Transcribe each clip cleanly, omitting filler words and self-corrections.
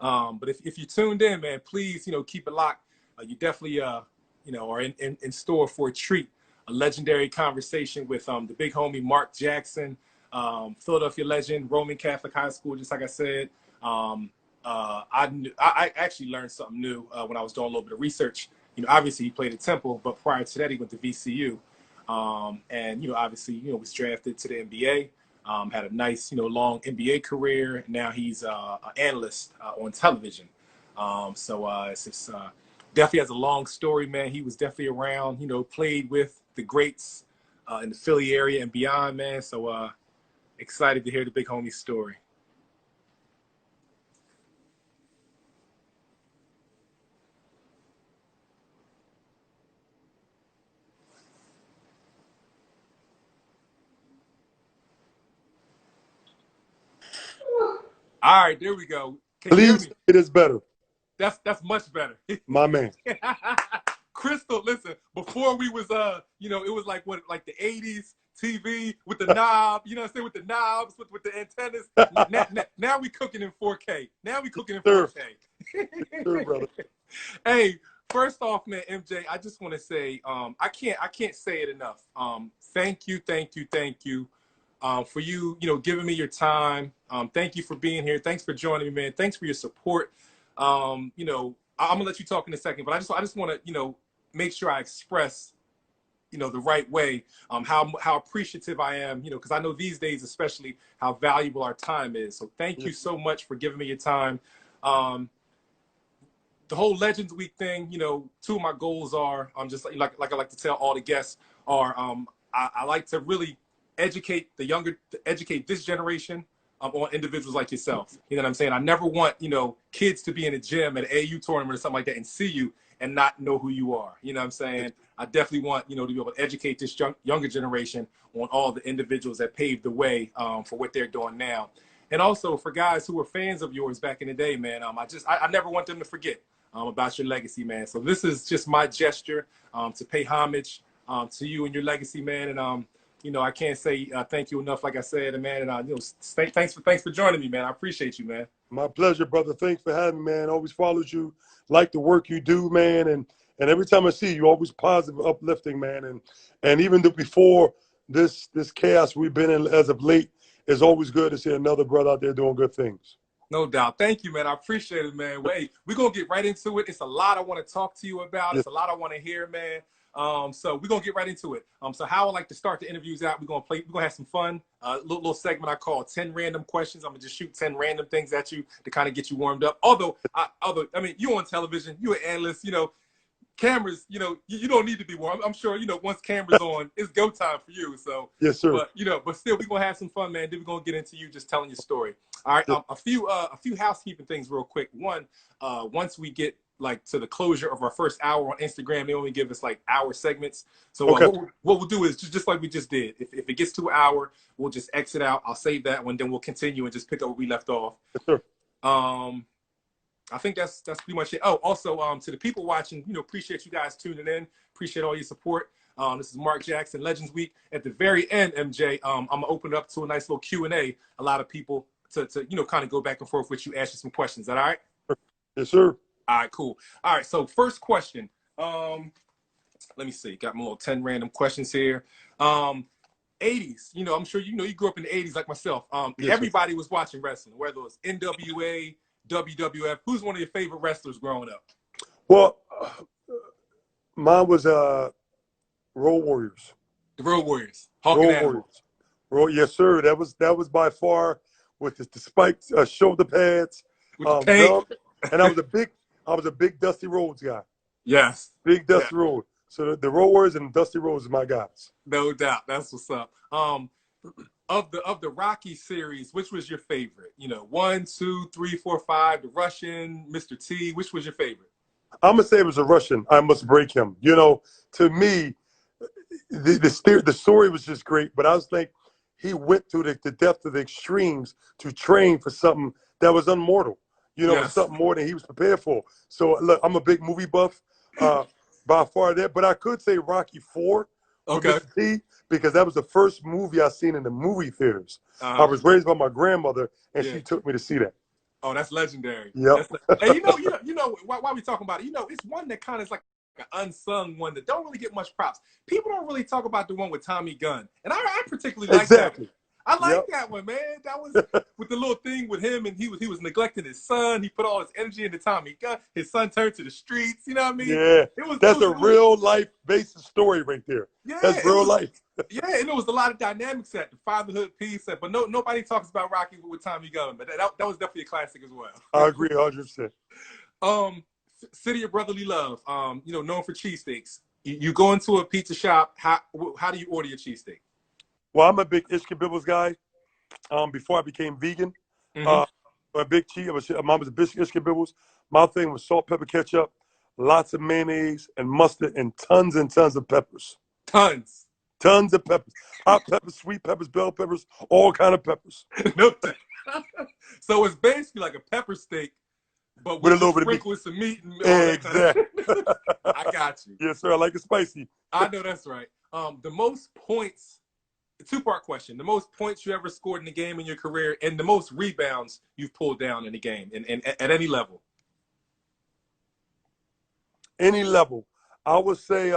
But if you tuned in, man, please, keep it locked. You definitely, are in store for a treat. A legendary conversation with the big homie MARC JACKSON, Philadelphia legend, Roman Catholic High School, just like I said. I actually learned something new when I was doing a little bit of research. Obviously he played at Temple, but prior to that he went to VCU. And obviously was drafted to the NBA. Had a nice long NBA career. Now he's an analyst on television. It's just definitely has a long story, man. He was definitely around. Played with the greats in the Philly area and beyond, man. So excited to hear the big homie's story. All right, there we go. Can you hear me? It is better. That's much better. My man. Crystal, listen, before we was it was like the 80s TV with the knob, what I'm saying, with the knobs, with the antennas. Now we cooking in 4K. Now we cooking in 4K. Sure, brother. Hey, first off, man, MJ, I just want to say, I can't say it enough. Thank you for you, giving me your time. Thank you for being here. Thanks for joining me, man. Thanks for your support. I'm gonna let you talk in a second, but I just want to, make sure I express, the right way, how appreciative I am, because I know these days, especially, how valuable our time is. So thank you so much for giving me your time. The whole Legends Week thing, two of my goals are, just like I like to tell all the guests are, I like to really educate this generation on individuals like yourself. You know what I'm saying? I never want, kids to be in a gym at an AU tournament or something like that and see you and not know who you are. You know what I'm saying? I definitely want, to be able to educate this younger generation on all the individuals that paved the way for what they're doing now. And also for guys who were fans of yours back in the day, man, I never want them to forget about your legacy, man. So this is just my gesture to pay homage to you and your legacy, man. And, I can't say thank you enough, like I said, man. And thanks for joining me, man. I appreciate you, man. My pleasure, brother. Thanks for having me, man. Always follows you, like the work you do, man. And every time I see you, always positive, uplifting, man. And even before this chaos we've been in as of late, it's always good to see another brother out there doing good things. No doubt. Thank you, man. I appreciate it, man. Wait, we're going to get right into it. It's a lot I want to talk to you about. It's a lot I want to hear, man. So we're going to get right into it. So how I like to start the interviews out, we're going to have some fun. Little segment I call 10 random questions. I'm going to just shoot 10 random things at you to kind of get you warmed up. Although, I mean, you on television, you an analyst, cameras, you don't need to be warm. I'm sure, once camera's on, it's go time for you. So, yes, sir. But still, we're going to have some fun, man. Then we're going to get into you just telling your story. All right. A few housekeeping things real quick. One, once we get to the closure of our first hour on Instagram, they only give us hour segments. So what we'll do is just like we just did. If it gets to an hour, we'll just exit out. I'll save that one. Then we'll continue and just pick up where we left off. Yes, sir. I think that's pretty much it. Oh, also, to the people watching, appreciate you guys tuning in. Appreciate all your support. This is MARC JACKSON Legends Week. At the very end, MJ, I'm gonna open it up to a nice little Q&A. A lot of people to kind of go back and forth with you, ask you some questions. Is that all right? Yes, sir. All right, cool. All right, so first question. Let me see. Got my little 10 random questions here. 80s. I'm sure you grew up in the 80s like myself. Yes, everybody was watching wrestling, whether it was NWA, WWF. Who's one of your favorite wrestlers growing up? Well, mine was Road Warriors. The Road Warriors. Road Warriors. Yes, sir. That was by far with the spiked shoulder pads. With the paint. And I was a big Dusty Rhodes guy. Yes. Big Dusty Rhodes. So the Road Warriors and Dusty Rhodes are my guys. No doubt. That's what's up. Of the Rocky series, which was your favorite? 1, 2, 3, 4, 5, the Russian, Mr. T. Which was your favorite? I'm gonna say it was a Russian. I must break him. To me, the story was just great. But I was like, he went to the depth of the extremes to train for something that was unmortal. Something more than he was prepared for. So look, I'm a big movie buff, by far that. But I could say Rocky IV. Okay. Because that was the first movie I seen in the movie theaters. I was raised by my grandmother, and she took me to see that. Oh, that's legendary. Yep. And why we talking about it? It's one that kind of is like an unsung one that don't really get much props. People don't really talk about the one with Tommy Gunn, and I particularly like that one. I like that one, man. That was with the little thing with him, and he was neglecting his son. He put all his energy into Tommy Gunn. His son turned to the streets. You know what I mean? Yeah. That's a real life basis story right there. Yeah, that's real life. Yeah, and there was a lot of dynamics at the fatherhood piece, but nobody talks about Rocky with Tommy Gunn. But that was definitely a classic as well. I agree 100%. City of Brotherly Love. Known for cheesesteaks. You go into a pizza shop. How do you order your cheesesteak? Well, I'm a big Ishkabibbles guy. Before I became vegan, a big cheese. Mom was a big Ishkabibbles. My thing was salt, pepper, ketchup, lots of mayonnaise and mustard, and tons of peppers. Tons of peppers. Hot peppers, sweet peppers, bell peppers, all kind of peppers. So it's basically like a pepper steak, but with a little bit of meat. With some meat and all exactly. I got you. Yes, sir. I like it spicy. I know that's right. The most points. Two-part question. The most points you ever scored in a game in your career and the most rebounds you've pulled down in a game and at any level. Any level. I would say it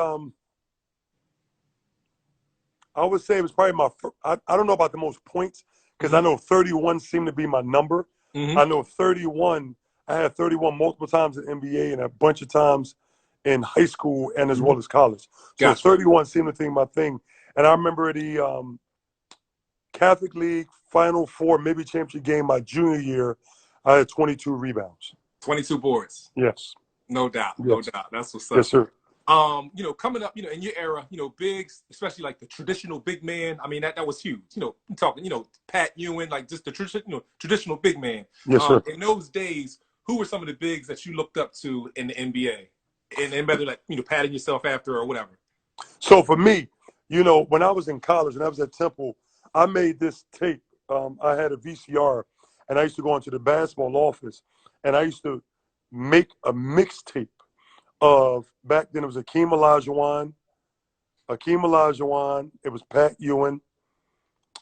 was probably my I don't know about the most points because I know 31 seemed to be my number. I know 31. I had 31 multiple times in NBA and a bunch of times in high school and as well as college. So gotcha. 31 seemed to be my thing. And I remember the Catholic League Final Four, maybe championship game my junior year, I had 22 rebounds. 22 boards. Yes. No doubt. Yes. No doubt. That's what's up. Yes, sir. Coming up, in your era, bigs, especially like the traditional big man. I mean, that was huge. I'm talking, Pat Ewing, like just the traditional big man. Yes, sir. In those days, who were some of the bigs that you looked up to in the NBA? And whether like, patting yourself after or whatever. So for me, when I was in college and I was at Temple, I made this tape. I had a VCR, and I used to go into the basketball office, and I used to make a mixtape of, back then it was Akeem Olajuwon. It was Pat Ewing.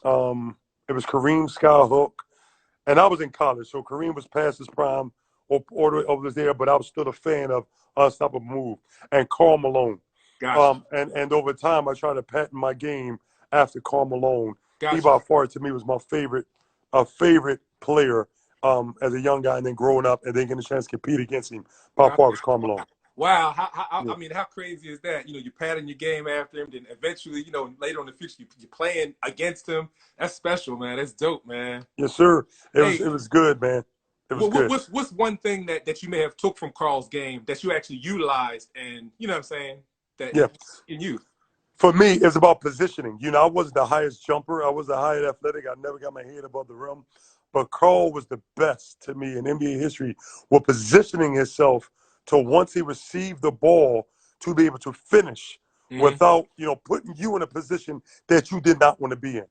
It was Kareem Skyhook. And I was in college, so Kareem was past his prime or was there, but I was still a fan of Unstoppable Move and Karl Malone. Gotcha. And over time, I tried to patent my game after Karl Malone. Gotcha. He by far, to me, was my favorite player as a young guy, and then growing up, and then getting a chance to compete against him. By far was Karl Malone. Wow, I mean, how crazy is that? You're patting your game after him, then eventually, later on in the future, you're playing against him. That's special, man. That's dope, man. Yes, sir. It was good, man. It was good. What's one thing that you may have took from Karl's game that you actually utilized, and you know what I'm saying? In youth. For me, it's about positioning. I wasn't the highest jumper. I was the highest athletic. I never got my head above the rim. But Karl was the best to me in NBA history with positioning himself to, once he received the ball, to be able to finish without, putting you in a position that you did not want to be in.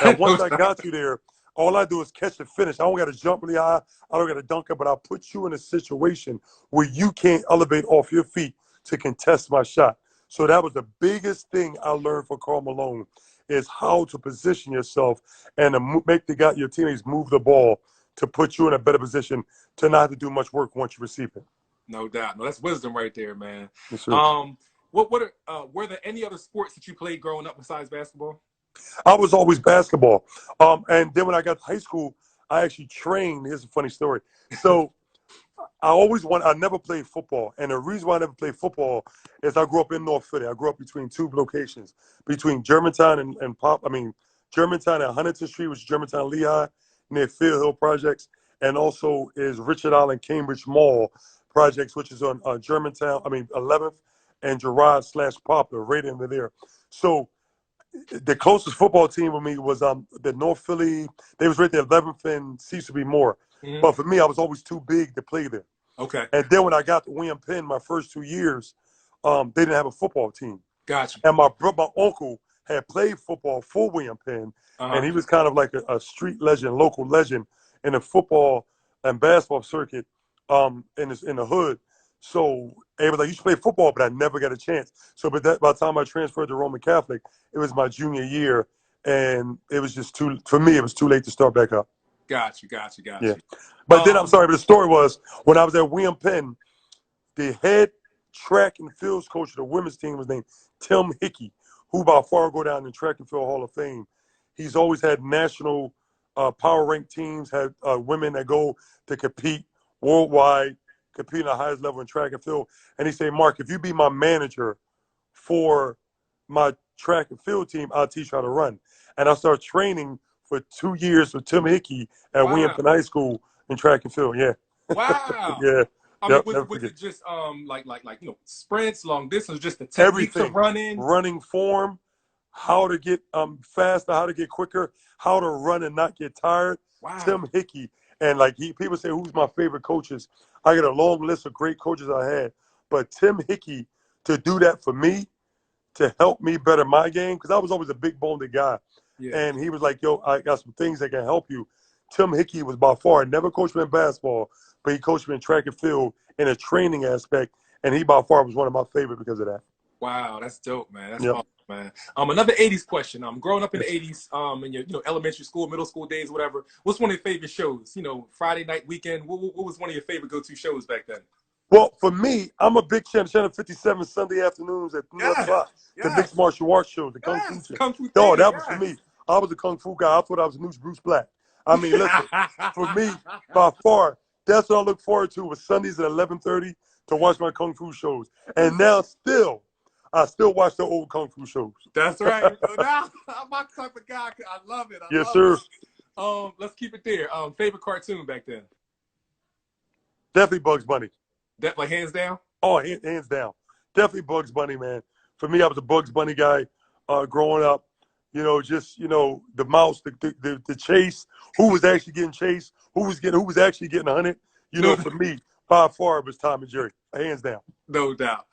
And once I got you there, all I do is catch and finish. I don't got to jump really high. I don't got to dunk it, but I'll put you in a situation where you can't elevate off your feet to contest my shot. So that was the biggest thing I learned from Karl Malone, is how to position yourself and to make your teammates move the ball to put you in a better position to not have to do much work once you receive it. No doubt. No, that's wisdom right there, man. Yes, sir. Were there any other sports that you played growing up besides basketball? I was always basketball. And then when I got to high school, I actually trained. Here's a funny story. So I never played football. And the reason why I never played football is I grew up in North Philly. I grew up between two locations, between Germantown Germantown and Huntington Street, which is Germantown Lehigh, near Field Hill Projects, and also is Richard Island Cambridge Mall Projects, which is on 11th and Girard/Poplar, right into there. So the closest football team with me was the North Philly. They was right there, 11th and Cecil B. Moore. But for me, I was always too big to play there. Okay. And then when I got to William Penn, my first 2 years, they didn't have a football team. Gotcha. And my uncle had played football for William Penn, and he was kind of like a street legend, local legend in the football and basketball circuit in the hood. So they were like, you should play football, but I never got a chance. So by the time I transferred to Roman Catholic, it was my junior year, and it was just it was too late to start back up. Got you, got you, got Yeah. you. But then I'm sorry, but the story was when I was at William Penn, the head track and field coach of the women's team was named Tim Hickey, who by far go down in the track and field Hall of Fame. He's always had national power rank teams, had women that go to compete worldwide, compete at the highest level in track and field. And he said, Mark, if you be my manager for my track and field team, I'll teach you how to run. And I started training for 2 years with Tim Hickey at William Wow. Penn High School in track and field. Yeah. Wow. Yeah. I mean, Yep, never was forget. it just like sprints, long distance, just the techniques of Everything. running? Running form, how to get faster, how to get quicker, how to run and not get tired. Wow. Tim Hickey. And people say, who's my favorite coaches? I got a long list of great coaches I had. But Tim Hickey, to do that for me, to help me better my game, because I was always a big boned guy. Yeah. And he was like, yo, I got some things that can help you. Tim Hickey was by far, never coached me in basketball, but he coached me in track and field in a training aspect. And he by far was one of my favorite because of that. Wow, that's dope, man. That's Yep. awesome, man. Another 80s question. Growing up in the 80s, in your elementary school, middle school days, whatever, what's one of your favorite shows? Friday night, weekend, what was one of your favorite go-to shows back then? Well, for me, I'm a big fan of Channel 57 Sunday afternoons at 3 o'clock. The mixed martial arts show, the Kung Fu show. Kung Fu Oh, theater, that was for me. I was a Kung Fu guy. I thought I was a new Bruce Black. I mean, listen, for me, by far, that's what I look forward to was Sundays at 11:30 to watch my Kung Fu shows. And now I still watch the old Kung Fu shows. That's right. Now, I'm my type of guy. I love it. Yes, sir. Let's keep it there. Favorite cartoon back then? Definitely Bugs Bunny. That like hands down? Oh, hands down. Definitely Bugs Bunny, man. For me, I was a Bugs Bunny guy growing up. The mouse, the chase, who was actually getting chased, who was actually getting hunted. For me, by far, it was Tom and Jerry, hands down. No doubt.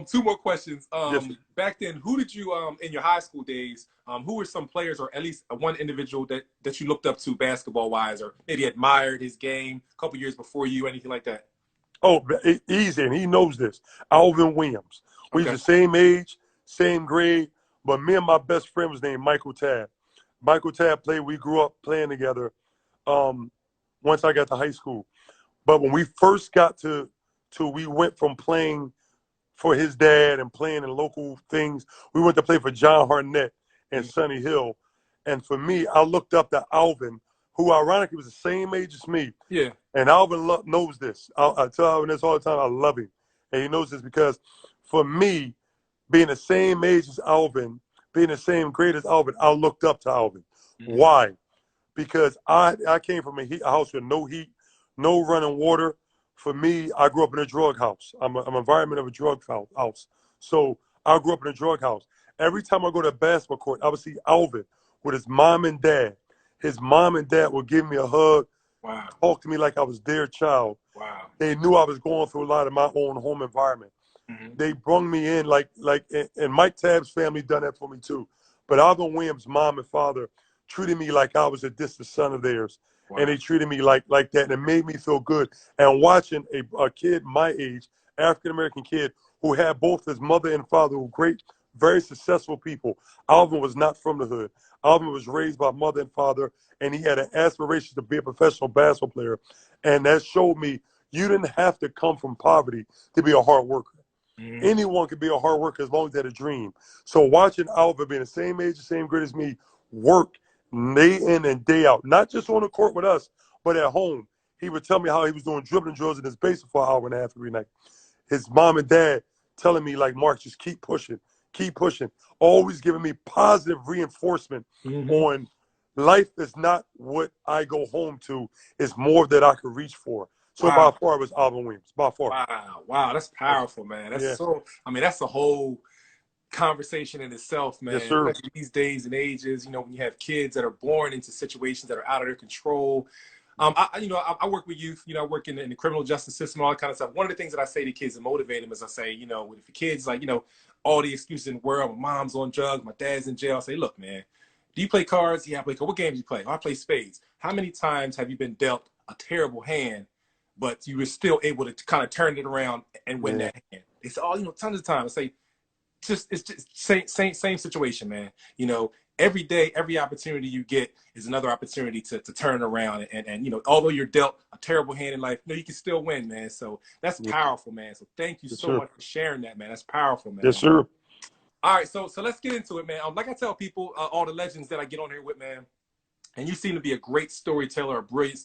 Two more questions. Yes. Back then, who did you in your high school days? Who were some players, or at least one individual that you looked up to basketball wise, or maybe admired his game a couple years before you, anything like that? Oh, easy, and he knows this. Alvin Williams. We was the same age, same grade, but me and my best friend was named Michael Tabb. Michael Tabb we grew up playing together once I got to high school. But when we first got we went from playing for his dad and playing in local things, we went to play for John Garnett and Sunny Hill. And for me, I looked up to Alvin, who ironically was the same age as me. Yeah. And Alvin knows this. I tell Alvin this all the time. I love him. And he knows this because for me, being the same age as Alvin, being the same grade as Alvin, I looked up to Alvin. Mm-hmm. Why? Because I came from a house with no heat, no running water. For me, I grew up in a drug house. I'm an environment of a drug house. So I grew up in a drug house. Every time I go to a basketball court, I would see Alvin with his mom and dad. His mom and dad would give me a hug, wow, talk to me like I was their child. Wow. They knew I was going through a lot of my own home environment. Mm-hmm. They brung me in and Mike Tabb's family done that for me too. But Alvin Williams' mom and father treated me like I was a distant son of theirs. Wow. And they treated me like that, and it made me feel good. And watching a kid my age, African-American kid, who had both his mother and father who were great, very successful people. Alvin was not from the hood. Alvin was raised by mother and father, and he had an aspiration to be a professional basketball player. And that showed me you didn't have to come from poverty to be a hard worker. Mm-hmm. Anyone could be a hard worker as long as they had a dream. So watching Alvin being the same age, the same grade as me, work day in and day out, not just on the court with us, but at home. He would tell me how he was doing dribbling drills in his basement for an hour and a half every night. His mom and dad telling me, like, Mark, just keep pushing, always giving me positive reinforcement on life is not what I go home to. It's more that I could reach for. So by far it was Alvin Williams, by far. Wow, that's powerful, man. That's that's a whole conversation in itself, man. Yes, sir. These days and ages, when you have kids that are born into situations that are out of their control. I work with youth, I work in the criminal justice system, all that kind of stuff. One of the things that I say to kids to motivate them is I say, if your kids, all the excuses in the world, my mom's on drugs, my dad's in jail, I say, look, man, do you play cards? Yeah, I play cards. What games do you play? Oh, I play spades. How many times have you been dealt a terrible hand, but you were still able to kind of turn it around and win that hand? They say, tons of times. I say, it's just same situation, man. every day, every opportunity you get is another opportunity to turn around. And you know, although you're dealt a terrible hand in life, you know, you can still win, man. So that's Yeah. powerful, man. So thank you Yes, so sir. much for sharing that, man. That's powerful, Yes, man. sir. All right, so let's get into it, man. Like I tell people, all the legends that I get on here with, man, and you seem to be a great storyteller, a brilliant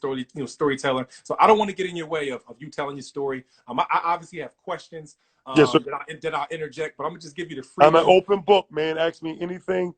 storyteller. So I don't want to get in your way of you telling your story. I obviously have questions Yes, sir. that I'll interject, but I'm gonna just give you the I'm an freedom. open book, man. Ask me anything,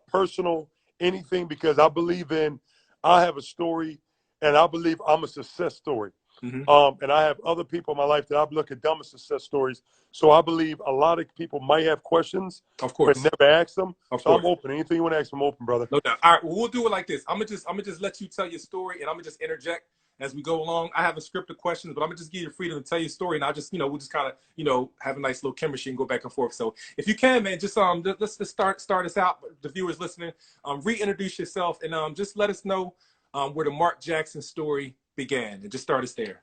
personal, anything, because I believe in, I have a story, and I believe I'm a success story. Mm-hmm. And I have other people in my life that I look at them as success stories. So I believe a lot of people might have questions, Of but course, never ask them. of So I'm course. open. Anything you want to ask, I'm open, brother. No doubt. All right, well, we'll do it like this. I'm gonna just let you tell your story, and I'm gonna just interject as we go along. I have a script of questions, but I'm gonna just give you the freedom to tell your story, and I just, you know, we'll just kind of, you know, have a nice little chemistry and go back and forth. So if you can, man, just let's start us out. The viewers listening, reintroduce yourself, and just let us know where the Mark Jackson story began, and just start us there.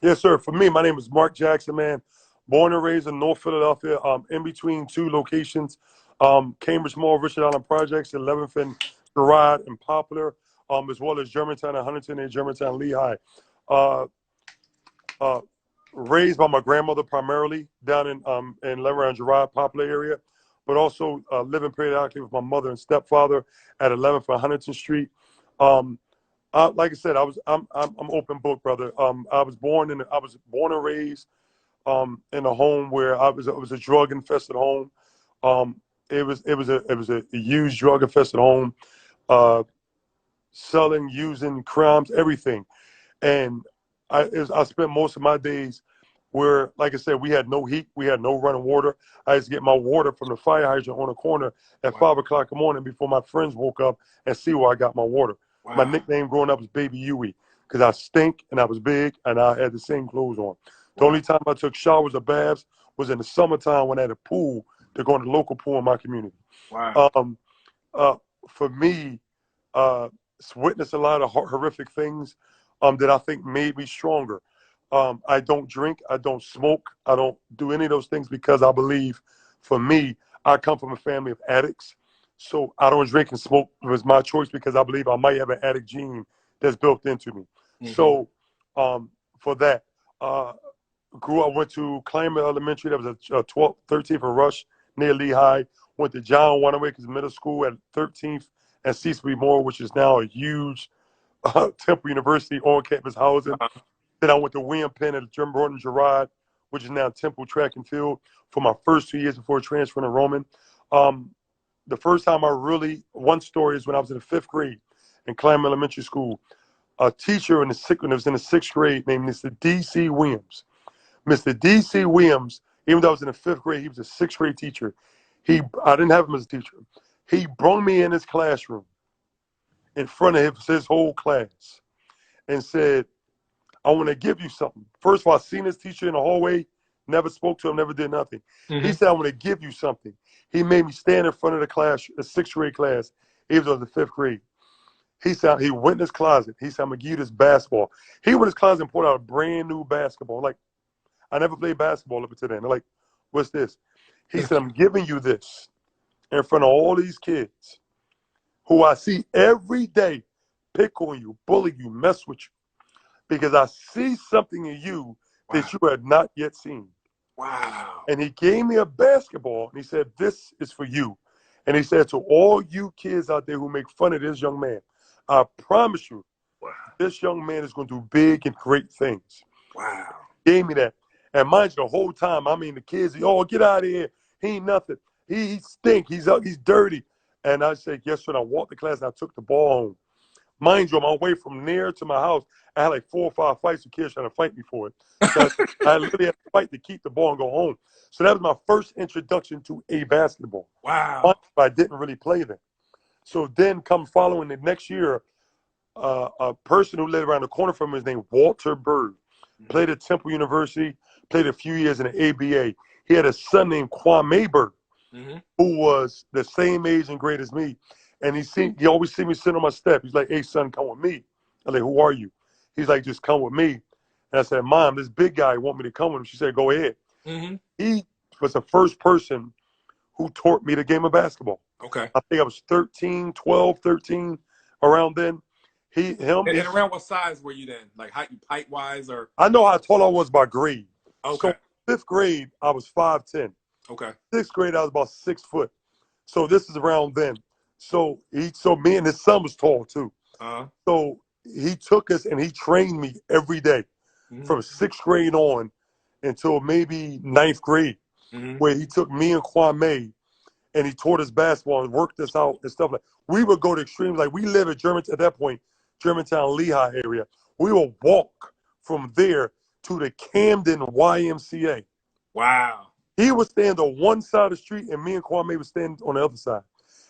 Yes, sir. For me, my name is Mark Jackson, man. Born and raised in North Philadelphia, in between two locations, Cambridge Mall, Richard Allen Projects, 11th and Girard and Poplar, as well as Germantown and Huntington and Germantown Lehigh. Uh, uh, Raised by my grandmother primarily down in Lever Girard, Poplar area, but also living periodically with my mother and stepfather at 11th and Huntington Street. Um, like I said, I'm open book, brother. I was born and raised in a home where it was a drug infested home. It was a huge drug infested home, uh, selling, using, crimes, everything. And I spent most of my days where, like I said, we had no heat, we had no running water. I used to get my water from the fire hydrant on the corner at Wow. 5 o'clock in the morning before my friends woke up and see where I got my water. Wow. My nickname growing up was Baby Huey because I stink and I was big and I had the same clothes on. The only time I took showers or baths was in the summertime when I had a pool to go in the local pool in my community. Wow. For me, witnessed a lot of horrific things that I think made me stronger. I don't drink, I don't smoke, I don't do any of those things because I believe, for me, I come from a family of addicts. So I don't drink and smoke. It was my choice because I believe I might have an addict gene that's built into me. Mm-hmm. So for that, went to Claymore Elementary. That was a 12th, 13th and Rush near Lehigh. Went to John Wanamaker's Middle School at 13th and Cecily Moore, which is now a huge Temple University on-campus housing. Uh-huh. Then I went to William Penn at Jim Broughton Girard, which is now Temple Track and Field, for my first 2 years before transferring to Roman. The first time one story is when I was in the 5th grade in Claymore Elementary School. A teacher when I was in the 6th grade named Mr. D.C. Williams. Mr. D.C. Williams, even though I was in the 5th grade, he was a 6th grade teacher. I didn't have him as a teacher. He brought me in his classroom in front of his whole class and said, I want to give you something. First of all, I seen this teacher in the hallway, never spoke to him, never did nothing. Mm-hmm. He said, I want to give you something. He made me stand in front of the class, the 6th grade class, even though it was the 5th grade. He said, he went in his closet. He said, I'm going to give you this basketball. He went in his closet and pulled out a brand new basketball. Like, I never played basketball up until then. They're like, what's this? He said, I'm giving you this in front of all these kids who I see every day pick on you, bully you, mess with you, because I see something in you that you had not yet seen. Wow. And he gave me a basketball, and he said, this is for you. And he said, to all you kids out there who make fun of this young man, I promise you, this young man is going to do big and great things. Wow. He gave me that. And mind you, the whole time, I mean, the kids, oh, get out of here. He ain't nothing. He stink. He's dirty. And I said, yes, sir. And I walked to class, and I took the ball home. Mind you, on my way from there to my house, I had like 4 or 5 fights with kids trying to fight me for it. So I literally had to fight to keep the ball and go home. So that was my first introduction to a basketball. Wow. But I didn't really play then. So then come following the next year, a person who lived around the corner from me is named Walter Bird. Played at Temple University, played a few years in the ABA. He had a son named Kwame Bird, who was the same age and grade as me. And he always see me sitting on my step. He's like, hey, son, come with me. I'm like, who are you? He's like, just come with me. And I said, Mom, this big guy want me to come with him. She said, go ahead. He was the first person who taught me the game of basketball. Okay. I think I was 13, 12, 13, around then. And around what size were you then? Like height wise, or? I know how tall I was by grade. Okay. So 5th grade, I was 5'10". Okay. 6th grade, I was about 6 foot. So this is around then. So me and his son was tall too. So he took us and he trained me every day from 6th grade on until maybe 9th grade, where he took me and Kwame and he taught us basketball and worked us out and stuff like. We would go to extremes. Like, we live at that point, Germantown, Lehigh area. We would walk from there to the Camden YMCA. Wow. He would stand on one side of the street and me and Kwame would stand on the other side.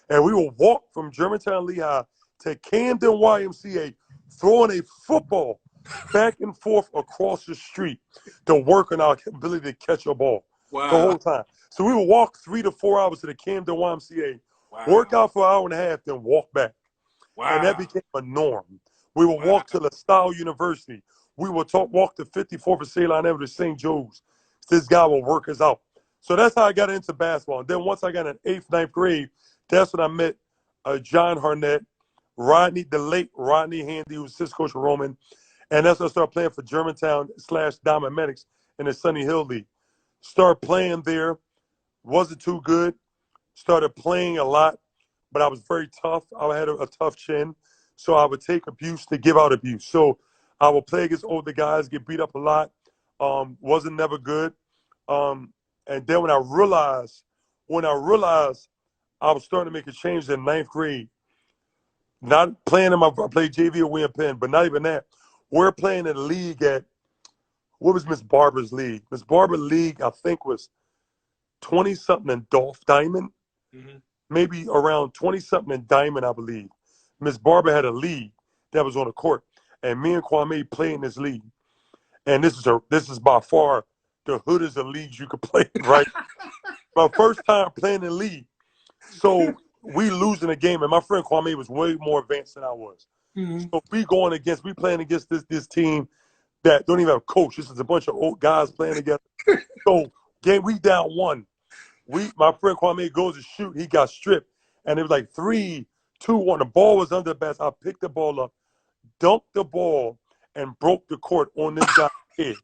And we would walk from Germantown, Lehigh to Camden YMCA, throwing a football back and forth across the street to work on our ability to catch a ball. Wow. The whole time. So we would walk 3 to 4 hours to the Camden YMCA, work out for an hour and a half, then walk back. Wow. And that became a norm. We would walk to LaSalle University. We would walk to 54th and Ceylon Avenue to St. Joe's. This guy will work us out. So that's how I got into basketball. And then once I got in 8th, 9th grade, that's when I met John Garnett, the late Rodney Handy, who was assistant coach for Roman. And that's when I started playing for Germantown/Diamond Medics in the Sunny Hill League. Started playing there. Wasn't too good. Started playing a lot, but I was very tough. I had a tough chin, so I would take abuse to give out abuse. So I would play against older guys, get beat up a lot. Wasn't never good. And then when I realized I was starting to make a change in 9th grade, not playing I played JV or William Penn, but not even that. We're playing in a league at, what was Miss Barber's league? Miss Barber's league, I think, was 20-something in Dolph Diamond. Maybe around 20-something in Diamond, I believe. Miss Barber had a league that was on the court. And me and Kwame played in this league. And this is by far the hoodest of leagues you could play, right? My first time playing in league. So we losing the game, and my friend Kwame was way more advanced than I was. So we playing against this team that don't even have a coach. This is a bunch of old guys playing together. So we down 1. My friend Kwame goes to shoot. He got stripped, and it was like 3, 2, 1. The ball was under the basket. I picked the ball up, dunked the ball, and broke the court on this guy's head.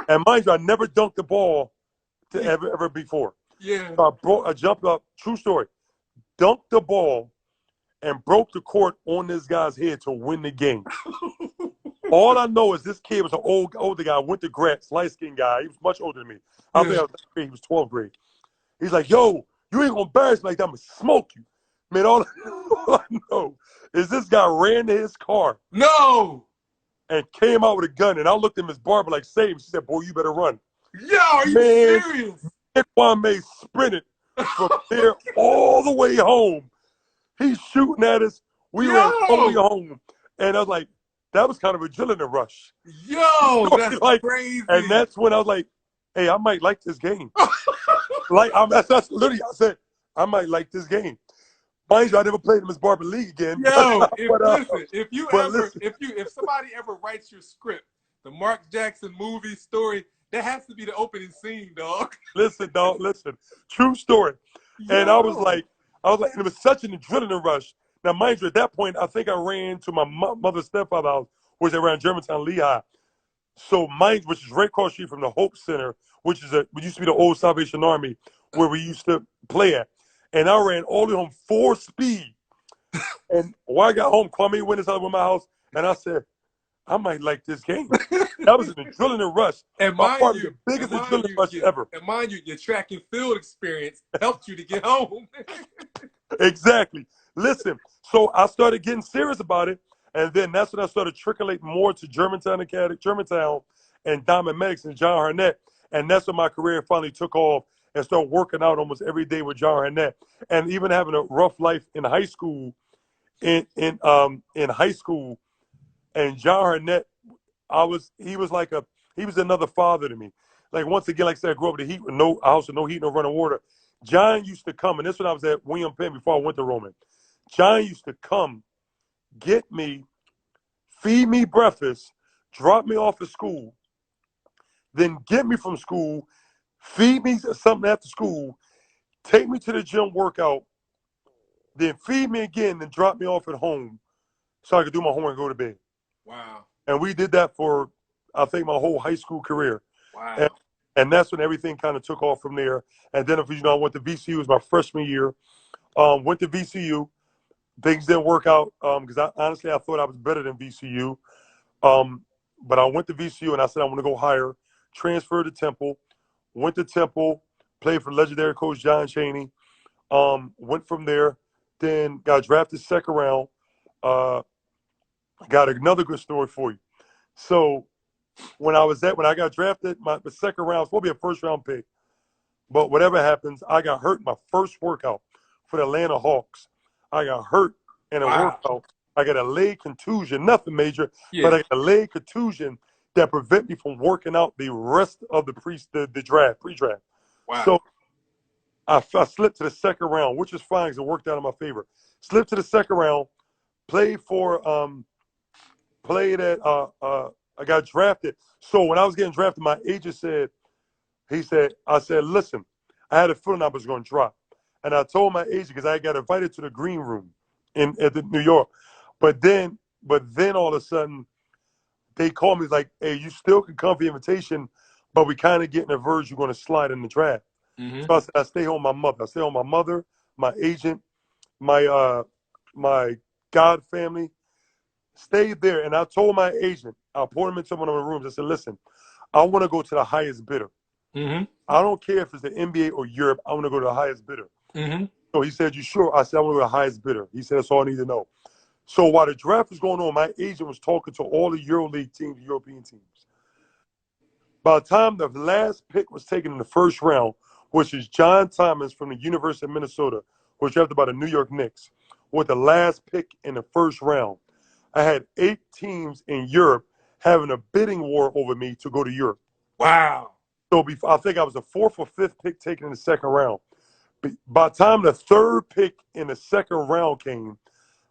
And mind you, I never dunked the ball ever before. Yeah. So I jumped up. True story. Dunked the ball and broke the court on this guy's head to win the game. All I know is this kid was an older guy, went to Gratz, light-skinned guy. He was much older than me. I think he was 12th grade. He's like, yo, you ain't gonna embarrass me like that. I'm gonna smoke you. Man, all I know is this guy ran to his car. No. And came out with a gun. And I looked at Miss Barber like, save. She said, boy, you better run. Yo, are you serious? Kwame sprinted from there all the way home. He's shooting at us. We ran all the way home. And I was like, that was kind of a adrenaline rush. Yo, that's crazy. And that's when I was like, hey, I might like this game. That's literally, I said, I might like this game. Mind you, I never played in Miss Barber League again. Yo, if somebody ever writes your script, the MARC Jackson movie story, that has to be the opening scene, dog. Listen, dog, listen. True story. Yo. And I was like, it was such an adrenaline rush. Now, mind you, at that point, I think I ran to my mother's stepfather's house, which is around Germantown, Lehigh. So which is right across the street from the Hope Center, which used to be the old Salvation Army, where we used to play at. And I ran all the way home 4 speed. And when I got home, Kwame went inside with my house, and I said, I might like this game. That was an adrenaline rush. And mind you, the biggest adrenaline rush ever. And mind you, your track and field experience helped you to get home. Exactly. Listen, so I started getting serious about it, and then that's when I started trickling more to Germantown and Diamond Medics and John Garnett. And that's when my career finally took off and started working out almost every day with John Garnett. And even having a rough life in high school, in high school, and John Garnett, he was another father to me. Like, once again, like I said, I grew up with the heat with a house with no heat, no running water. John used to come, and this when I was at William Penn before I went to Roman. John used to come, get me, feed me breakfast, drop me off at school, then get me from school, feed me something after school, take me to the gym workout, then feed me again, then drop me off at home so I could do my homework and go to bed. Wow. And we did that for, I think, my whole high school career. Wow. And that's when everything kind of took off from there. And then, I went to VCU. It was my freshman year. Went to VCU. Things didn't work out because honestly, I thought I was better than VCU. But I went to VCU and I said I want to go higher. Transferred to Temple. Went to Temple. Played for legendary coach John Chaney. Went from there. Then got drafted second round. Got another good story for you. So when I got drafted, my second round was supposed to be a first round pick. But whatever happens, I got hurt in my first workout for the Atlanta Hawks. I got hurt in a workout. I got a leg contusion, nothing major, but I got a leg contusion that prevent me from working out the rest of the pre-draft. Wow. So I slipped to the second round, which is fine because it worked out in my favor. Slipped to the second round, played at I got drafted. So when I was getting drafted, my agent said, I said, listen, I had a feeling I was going to drop. And I told my agent, because I got invited to the green room at New York. But then all of a sudden, they called me like, hey, you still can come for the invitation, but we kind of getting the verge you're going to slide in the draft. Mm-hmm. So I said, I stay home with my mother. I stay home with my mother, my agent, my God family. Stayed there. And I told my agent, I poured him into one of the rooms. I said, listen, I want to go to the highest bidder. Mm-hmm. I don't care if it's the NBA or Europe. I want to go to the highest bidder. Mm-hmm. So he said, you sure? I said, I want to go to the highest bidder. He said, that's all I need to know. So while the draft was going on, my agent was talking to all the EuroLeague teams, European teams. By the time the last pick was taken in the first round, which is John Thomas from the University of Minnesota, who was drafted by the New York Knicks, with the last pick in the first round, I had 8 teams in Europe having a bidding war over me to go to Europe. Wow. So I think I was the 4th or 5th pick taken in the second round. By the time the 3rd pick in the second round came,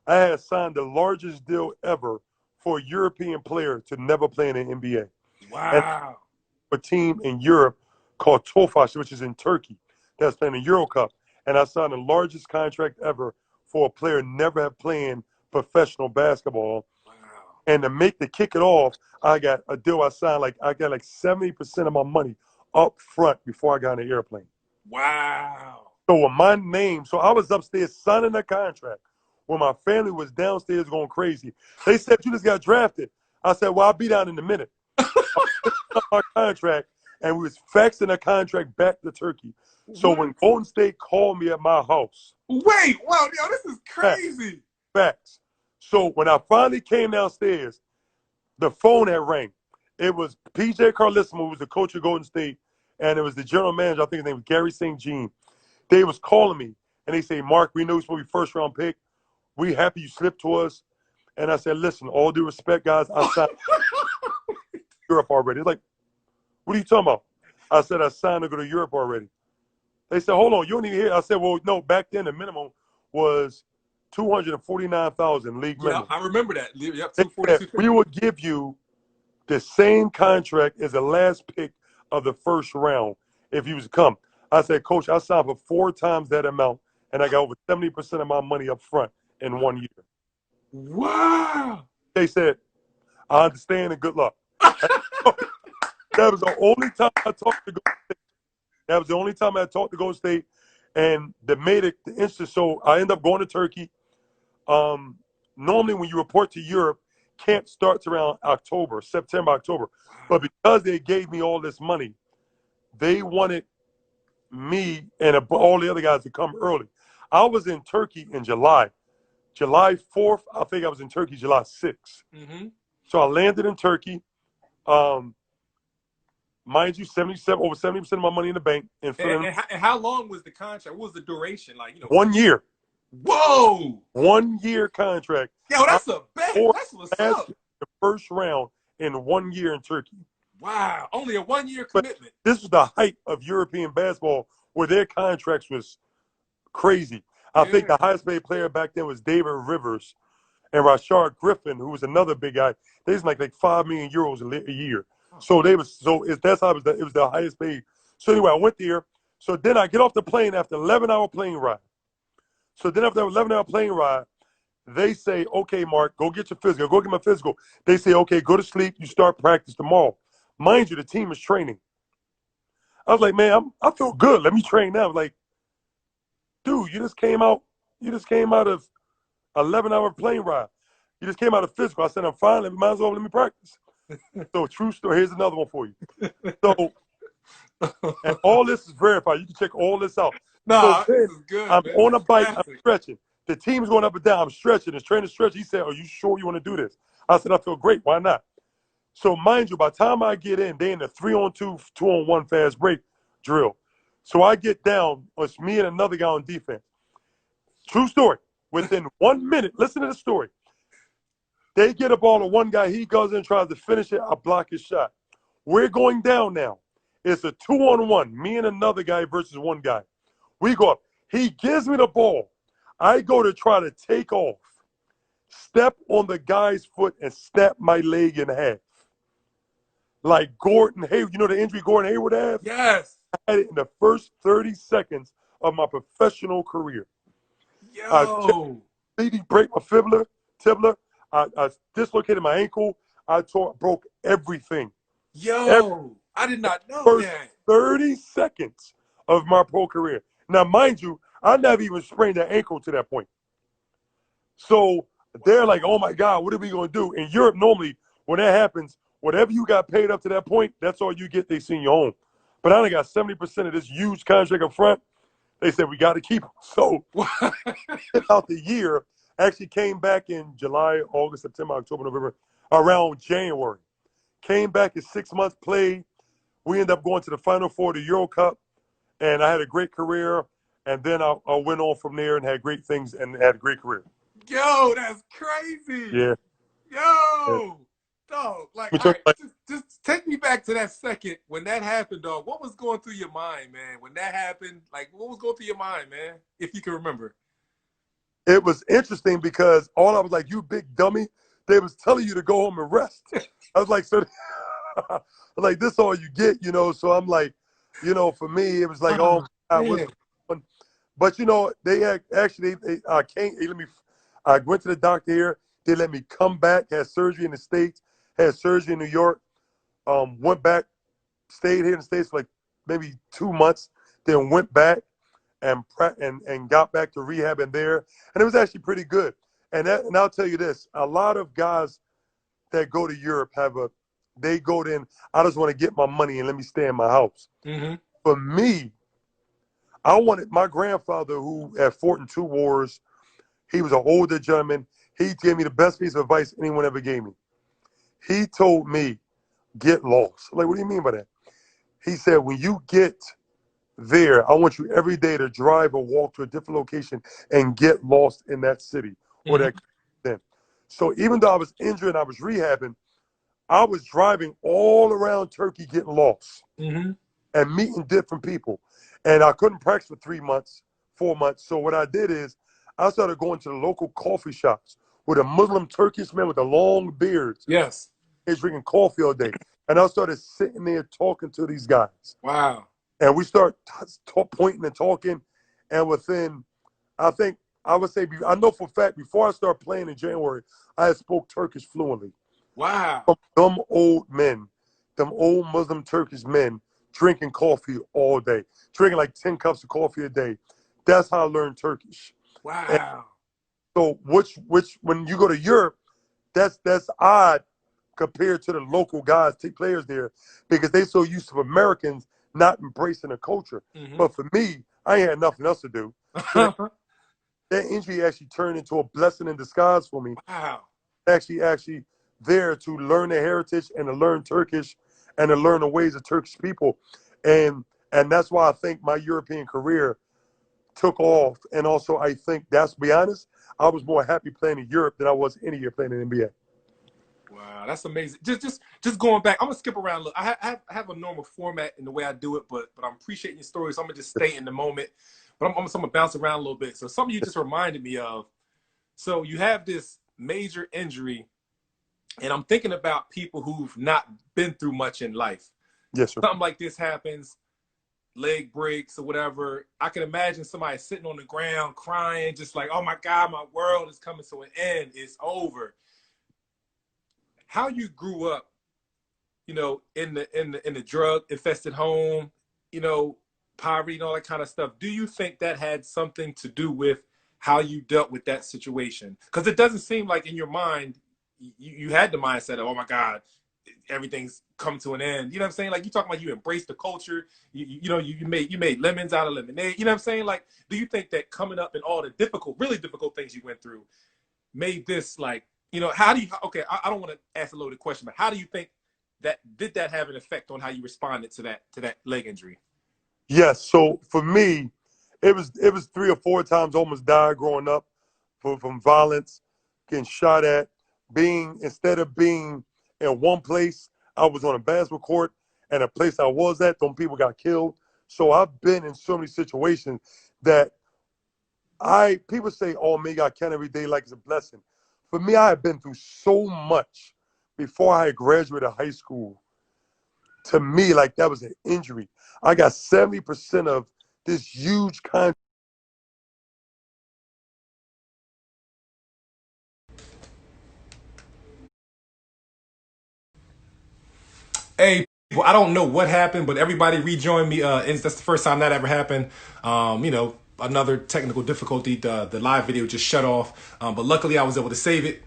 I had signed the largest deal ever for a European player to never play in the NBA. Wow. And a team in Europe called Tofaş, which is in Turkey, that's playing the Euro Cup. And I signed the largest contract ever for a player never have playing professional basketball. Wow. And to kick it off, I got a deal I signed, I got 70% of my money up front before I got on the airplane. Wow. So with my name, so I was upstairs signing a contract when my family was downstairs going crazy. They said, you just got drafted. I said, well, I'll be down in a minute. My contract, and we was faxing a contract back to Turkey. So when Golden State called me at my house. Wait, wow, yo, this is crazy. Facts. So when I finally came downstairs, the phone had rang. It was PJ Carlissimo, who was the coach of Golden State, and it was the general manager, I think his name was Gary St. Jean. They was calling me, and they say, Mark, we know you're supposed to be first-round pick. We happy you slipped to us. And I said, listen, all due respect, guys, I signed Europe already. It's like, what are you talking about? I said, I signed to go to Europe already. They said, hold on, you don't even hear. I said, well, no, back then the minimum was $249,000 league minimum. Yeah, I remember that. Yep, we would give you the same contract as the last pick of the first round if you was to come. I said, Coach, I signed for 4 times that amount, and I got over 70% of my money up front in 1 year. Wow. They said, I understand and good luck. That was the only time I talked to Golden State. That was the only time I talked to Golden State, and they made it the instant. So I ended up going to Turkey. Normally when you report to Europe, camp starts around September, October. But because they gave me all this money, they wanted me and all the other guys to come early. I was in Turkey in July 4th. I think I was in Turkey July 6th. Mm-hmm. So I landed in Turkey. Mind you, over 70% of my money in the bank. And how long was the contract? What was the duration? 1 year. Whoa! 1 year contract. Yo, that's that's what's up. The first round in 1 year in Turkey. Wow, only a 1 year commitment. But this was the height of European basketball where their contracts was crazy. I think the highest paid player back then was David Rivers and Rashard Griffin, who was another big guy. They was like 5 million euros a year. So that's how it was the highest paid. So anyway, I went there, So then I get off the plane after 11-hour plane ride. So then after that 11-hour plane ride, they say, okay, Mark, go get your physical. Go get my physical. They say, okay, go to sleep. You start practice tomorrow. Mind you, the team is training. I was like, man, I feel good. Let me train now. Like, dude, you just came out of 11-hour plane ride. You just came out of physical. I said, I'm fine. Might as well let me practice. So true story. Here's another one for you. So, and all this is verified. You can check all this out. Nah, so this is good, I'm man. on a bike. Classic. I'm stretching. The team's going up and down. I'm stretching. This trainer stretching. He said, are you sure you want to do this? I said, I feel great. Why not? So mind you, by the time I get in, they in the 3-on-2, 2-on-1 fast break drill. So I get down. It's me and another guy on defense. True story. Within 1 minute, listen to the story. They get a ball to one guy. He goes in and tries to finish it. I block his shot. We're going down now. It's a 2-on-1. Me and another guy versus one guy. We go up. He gives me the ball. I go to try to take off, step on the guy's foot, and snap my leg in half. Like Gordon Hayward. You know the injury Gordon Hayward had? Yes. I had it in the first 30 seconds of my professional career. Yo. I break my tibler. I dislocated my ankle. I broke everything. Yo. I did not know First that. 30 seconds of my pro career. Now, mind you, I never even sprained an ankle to that point. So they're like, oh my God, what are we going to do? In Europe, normally, when that happens, whatever you got paid up to that point, that's all you get. They send you home. But I only got 70% of this huge contract up front. They said, we got to keep him. So out the year, actually came back in July, August, September, October, November, around January. Came back in 6 months, played. We ended up going to the Final Four of the Euro Cup, and I had a great career. And then I went on from there and had great things and had a great career. Yo, that's crazy. Yeah. Yo. Dog, like, all right, just take me back to that second when that happened, dog. What was going through your mind, man? When that happened, like, what was going through your mind, man? If you can remember. It was interesting because all I was like, you big dummy. They was telling you to go home and rest. I was like, so like this all you get, you know. So I'm like, you know, for me, it was like, oh, I was fun. But you know, they actually I went to the doctor here. They let me come back, had surgery in the States, had surgery in New York, went back, stayed here in the States for like maybe 2 months, then went back and got back to rehab in there. And it was actually pretty good. And I'll tell you this, a lot of guys that go to Europe they go in, I just want to get my money and let me stay in my house. Mm-hmm. For me, I wanted my grandfather who had fought in 2 wars, he was an older gentleman. He gave me the best piece of advice anyone ever gave me. He told me, get lost. Like, what do you mean by that? He said, when you get there, I want you every day to drive or walk to a different location and get lost in that city or that then. So even though I was injured and I was rehabbing, I was driving all around Turkey getting lost and meeting different people. And I couldn't practice for 3 months, 4 months. So what I did is I started going to the local coffee shops with a Muslim Turkish man with the long beards. Yes. He's drinking coffee all day. And I started sitting there talking to these guys. Wow. And we start pointing and talking. And within, I think, I would say, I know for a fact, before I started playing in January, I had spoke Turkish fluently. Wow. Them old men, them old Muslim Turkish men drinking coffee all day, drinking like 10 cups of coffee a day. That's how I learned Turkish. Wow. And so which when you go to Europe, that's odd compared to the local guys, players there, because they so used to Americans not embracing the culture. But for me, I ain't had nothing else to do. So that injury actually turned into a blessing in disguise for me. Wow. Actually there to learn their heritage and to learn Turkish and to learn the ways of Turkish people. And that's why I think my European career took off. And also I think, that's to be honest, I was more happy playing in Europe than I was any year playing in the NBA. Wow, that's amazing. Just going back, I'm gonna skip around a little. I have a normal format in the way I do it, but I'm appreciating your stories. So I'm gonna just stay in the moment, but I'm gonna bounce around a little bit. So something you just reminded me of. So you have this major injury, and I'm thinking about people who've not been through much in life. Yes, sir. Something like this happens. leg breaks or whatever, I can imagine somebody sitting on the ground crying, just like, oh my God, my world is coming to an end. It's over. How you grew up, you know, in the drug infested home, you know, poverty and all that kind of stuff. Do you think that had something to do with how you dealt with that situation? Because it doesn't seem like in your mind you had the mindset of, oh my God, everything's come to an end. You know what I'm saying? Like, you talking about you embraced the culture. You made lemons out of lemonade. You know what I'm saying? Like, do you think that coming up and all the difficult, really difficult things you went through made this, like, you know, how do you, okay, I don't want to ask a loaded question, but how do you think that, did that have an effect on how you responded to that leg injury? Yes. So for me, it was 3 or 4 times almost died growing up from violence, getting shot at, instead of being in one place, I was on a basketball court, and the place I was at, some people got killed. So I've been in so many situations that people say, oh, me, I count every day like it's a blessing. For me, I have been through so much before I graduated high school. To me, like, that was an injury. I got 70% of this huge contract. Hey, well, I don't know what happened, but everybody rejoined me. And that's the first time that ever happened. You know, another technical difficulty. The live video just shut off. But luckily, I was able to save it.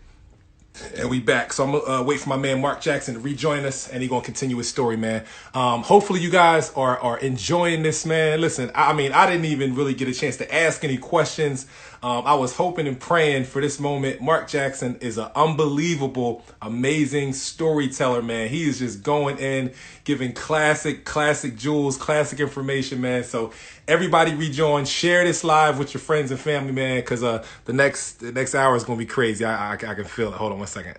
And we back. So I'm gonna wait for my man Mark Jackson to rejoin us, and he's gonna continue his story, man. Hopefully you guys are enjoying this, man. Listen, I mean, I didn't even really get a chance to ask any questions. I was hoping and praying for this moment. Mark Jackson is an unbelievable, amazing storyteller, man. He is just going in, giving classic jewels, classic information, man. So everybody rejoin, share this live with your friends and family, man, because the next hour is gonna be crazy. I can feel it. Hold on one second.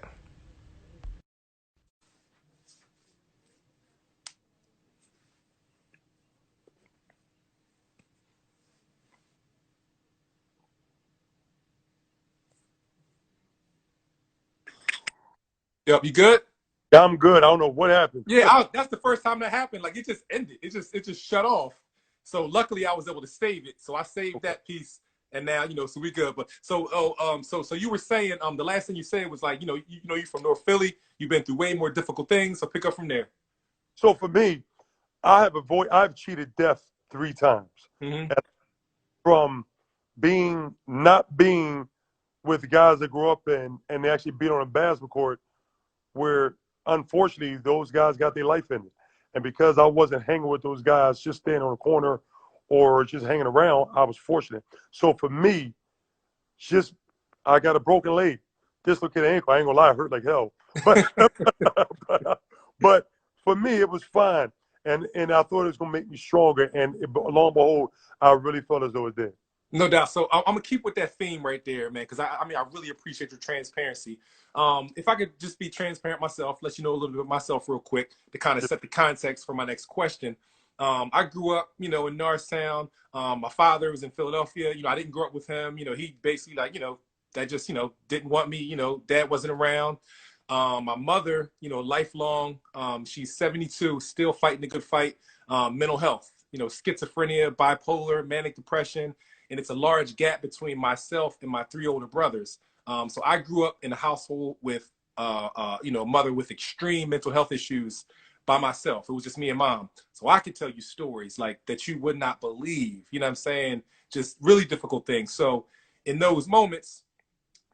Yep, you good? I'm good. I don't know what happened. Yeah, that's the first time that happened. Like, it just ended. It just shut off. So luckily, I was able to save it. So I saved Okay. that piece, and now, you know, so we good. But so you were saying, the last thing you said was, like, you're from North Philly. You've been through way more difficult things. So pick up from there. So for me, I've cheated death 3 times. Mm-hmm. From not being with the guys that grew up and they actually beat on a basketball court, where unfortunately those guys got their life ended. And because I wasn't hanging with those guys, just standing on the corner or just hanging around, I was fortunate. So for me, just I got a broken leg, dislocated ankle. I ain't gonna lie, it hurt like hell. But but for me, it was fine, and I thought it was gonna make me stronger. And lo and behold, I really felt as though it did. No doubt. So I'm gonna keep with that theme right there, man, because I mean, I really appreciate your transparency. If I could just be transparent myself, let you know a little bit of myself real quick to kind of set the context for my next question. I grew up, you know, in Norristown. My father was in Philadelphia. You know, I didn't grow up with him. You know, he basically, like, you know, that just, you know, didn't want me. You know, dad wasn't around. My mother, you know, lifelong. She's 72, still fighting the good fight. Mental health, you know, schizophrenia, bipolar, manic depression, and it's a large gap between myself and my 3 older brothers. So I grew up in a household with, you know, a mother with extreme mental health issues by myself. It was just me and mom. So I could tell you stories like that you would not believe. You know what I'm saying? Just really difficult things. So in those moments,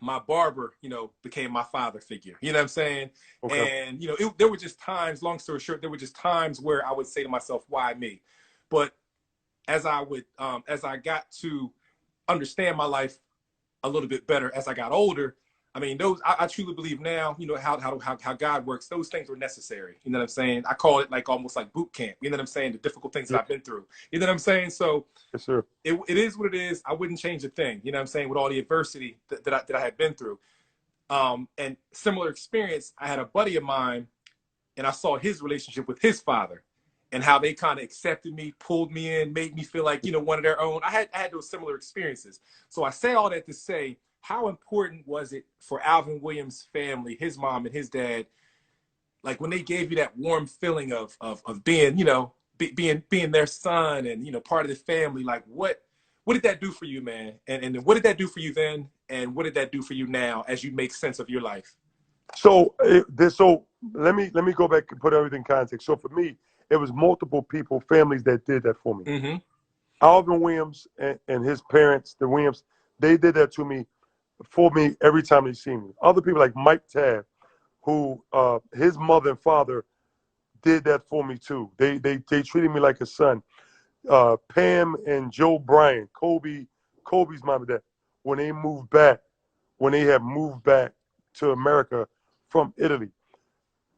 my barber, you know, became my father figure. You know what I'm saying? Okay. And, you know, there were just times, long story short, there were just times where I would say to myself, why me? But as I got to understand my life a little bit better as I got older, I mean, I truly believe now, you know, how God works. Those things were necessary. You know what I'm saying? I call it like almost like boot camp. You know what I'm saying? The difficult things that Yeah. I've been through. You know what I'm saying? So Yes, sir. it is what it is. I wouldn't change a thing. You know what I'm saying? With all the adversity that I had been through. And similar experience, I had a buddy of mine, and I saw his relationship with his father and how they kind of accepted me, pulled me in, made me feel like, you know, one of their own. I had those similar experiences. So I say all that to say, how important was it for Alvin Williams' family, his mom and his dad, like when they gave you that warm feeling of being, you know, being their son and, you know, part of the family. Like, what did that do for you, man? And what did that do for you then? And what did that do for you now as you make sense of your life? So let me go back and put everything in context. So for me, it was multiple people, families that did that for me. Mm-hmm. Alvin Williams and his parents, the Williams, they did that for me every time they see me. Other people like Mike Tabb, who his mother and father did that for me too. They treated me like a son. Pam and Joe Bryan, Kobe's mom and dad, when they had moved back to America from Italy,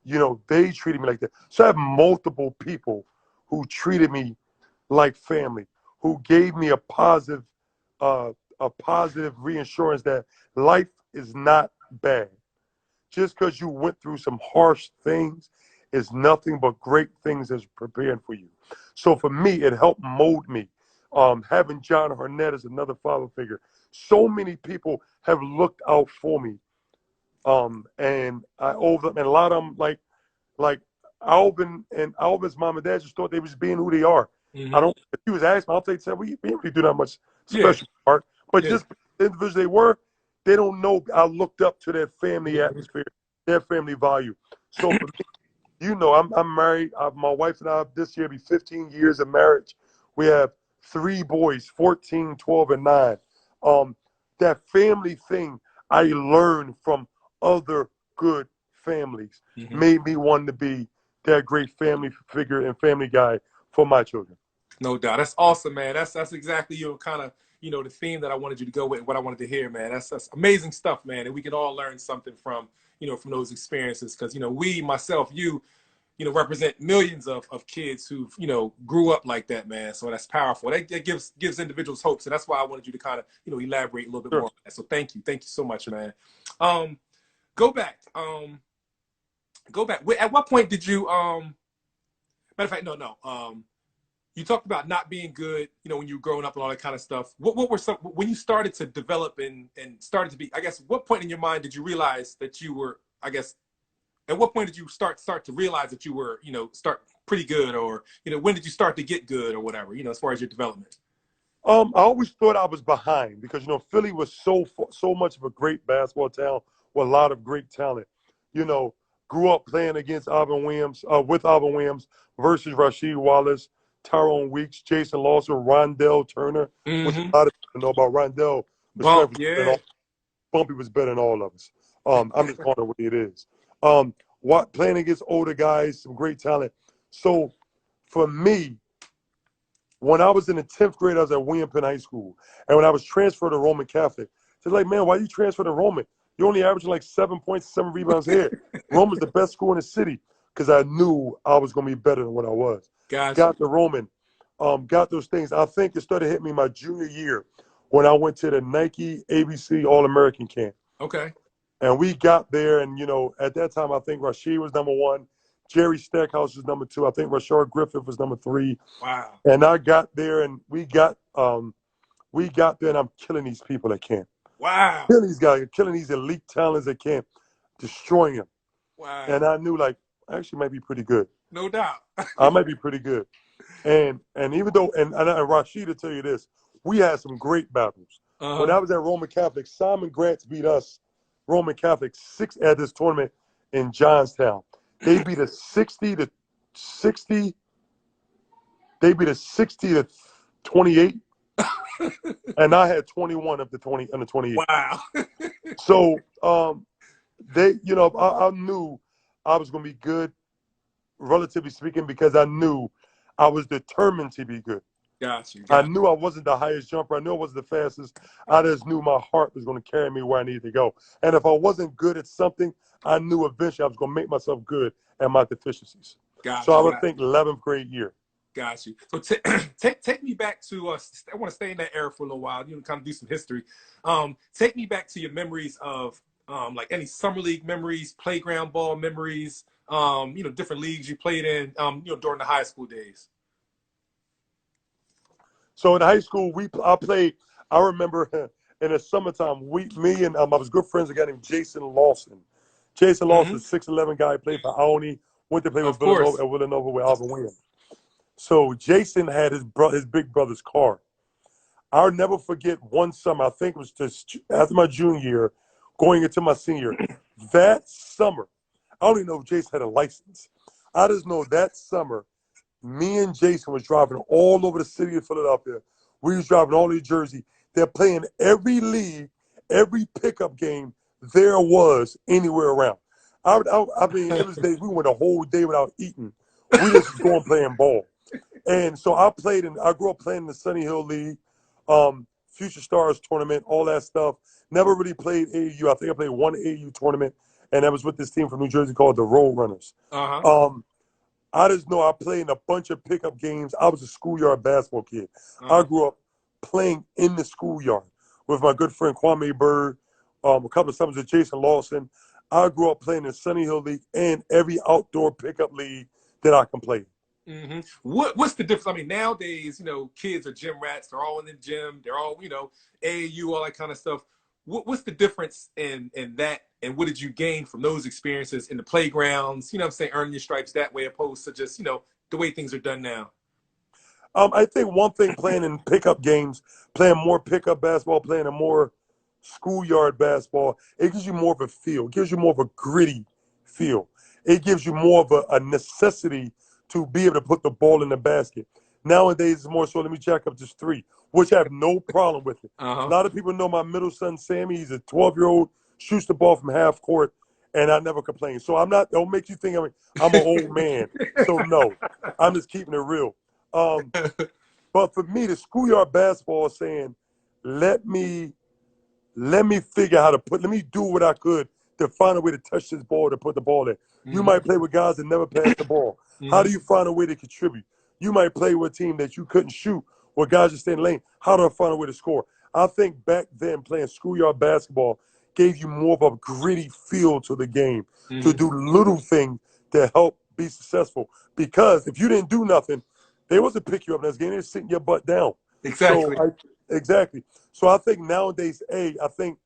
you know, they treated me like that. So I have multiple people who treated me like family, who gave me a positive reassurance that life is not bad. Just because you went through some harsh things is nothing but great things that's preparing for you. So for me, it helped mold me. Having John Garnett as another father figure. So many people have looked out for me. And I owe them, and a lot of them, like Alvin and Alvin's mom and dad, just thought they was being who they are. Mm-hmm. If he was asking, I'll tell you, we didn't really do that much special part. But just the individuals they were, they don't know I looked up to their family atmosphere, their family value. So for me, you know, I'm married. My wife and I, this year, be 15 years of marriage. We have 3 boys, 14, 12, and 9. That family thing I learned from other good families made me want to be that great family figure and family guy for my children. No doubt. That's awesome, man. That's exactly, you know, kind of, you know, the theme that I wanted you to go with, what I wanted to hear, man. That's amazing stuff, man. And we can all learn something from, you know, from those experiences. Because, you know, myself, you know, represent millions of kids who've, you know, grew up like that, man. So that's powerful. That gives individuals hope. So that's why I wanted you to kind of, you know, elaborate a little bit more on that. So thank you so much, man. Go back. At what point did you matter of fact, no. You talked about not being good, you know, when you were growing up and all that kind of stuff. What were some, when you started to develop and started to be, I guess, what point in your mind did you realize that you were, I guess, at what point did you start to realize that you were, you know, start pretty good, or, you know, when did you start to get good or whatever, you know, as far as your development? I always thought I was behind because, you know, Philly was so much of a great basketball town with a lot of great talent. You know, grew up playing against Alvin Williams, with Alvin Williams versus Rasheed Wallace, Tyrone Weeks, Jason Lawson, Rondell Turner, which a lot of people know about Rondell. Bumpy was better than all of us. I'm just calling it what it is. Playing against older guys, some great talent. So for me, when I was in the 10th grade, I was at William Penn High School. And when I was transferred to Roman Catholic, they're like, man, why you transfer to Roman? You're only averaging like 7 points, 7 rebounds here. Roman's the best school in the city, because I knew I was going to be better than what I was. Gotcha. Got to Roman, got those things. I think it started hitting me my junior year when I went to the Nike ABC All-American camp. Okay. And we got there, and, you know, at that time, I think Rasheed was number 1. Jerry Stackhouse was number 2. I think Rashard Griffith was number 3. Wow. And I got there, and we got there, and I'm killing these people at camp. Wow. Killing these guys, killing these elite talents at camp, destroying them. Wow. And I knew, like, I actually might be pretty good. No doubt. I might be pretty good. And even though, and Rasheed will tell you this, we had some great battles. When I was at Roman Catholic, Simon Grants beat us, Roman Catholic, 6 at this tournament in Johnstown. They beat us 60 to 28. And I had 21 of the 28. Wow. So they, you know, I knew I was going to be good, relatively speaking, because I knew I was determined to be good. Got you. I knew I wasn't the highest jumper. I knew I wasn't the fastest. I just knew my heart was going to carry me where I needed to go. And if I wasn't good at something, I knew eventually I was going to make myself good at my deficiencies. Got so you. I would think 11th grade year. Got you. So take me back to I want to stay in that era for a little while. You know, kind of do some history. Take me back to your memories of like any summer league memories, playground ball memories. You know, different leagues you played in. You know, during the high school days. So in high school, I played. I remember in the summertime, me and I was good friends with a guy named Jason Lawson. Jason Lawson, 6'11" guy, played for Aoni. Went to play with Villanova with Alvin Williams. So Jason had his big brother's car. I'll never forget one summer. I think it was just after my junior year, going into my senior. That summer, I don't even know if Jason had a license. I just know that summer, me and Jason was driving all over the city of Philadelphia. We was driving all over Jersey. They're playing every league, every pickup game there was anywhere around. I mean, it was days we went a whole day without eating. We just going playing ball. And so I grew up playing in the Sunny Hill League, Future Stars tournament, all that stuff. Never really played AAU. I think I played one AAU tournament, and that was with this team from New Jersey called the Road Runners. Uh-huh. I just know I played in a bunch of pickup games. I was a schoolyard basketball kid. I Uh-huh. grew up playing in the schoolyard with my good friend Kwame Bird, a couple of summers with Jason Lawson. I grew up playing in Sunny Hill League and every outdoor pickup league that I can play. Mm-hmm. What's the difference? I mean, nowadays, kids are gym rats. They're all in the gym. They're all, AAU, all that kind of stuff. What's the difference in that? And what did you gain from those experiences in the playgrounds? What I'm saying, earning your stripes that way, opposed to just, the way things are done now. I think one thing playing in pickup games, playing more pickup basketball, playing a more schoolyard basketball, it gives you more of a feel. It gives you more of a gritty feel. It gives you more of a necessity to be able to put the ball in the basket. Nowadays, it's more so, let me jack up this three, which I have no problem with it. A Uh-huh. lot of people know my middle son, Sammy. He's a 12-year-old, shoots the ball from half court, and I never complain. So don't make you think I'm an old man. So no, I'm just keeping it real. Um, but for me, the schoolyard basketball is saying, let me figure out how to let me do what I could to find a way to touch this ball to put the ball in. You Mm-hmm. might play with guys that never pass the ball. How Mm-hmm. do you find a way to contribute? You might play with a team that you couldn't shoot where guys just stay in the lane. How do I find a way to score? I think back then playing schoolyard basketball gave you more of a gritty feel to the game, to Mm-hmm. do little things to help be successful. Because if you didn't do nothing, they wasn't pick you up in this game. They're sitting your butt down. So Exactly. exactly. So I think nowadays, I think,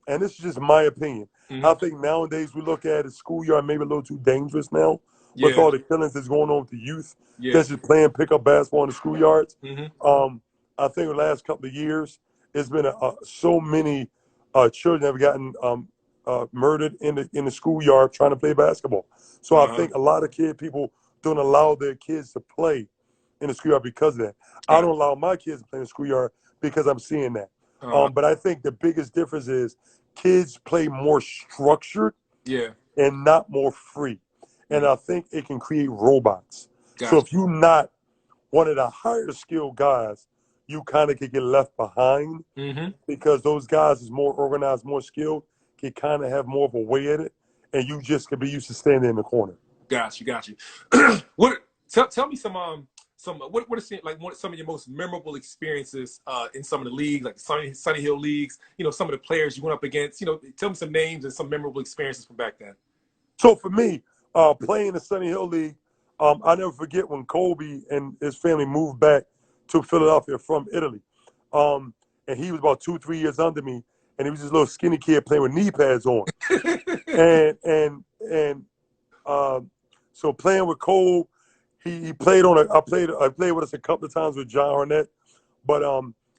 and this is just my opinion, Mm-hmm. I think nowadays we look at the schoolyard maybe a little too dangerous now with Yeah. all the killings that's going on with the youth Yeah. that's just playing pickup basketball in the schoolyards. Mm-hmm. I think the last couple of years, it's been so many children have gotten murdered in the schoolyard trying to play basketball. So I Uh-huh. think a lot of people don't allow their kids to play in the schoolyard because of that. I Got don't allow my kids to play in the schoolyard because I'm seeing that. it. Uh-huh. But I think the biggest difference is kids play more structured Yeah. and not more free. And Mm. I think it can create robots. So Gotcha. if you're not one of the higher skilled guys, you kind of can get left behind Mm-hmm. because those guys is more organized, more skilled, can kind of have more of a way in it, and you just can be used to standing in the corner. Got you. Got you. what? Tell me some what are some of your most memorable experiences in some of the leagues, like the Sunny Hill leagues. Some of the players you went up against. Tell me some names and some memorable experiences from back then. So for me, playing the Sunny Hill League, I never forget when Kobe and his family moved back to Philadelphia from Italy. And he was about 2, 3 years under me, and he was this little skinny kid playing with knee pads on. And so playing with Cole, he played on I played with us a couple of times with John Garnett, but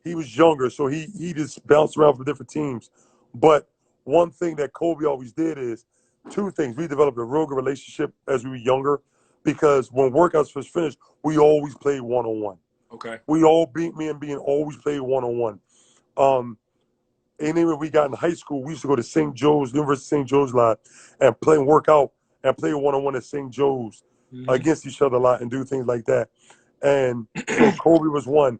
he was younger, so he just bounced around for different teams. But one thing that Kobe always did is two things. We developed a real good relationship as we were younger because when workouts was finished, we always played one on one. Okay. We all beat me and being always played one on one. And then when we got in high school, we used to go to St. Joe's, University of St. Joe's a lot, and work out and play one on one at St. Joe's Mm-hmm. against each other a lot and do things like that. And so Kobe was one.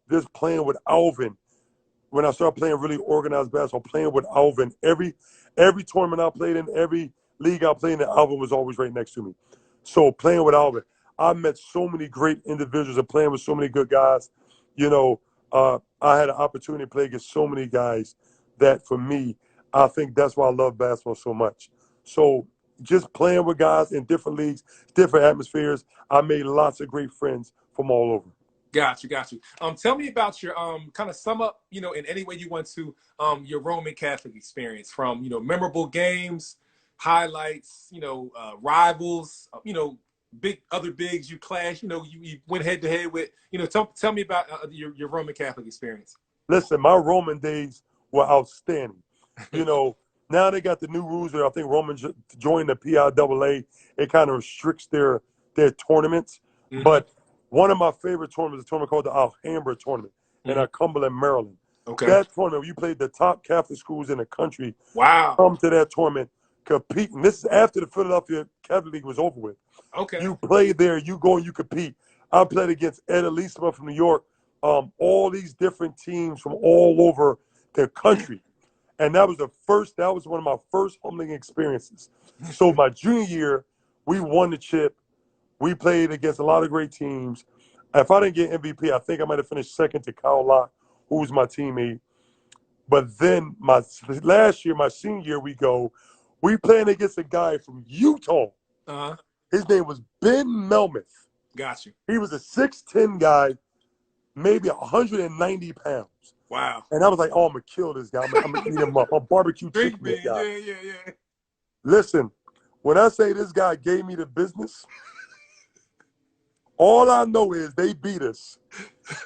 Just playing with Alvin. When I started playing really organized basketball, playing with Alvin, every tournament I played in, every league I played in, Alvin was always right next to me. So playing with Alvin, I met so many great individuals and playing with so many good guys. You know, I had an opportunity to play against so many guys that for me, I think that's why I love basketball so much. So just playing with guys in different leagues, different atmospheres, I made lots of great friends from all over. Got you. Got you. Tell me about your kind of sum up, in any way you want to, your Roman Catholic experience from, memorable games, highlights, rivals, other bigs you clashed? You know, you went head to head with. You know, tell me about your Roman Catholic experience. Listen, my Roman days were outstanding. You know, now they got the new rules where I think Roman joined the PIAA. It kind of restricts their tournaments. Mm-hmm. But one of my favorite tournaments is a tournament called the Alhambra Tournament in Cumberland, Maryland. Okay. That tournament, you played the top Catholic schools in the country. Wow. Come to that tournament, compete. And this is after the Philadelphia Catholic League was over with. Okay. You play there, you go and you compete. I played against Ed Elisma from New York, all these different teams from all over the country. And that was one of my first humbling experiences. So my junior year, we won the chip. We played against a lot of great teams. If I didn't get MVP, I think I might have finished second to Kyle Locke, who was my teammate. But then last year, my senior year, we playing against a guy from Utah. Uh-huh. His name was Ben Melmoth. Got you. He was a 6'10" guy, maybe 190 pounds. Wow. And I was like, oh, I'm going to kill this guy. I'm going to eat him up. I'm barbecue chicken this guy. Yeah. Listen, when I say this guy gave me the business, all I know is they beat us.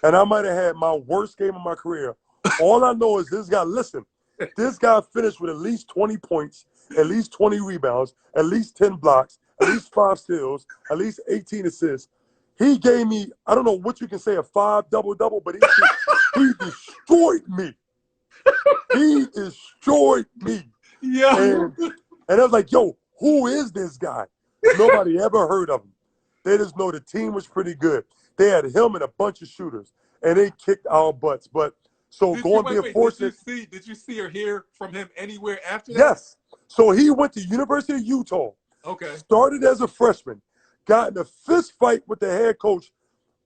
And I might have had my worst game of my career. All I know is this guy finished with at least 20 points, at least 20 rebounds, at least 10 blocks, at least 5 steals, at least 18 assists. He gave me, I don't know what you can say, a 5 double-double, but he destroyed me. He destroyed me. Yeah. And I was like, yo, who is this guy? Nobody ever heard of him. They just know the team was pretty good. They had him and a bunch of shooters, and they kicked our butts. But so fortunate. Did you see or hear from him anywhere after that? Yes. So he went to University of Utah. Okay. Started as a freshman, got in a fist fight with the head coach,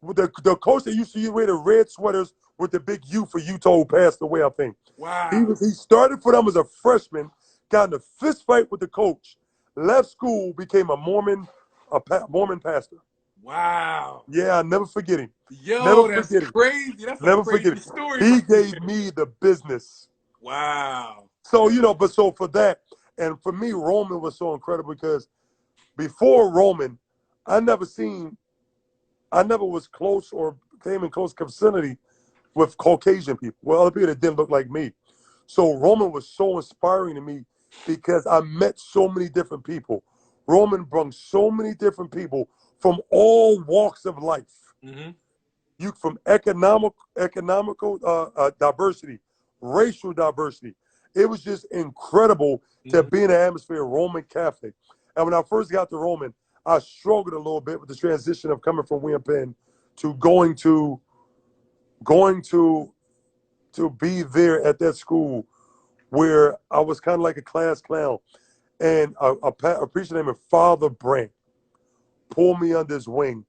with the coach that used to wear the red sweaters with the big U for Utah, who passed away, I think. Wow. He started for them as a freshman, got in a fist fight with the coach, left school, became a Mormon pastor. Wow. Yeah, I'll never forget him. Yo, that's crazy. That's a crazy story. He gave me the business. Wow. So, so for that, and for me, Roman was so incredible because before Roman, I never was close or came in close vicinity with Caucasian people, well, other people that didn't look like me. So Roman was so inspiring to me because I met so many different people. Roman brought so many different people from all walks of life. Mm-hmm. From economical diversity, racial diversity. It was just incredible to be in the atmosphere of Roman Catholic. And when I first got to Roman, I struggled a little bit with the transition of coming from William Penn to going to be there at that school where I was kind of like a class clown. And a preacher named Father Brand pulled me under his wing.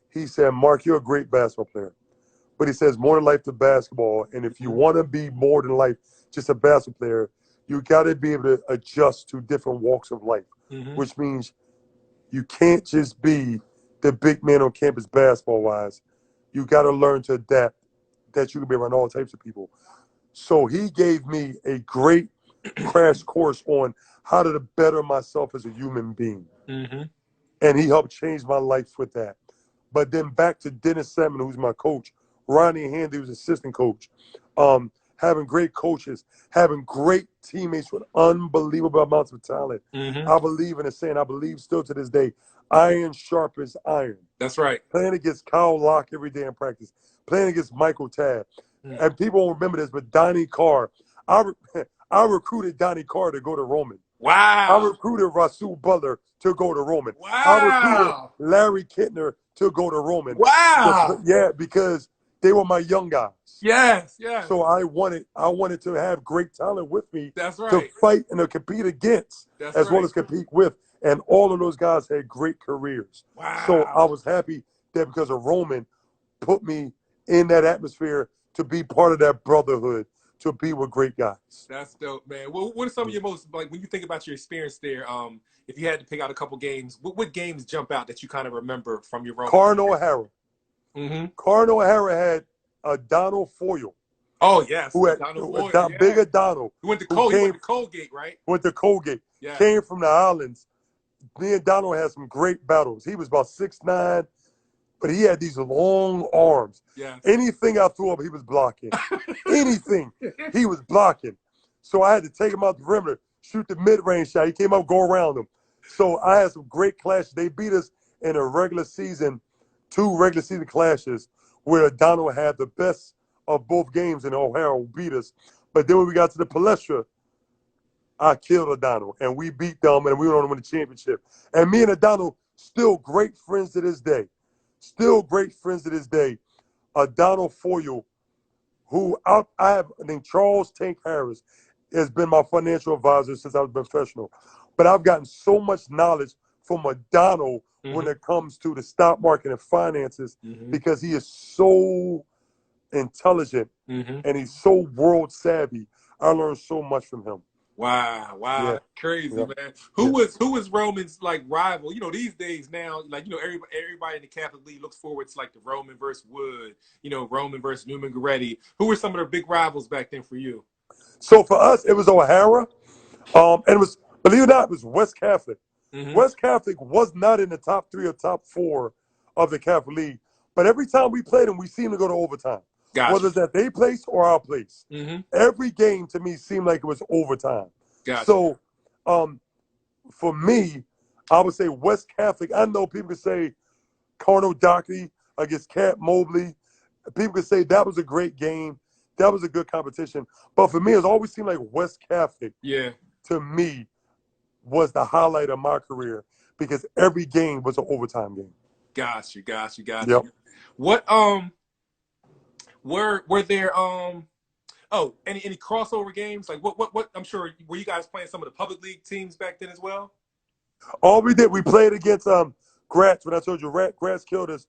He said, Mark, you're a great basketball player. But he says, more than life to basketball. And if you want to be more than life, just a basketball player, you got to be able to adjust to different walks of life, which means you can't just be the big man on campus basketball-wise. You got to learn to adapt, that you can be around all types of people. So he gave me a great crash course on how to better myself as a human being. And he helped change my life with that. But then back to Dennis Salmon, who's my coach, Ronnie Handy, who's assistant coach, having great coaches, having great teammates with unbelievable amounts of talent. I believe in a saying, I believe still to this day, iron sharpens iron. That's right. Playing against Kyle Locke every day in practice, playing against Michael Tabb. And people won't remember this, but Donnie Carr, I recruited Donnie Carr to go to Roman. Wow. I recruited Rasul Butler to go to Roman. Wow. I recruited Larry Kittner to go to Roman. Wow. Yeah, because they were my young guys. Yes. So I wanted to have great talent with me. That's right. To fight and to compete against, as well as compete with. And all of those guys had great careers. Wow. So I was happy that because of Roman put me in that atmosphere to be part of that brotherhood, to be with great guys. That's dope, man. Well, what are some of your most, like, when you think about your experience there, if you had to pick out a couple games, what games jump out that you kind of remember from your Roman? Cardinal O'Hara. Cardinal O'Hara had Donald Foyle. Oh, yes. Who had Bigger Donald. Who went to Colgate, right? Went to Colgate. Yeah. Came from the islands. me and Donald had some great battles. He was about 6'9", but he had these long arms. Yeah. Anything I threw up, he was blocking. Anything, he was blocking. So I had to take him out the perimeter, shoot the mid-range shot. He came up, go around him. So I had some great clashes. They beat us in a regular season, 2 regular season clashes, where Donald had the best of both games and O'Hara beat us. But then when we got to the Palestra, I killed O'Donnell, and we beat them, and we went on to win the championship. And me and O'Donnell still great friends to this day. Still great friends to this day. O'Donnell Foyle, who I have named Charles Tank Harris, has been my financial advisor since I was professional. But I've gotten so much knowledge from O'Donnell when it comes to the stock market and finances because he is so intelligent and he's so world savvy. I learned so much from him. Wow, Yeah. Crazy, Yeah. man. Who was Roman's like rival? You know, these days now, like, you know, everybody in the Catholic League looks forward to like the Roman versus Wood, you know, Roman versus Newman Goretti. Who were some of the big rivals back then for you? So for us, it was O'Hara, and it was, believe it or not, it was West Catholic. West Catholic was not in the top 3 or top 4 of the Catholic League, but every time we played them, we seemed to go to overtime. Gotcha. Whether it's at their place or our place. Every game to me seemed like it was overtime. Gotcha. So for me, I would say West Catholic. I know people could say Cardinal Doherty against Cat Mobley. People could say that was a great game. That was a good competition. But for me, it's always seemed like West Catholic, to me, was the highlight of my career because every game was an overtime game. Got you. Yep. What were there any crossover games? Like what I'm sure, were you guys playing some of the public league teams back then as well? All we did, we played against Gratz. When I told you Gratz killed us,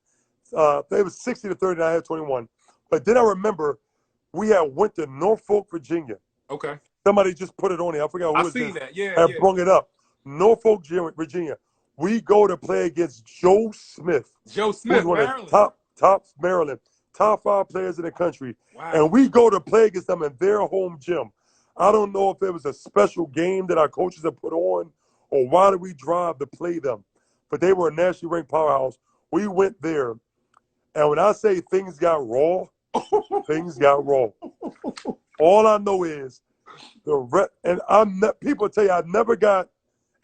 they was 60-30 and I had 21. But then I remember we had went to Norfolk, Virginia. Okay. Somebody just put it on there. I forgot who I seen that. Yeah. I brung it up. Norfolk, Virginia. We go to play against Joe Smith. Joe Smith, Maryland. Top Maryland. Top 5 players in the country. Wow. And we go to play against them in their home gym. I don't know if it was a special game that our coaches had put on or why did we drive to play them. But they were a nationally ranked powerhouse. We went there. And when I say things got raw, things got raw. All I know is people tell you I never got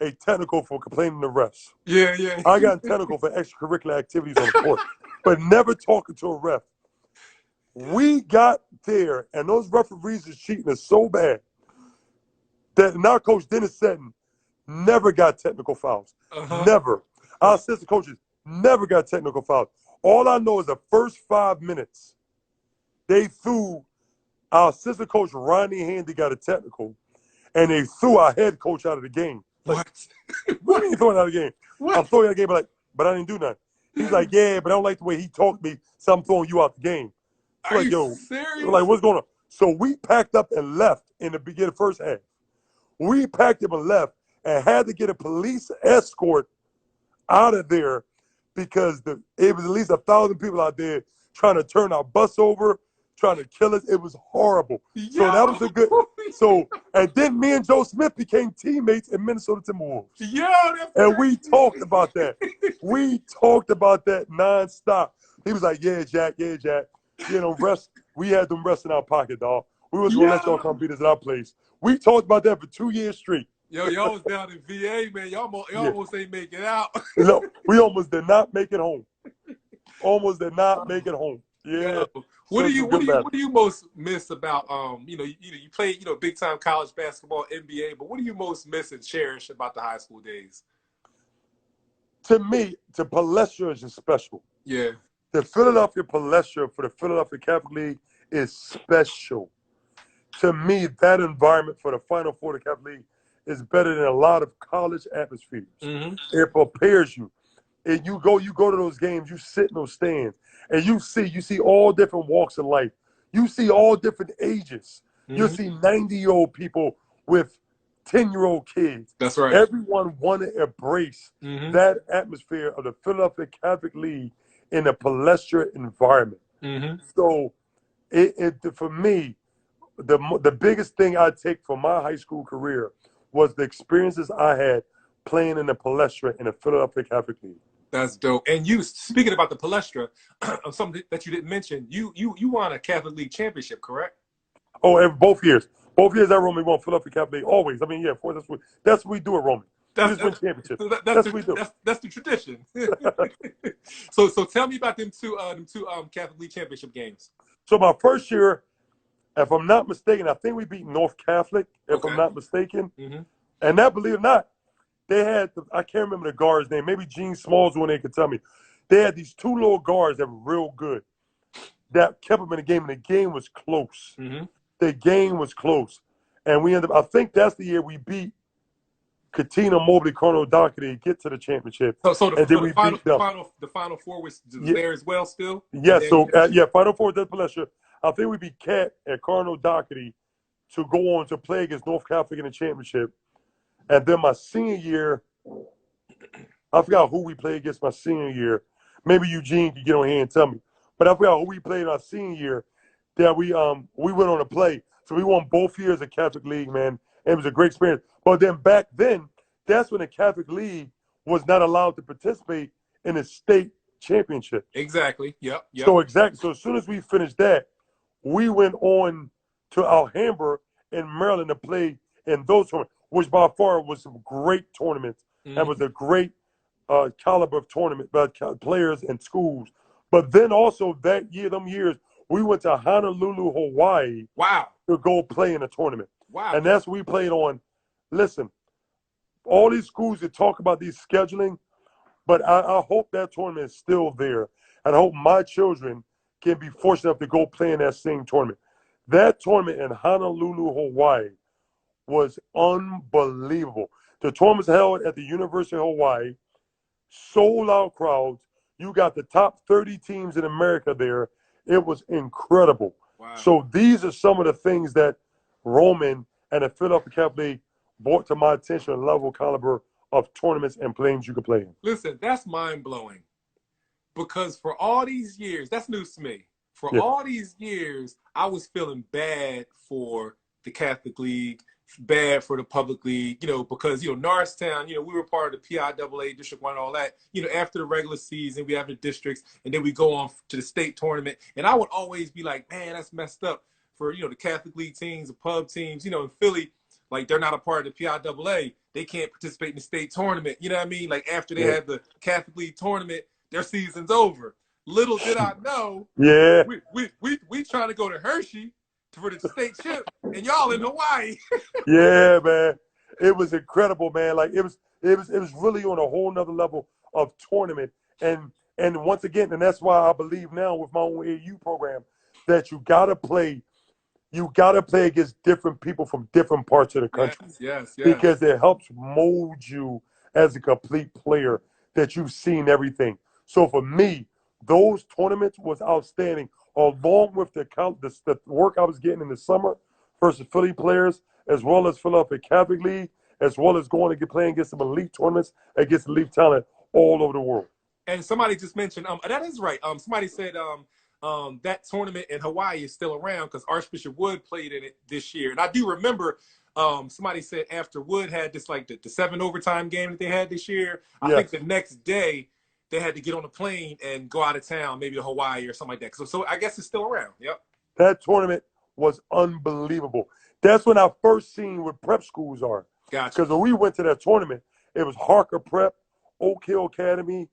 a technical for complaining to refs. Yeah. I got a technical for extracurricular activities on the court, but never talking to a ref. We got there, and those referees is cheating us so bad that our coach Dennis Seton never got technical fouls. Never. Our assistant coaches never got technical fouls. All I know is the first 5 minutes, they threw our assistant coach Ronnie Handy got a technical, and they threw our head coach out of the game. Like, what are you throwing out of the game? What? I'm throwing out of the game, but I didn't do nothing. He's like, yeah, but I don't like the way he talked to me, so I'm throwing you out the game. Are like, you yo, serious? like, what's going on? So we packed up and left in the beginning of the first half. We packed up and left and had to get a police escort out of there because it was at least 1,000 people out there trying to turn our bus over, trying to kill us. It was horrible. So that was a good. So, and then me and Joe Smith became teammates in Minnesota Timberwolves. And we talked about that. We talked about that nonstop. He was like, yeah, Jack. You know, we had them rest in our pocket, dog. We was going to let y'all come beat us at our place. We talked about that for 2 years straight. Yo, y'all was down in VA, man. Y'all almost ain't make it out. No, we almost did not make it home. Almost did not make it home. Yeah. Yo, what do you most miss about you played big time college basketball, NBA, but what do you most miss and cherish about the high school days? To me, the Palestra is just special. Yeah. The Philadelphia Palestra for the Philadelphia Catholic League is special. To me, that environment for the Final Four of the Catholic League is better than a lot of college atmospheres. It prepares you. And you go to those games, you sit in those stands, and you see all different walks of life. You see all different ages. You see 90-year-old people with 10-year-old kids. That's right. Everyone want to embrace that atmosphere of the Philadelphia Catholic League in a Palestra environment. So for me, the biggest thing I take from my high school career was the experiences I had playing in the Palestra in the Philadelphia Catholic League. That's dope. And you, speaking about the Palestra, something that you didn't mention, you won a Catholic League championship, correct? Oh, both years. Both years at Roman, we won Philadelphia Catholic League. Always. I mean, yeah, of course, that's what we do at Roman. We just win championships. That's what we do. That's the tradition. So tell me about them two Catholic League championship games. So my first year, if I'm not mistaken, I think we beat North Catholic, if I'm not mistaken. Mm-hmm. And that, believe it or not, they had, I can't remember the guard's name. Maybe Gene Smalls when they could tell me. They had these two little guards that were real good that kept them in the game, and the game was close. Mm-hmm. The game was close. And we ended up, I think that's the year we beat Katina Mobley, Colonel Doherty to get to the championship. So the final four was there as well still? Yeah, Final Four was Palestra. I think we beat Cat and Colonel Doherty to go on to play against North Catholic in the championship. And then my senior year, I forgot who we played against my senior year. Maybe Eugene could get on here and tell me. But I forgot who we played our senior year that we went on to play. So we won both years of Catholic League, man. It was a great experience. But then back then, that's when the Catholic League was not allowed to participate in the state championship. Exactly. Yep. So as soon as we finished that, we went on to Alhambra in Maryland to play in those tournaments, which by far was some great tournaments and was a great caliber of tournament players and schools. But then also that year, them years, we went to Honolulu, Hawaii. Wow. To go play in a tournament. Wow. And that's what we played on. Listen, all these schools that talk about these scheduling, but I hope that tournament is still there. And I hope my children can be fortunate enough to go play in that same tournament. That tournament in Honolulu, Hawaii was unbelievable. The tournament was held at the University of Hawaii, sold out crowds. You got the top 30 teams in America there. It was incredible. Wow. So these are some of the things that Roman and the Philadelphia Catholic League brought to my attention, a level caliber of tournaments and planes you could play in. Listen, that's mind-blowing. Because for all these years, that's news to me. For all these years, I was feeling bad for the Catholic League, bad for the public league, because, Norristown, we were part of the PIAA District 1 and all that. After the regular season, we have the districts, and then we go on to the state tournament. And I would always be like, man, that's messed up for, the Catholic League teams, the pub teams, in Philly, like they're not a part of the PIAA. They can't participate in the state tournament. You know what I mean? Like after they have the Catholic League tournament, their season's over. Little did I know, we trying to go to Hershey for the state chip, and y'all in Hawaii. Yeah, man, it was incredible, man. Like it was really on a whole nother level of tournament, and once again, and that's why I believe now with my own AU program that you gotta play against different people from different parts of the country. Yes. Because it helps mold you as a complete player that you've seen everything. So for me, those tournaments was outstanding, along with the work I was getting in the summer versus Philly players, as well as Philadelphia Catholic League, as well as going to playing against some elite tournaments against elite talent all over the world. And somebody just mentioned, that is right. Somebody said that tournament in Hawaii is still around because Archbishop Wood played in it this year. And I do remember somebody said after Wood had this, like the 7 overtime game that they had this year, I think the next day they had to get on a plane and go out of town, maybe to Hawaii or something like that. So I guess it's still around. Yep. That tournament was unbelievable. That's when I first seen what prep schools are. Gotcha. Because when we went to that tournament, it was Harker Prep, Oak Hill Academy,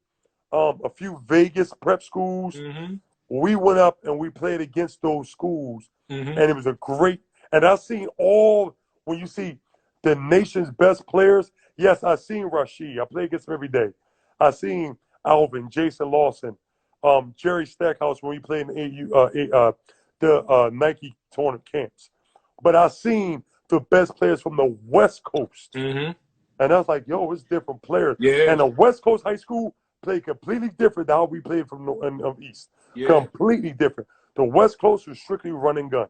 a few Vegas prep schools. Mm-hmm. We went up and we played against those schools, and it was a great. And I seen when you see the nation's best players. Yes, I seen Rashid. I play against him every day. I seen Alvin, Jason Lawson, Jerry Stackhouse when we played in the Nike tournament camps. But I seen the best players from the West Coast, and I was like, "Yo, it's different players." Yeah. And the West Coast high school played completely different than how we played from the East. Yeah. Completely different. The West Coast was strictly run and gun.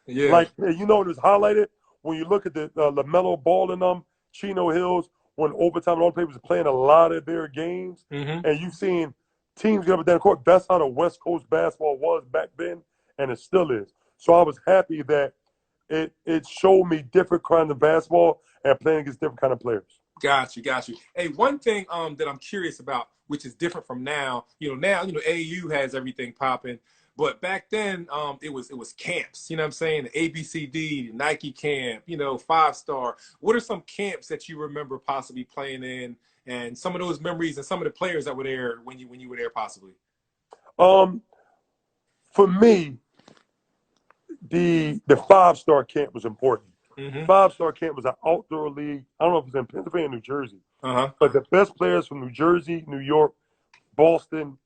Yeah. Like, it was highlighted when you look at the LaMelo Ball in them, Chino Hills, when overtime and all the players were playing a lot of their games, and you've seen teams get up and down the court. That's how the West Coast basketball was back then, and it still is. So I was happy that it showed me different kinds of basketball and playing against different kind of players. Got you, got you. Hey, one thing that I'm curious about, which is different from now, now, AAU has everything popping, but back then, it was camps, you know what I'm saying? The ABCD, Nike camp, 5-star. What are some camps that you remember possibly playing in, and some of those memories and some of the players that were there when you were there possibly? Um, for me, the 5-star camp was important. Mm-hmm. 5-star camp was an outdoor league. I don't know if it was in Pennsylvania, New Jersey, Uh-huh. but the best players from New Jersey, New York, Boston,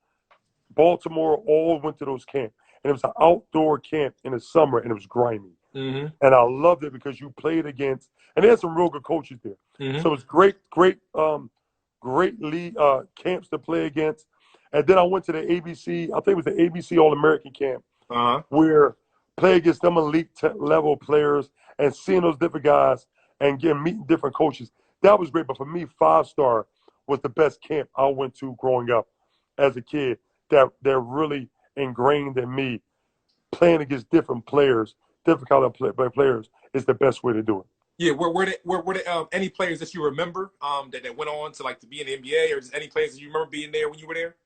Baltimore all went to those camps. And it was an outdoor camp in the summer, and it was grimy. Mm-hmm. And I loved it because you played against, and they had some real good coaches there. Mm-hmm. So it's great league camps to play against. And then I went to the ABC, I think it was the ABC All-American camp, Uh-huh. where play against them elite level players and seeing those different guys and meeting different coaches. That was great. But for me, 5-star was the best camp I went to growing up as a kid. That really ingrained in me. Playing against different players, different kind of players is the best way to do it. Yeah, were there any players that you remember that went on to be in the NBA, or just any players that you remember being there when you were there?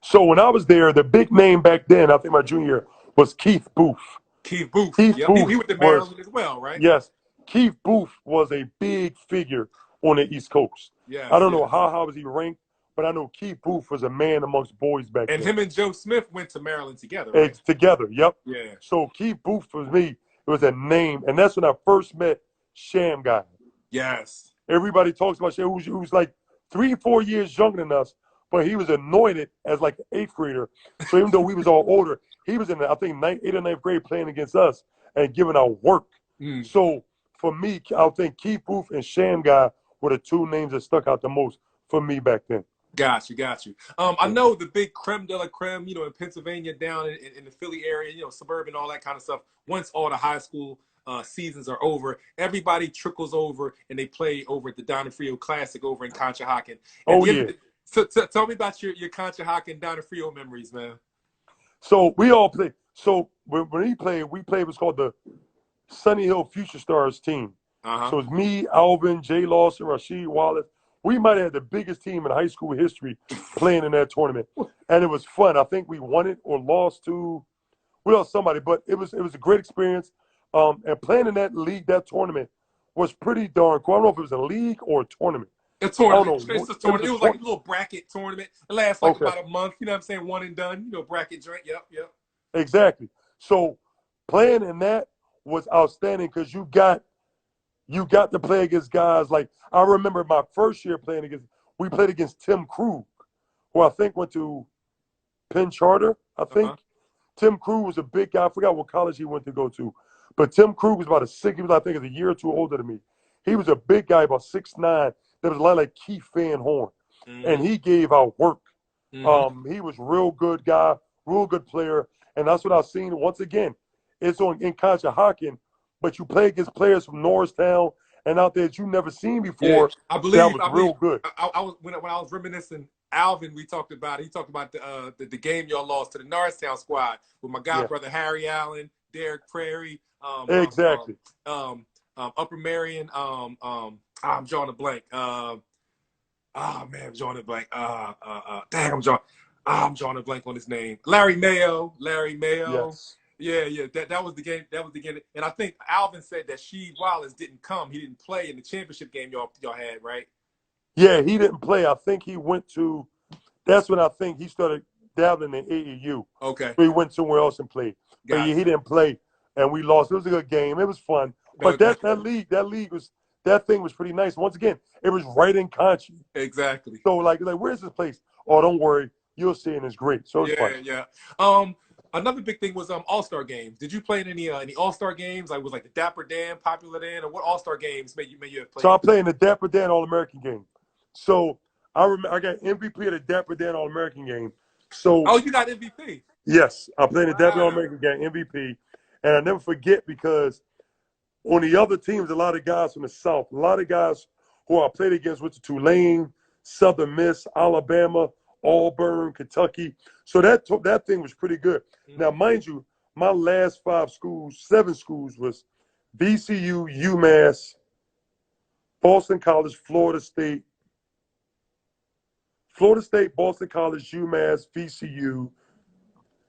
So when I was there, the big name back then, I think my junior year, was Keith Booth. Keith Booth. Keith Yep, he Booth went to was, Maryland as well, right? yes, Keith Booth was a big figure on the East Coast. I Yes, don't know yes. how was he ranked, but I know Keith Booth was a man amongst boys back And then. him and Joe Smith went to Maryland together, right? Together, yep. Yeah. So Keith Booth for me, it was a name, and that's when I first met Sham Guy. Yes. Everybody talks about Sham, who's like 3-4 years younger than us, but he was anointed as like an 8th grader. So even though we was all older, he was in, I think, 8th or 9th grade playing against us and giving out work. Mm. So for me, I think Keith Booth and Sham Guy were the two names that stuck out the most for me back then. Got you. I know the big creme de la creme, in Pennsylvania, down in the Philly area, suburban, all that kind of stuff. Once all the high school seasons are over, everybody trickles over and they play over at the Donofrio Classic over in Conshohocken. Oh, yeah. So tell me about your Conshohocken Donofrio memories, man. So we all played. So when we played what's called the Sunny Hill Future Stars team. Uh-huh. So it's me, Alvin, Jay Lawson, Rasheed Wallace. We might have had the biggest team in high school history playing in that tournament. And it was fun. I think we won it or lost to somebody, but it was a great experience. And playing in that league, that tournament, was pretty darn cool. I don't know if it was a league or a tournament. A tournament. I don't know. It's a tournament. It was like a little bracket tournament. It lasts about a month. You know what I'm saying? One and done. Bracket joint. Yep. Exactly. So playing in that was outstanding because you got to play against guys like, I remember my first year we played against Tim Krug, who I think went to Penn Charter, I think. Uh-huh. Tim Krug was a big guy. I forgot what college he went to go to. But Tim Krug was he was, I think, a year or two older than me. He was a big guy, about 6'9". That was a lot like Keith Van Horn. Mm-hmm. And he gave out work. Mm-hmm. He was real good guy, real good player. And that's what I've seen. Once again, it's in Conshohocken, but you play against players from Norristown and out there that you've never seen before. Yeah, I believe real good. I was when I was reminiscing. Alvin, he talked about the game y'all lost to the Norristown squad with my guy brother Harry Allen, Derek Prairie, exactly. Upper Marion. I'm drawing a blank. I'm drawing a blank. I'm drawing a blank on his name. Larry Mayo. Yes. Yeah. That was the game. And I think Alvin said that Sheed Wallace didn't come. He didn't play in the championship game y'all had, right? Yeah, he didn't play. I think he went to. That's when I think he started dabbling in AAU. Okay. So he went somewhere else and played. But he didn't play, and we lost. It was a good game. It was fun. But that thing was pretty nice. Once again, it was right in Conchi. Exactly. So like where's this place? Oh, don't worry, you'll see it. It's great. So it's fun. Yeah. Another big thing was All-Star games. Did you play in any All-Star games? Like was the Dapper Dan popular then, or what All-Star games may you have played? So I played in the Dapper Dan All-American game. So I remember I got MVP of the Dapper Dan All-American game. So you got MVP? Yes, I played in the Dapper Dan All-American game, MVP, and I never forget because on the other teams, a lot of guys from the South, a lot of guys who I played against went to Tulane, Southern Miss, Alabama, Auburn, Kentucky. So that thing was pretty good. Mm-hmm. Now, mind you, my last 7 schools was VCU, UMass, Boston College, Florida State, Boston College, UMass, VCU,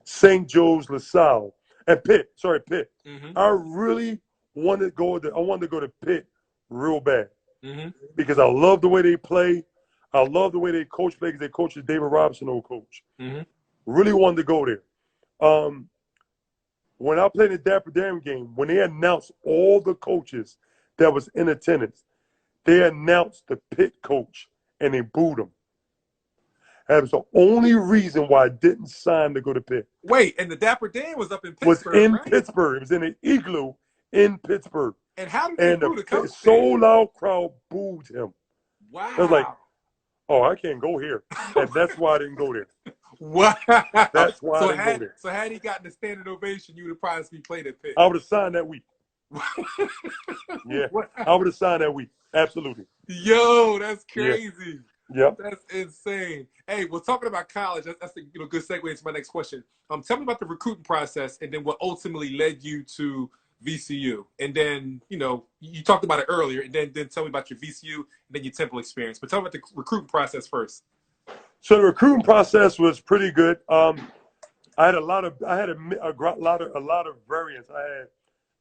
St. Joe's, LaSalle, and Pitt. Sorry, Pitt. I really wanted to go to Pitt real bad because I love the way they play. I love the way they coach because they coach David Robinson, old coach. Really wanted to go there. When I played the Dapper Dan game, when they announced all the coaches that was in attendance, they announced the Pitt coach and they booed him. That was the only reason why I didn't sign to go to Pitt. Wait, and the Dapper Dan was up in Pittsburgh, was in right? Pittsburgh. It was in an igloo in Pittsburgh. And how did they boo the coach? So loud crowd booed him. Wow. I was like, oh, I can't go here. And that's why I didn't go there. Wow. That's why I didn't go there. So had he gotten the standing ovation, you would have probably played at Pitt. I would have signed that week. Yeah, I would have signed that week. Absolutely. Yo, that's crazy. Yeah. That's insane. Hey, well, talking about college, that's a good segue into my next question. Tell me about the recruiting process and then what ultimately led you to VCU. And then, you talked about it earlier, and then tell me about your VCU and then your Temple experience. But tell me about the recruiting process first. So the recruiting process was pretty good. I had a lot of variants. I had,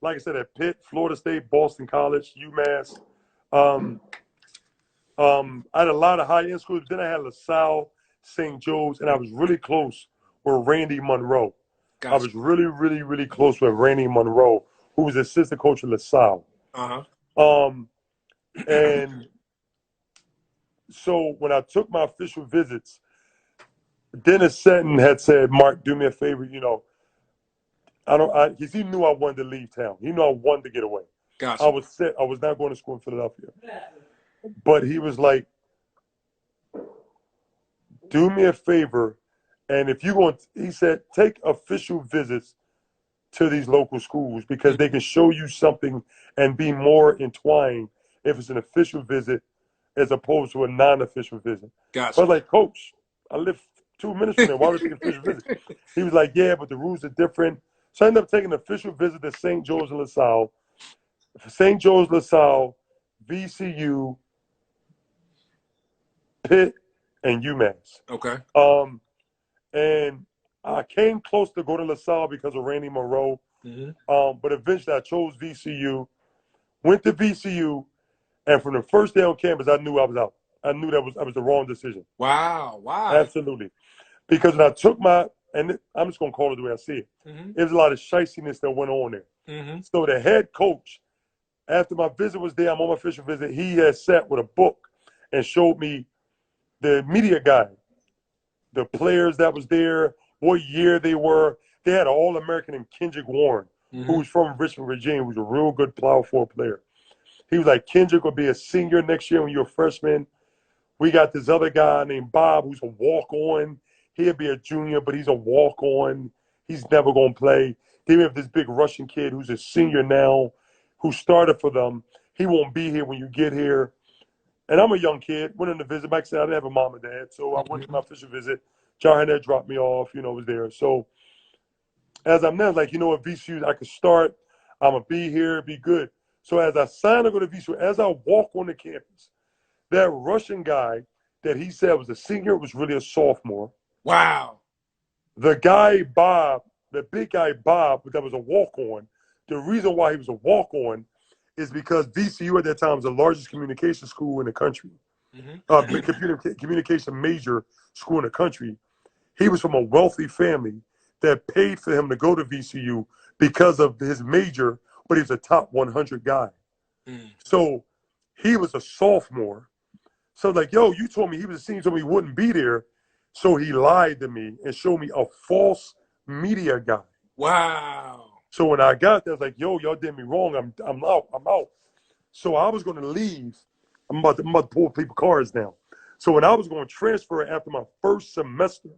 like I said, at Pitt, Florida State, Boston College, UMass. I had a lot of high-end schools. Then I had LaSalle, St. Joe's, and I was really close with Randy Monroe. Gotcha. I was really, really, really close with Randy Monroe, who was assistant coach at LaSalle. And so when I took my official visits, Dennis Seton had said, "Mark, do me a favor, because he knew I wanted to leave town. He knew I wanted to get away. Gotcha. I was set. I was not going to school in Philadelphia. But he was like, do me a favor, and if you're going, he said, take official visits to these local schools because they can show you something and be more entwined if it's an official visit as opposed to a non-official visit." Gotcha. So I was like, Coach, I live 2 minutes from there. Why would I take an official visit? He was like, yeah, but the rules are different. So I ended up taking an official visit to St. Joe's and LaSalle. St. Joe's, LaSalle, VCU, Pitt, and UMass. Okay. And I came close to go to LaSalle because of Randy Monroe. But eventually I chose VCU, went to VCU, and from the first day on campus, I knew I was out. I knew that was the wrong decision. Wow. Absolutely. Because when I took and I'm just going to call it the way I see it, there was a lot of shiciness that went on there. So the head coach, after my visit was there, I'm on my official visit, he had sat with a book and showed me the media guide, the players that was there, what year they were. They had an All-American in Kendrick Warren, who was from Richmond, Virginia, who was a real good Plow 4 player. He was like, Kendrick will be a senior next year when you're a freshman. We got this other guy named Bob who's a walk-on. He'll be a junior, but he's a walk-on. He's never going to play. Then we have this big Russian kid who's a senior now who started for them. He won't be here when you get here. And I'm a young kid. Went in to visit. Like I said, I didn't have a mom and dad, so I went to my official visit. John Garnett dropped me off, was there. So as I'm there, like, at VCU, I could start. I'm going to be here, be good. So as I signed to go to VCU, as I walk on the campus, that Russian guy that he said was a senior was really a sophomore. Wow. The guy, Bob, the big guy, Bob, that was a walk-on, the reason why he was a walk-on is because VCU at that time was the largest communication school in the country, communication major school in the country. He was from a wealthy family that paid for him to go to VCU because of his major, but he was a top 100 guy. So he was a sophomore. So like, yo, you told me he was a senior, told me he wouldn't be there. So he lied to me and showed me a false media guy. Wow. So when I got there, I was like, yo, y'all did me wrong. I'm out. So I was going to leave. I'm about to pull people cards now. So when I was going to transfer after my first semester,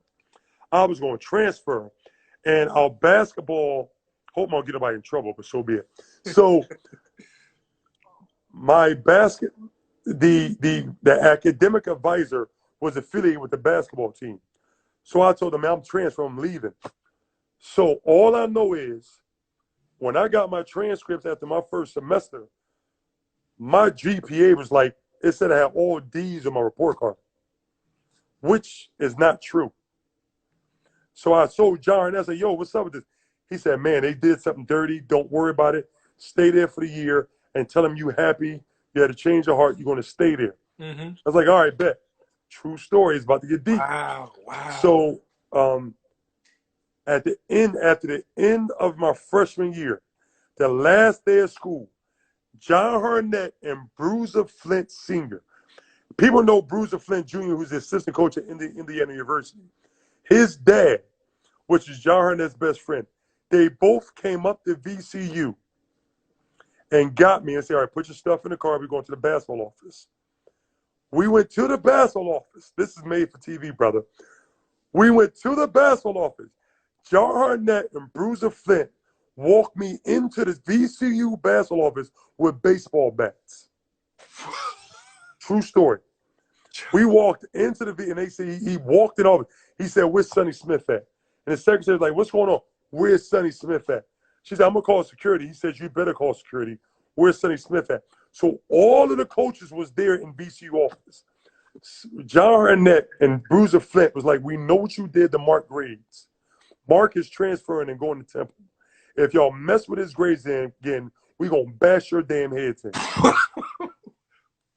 I was going to transfer. And our basketball, hope I don't get nobody in trouble, but so be it. So my the academic advisor was affiliated with the basketball team. So I told him, I'm transferring, I'm leaving. So all I know is when I got my transcripts after my first semester, My GPA was like, it said I had all D's on my report card, which is not true. So I told John, I said, yo, what's up with this? He said, man, they did something dirty. Don't worry about it. Stay there for the year and tell them you happy. You had a change of heart. You're going to stay there. Mm-hmm. I was like, all right, bet. True story. It's about to get deep. Wow. So after the end of my freshman year, the last day of school, John Garnett and Bruiser Flint Sr. People know Bruiser Flint Jr., who's the assistant coach at Indiana University. His dad, which is John Garnett's best friend, they both came up to VCU and got me and said, all right, put your stuff in the car. We're going to the basketball office. We went to the basketball office. This is made for TV, brother. We went to the basketball office. John Garnett and Bruiser Flint walked me into the VCU basketball office with baseball bats. True story. We walked into the V, and they said he walked in office. He said, where's Sonny Smith at? And the secretary was like, what's going on? Where's Sonny Smith at? She said, I'm going to call security. He said, you better call security. Where's Sonny Smith at? So all of the coaches was there in VCU office. John Garnett and Bruiser Flint was like, we know what you did to Mark grades. Mark is transferring and going to Temple. If y'all mess with his grades again, we going to bash your damn heads in.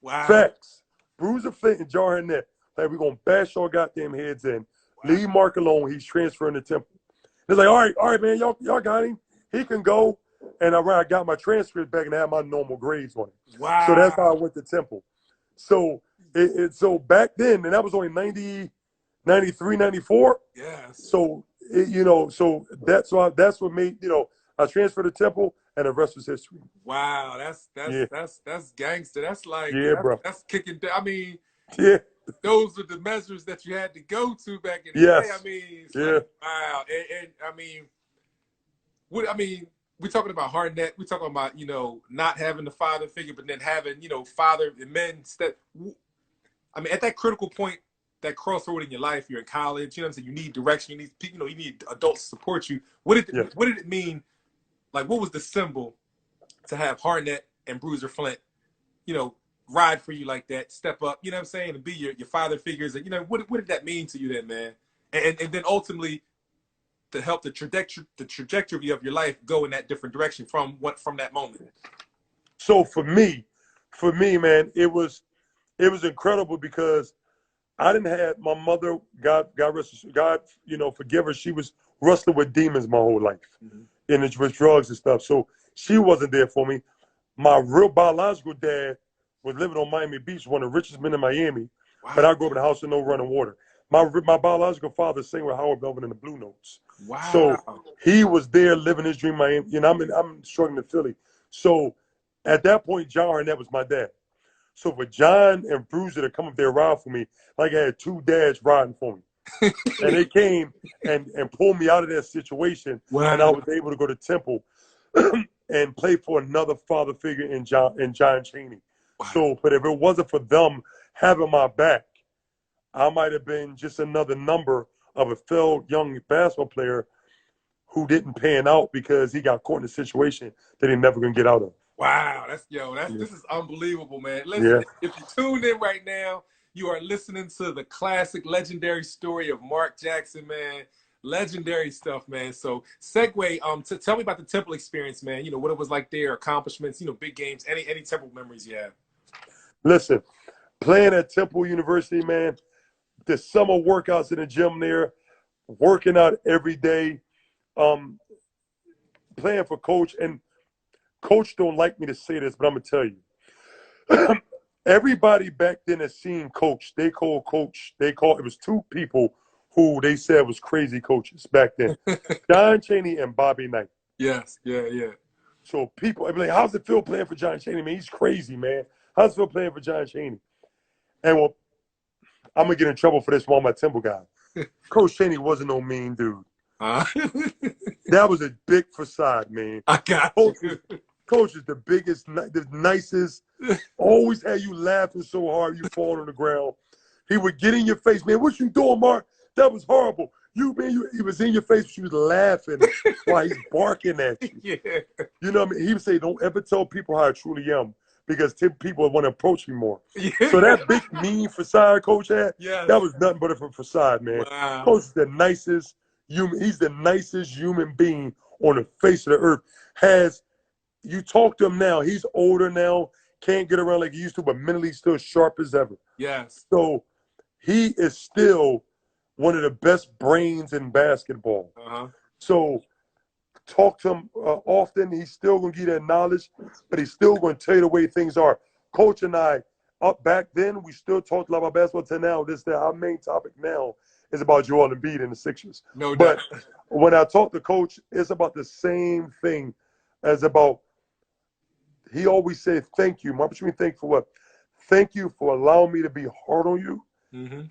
Wow. Facts. Bruiser Flint and John Garnett, like, we're going to bash your goddamn heads in. Wow. Leave Mark alone. He's transferring to Temple. It's like, all right, man, y'all got him. He can go. And I got my transcript back and I had my normal grades on it. Wow. So that's how I went to Temple. So so back then, and that was only 90, 93, 94. Yes. So, so that's what made, I transferred to Temple and the rest was history. Wow. That's gangster. That's like, bro. That's kicking down. I mean, yeah. Those were the measures that you had to go to back in the day. I mean, it's like, wow. And I mean, we're talking about Garnett. We're talking about, not having the father figure, but then having, father and men step. I mean, at that critical point, that crossroad in your life, you're in college, you know what I'm saying? You need direction. You need adults to support you. What did it mean? Like, what was the symbol to have Garnett and Bruiser Flint, ride for you like that, step up, you know what I'm saying, and be your father figures? And, what did that mean to you then, man? And then ultimately, to help the trajectory of your life go in that different direction from that moment. So for me, man, it was incredible because I didn't have my mother, God forgive her. She was wrestling with demons my whole life, and it was drugs and stuff. So she wasn't there for me. My real biological dad was living on Miami Beach, one of the richest men in Miami. Wow. But I grew up in a house with no running water. My biological father sang with Howard Melvin and the Blue Notes. Wow. So he was there living his dream in Miami. I'm struggling in Philly. So at that point, John Garnett was my dad. So for John and Bruiser to come up there ride for me, like I had two dads riding for me. And they came and pulled me out of that situation. Wow. And I was able to go to Temple and play for another father figure in John Chaney. Wow. So, but if it wasn't for them having my back, I might have been just another number of a failed young basketball player who didn't pan out because he got caught in a situation that he never gonna get out of. Wow, this is unbelievable, man. Listen, if you tuned in right now, you are listening to the classic, legendary story of MARC Jackson, man. Legendary stuff, man. So, segue, tell me about the Temple experience, man. What it was like there, accomplishments, big games, any Temple memories you have. Listen, playing at Temple University, man, the summer workouts in the gym there, working out every day, playing for Coach. And Coach don't like me to say this, but I'm going to tell you. Everybody back then that seen Coach, it was two people who they said was crazy coaches back then. John Chaney and Bobby Knight. Yes, yeah. So people, I'd be like, how's it feel playing for John Chaney, man? He's crazy, man. How's it feel playing for John Chaney? And well, I'm going to get in trouble for this one, my Temple guy. Coach Chaney wasn't no mean dude. That was a big facade, man. I got Coach is the biggest, the nicest, always had you laughing so hard you fall on the ground. He would get in your face, man, what you doing, Mark? That was horrible. He was in your face, she was laughing while he's barking at you. Yeah. You know what I mean? He would say, don't ever tell people how I truly am because people want to approach me more. Yeah. So that big mean facade coach had, Yes. that was nothing but a facade, man. Wow. Coach is the nicest human. He's the nicest human being on the face of the earth. You talk to him now, he's older now, can't get around like he used to, but mentally still sharp as ever. Yes. So he is still one of the best brains in basketball. So talk to him often. He's still going to give you that knowledge, but he's still going to tell you the way things are. Coach and I, up back then, we still talked a lot about basketball. To now, our main topic now is about Joel Embiid and the Sixers. No doubt. But when I talk to Coach, it's about the same thing as about, he always said, thank you. What you mean thank you for what? Thank you for allowing me to be hard on you.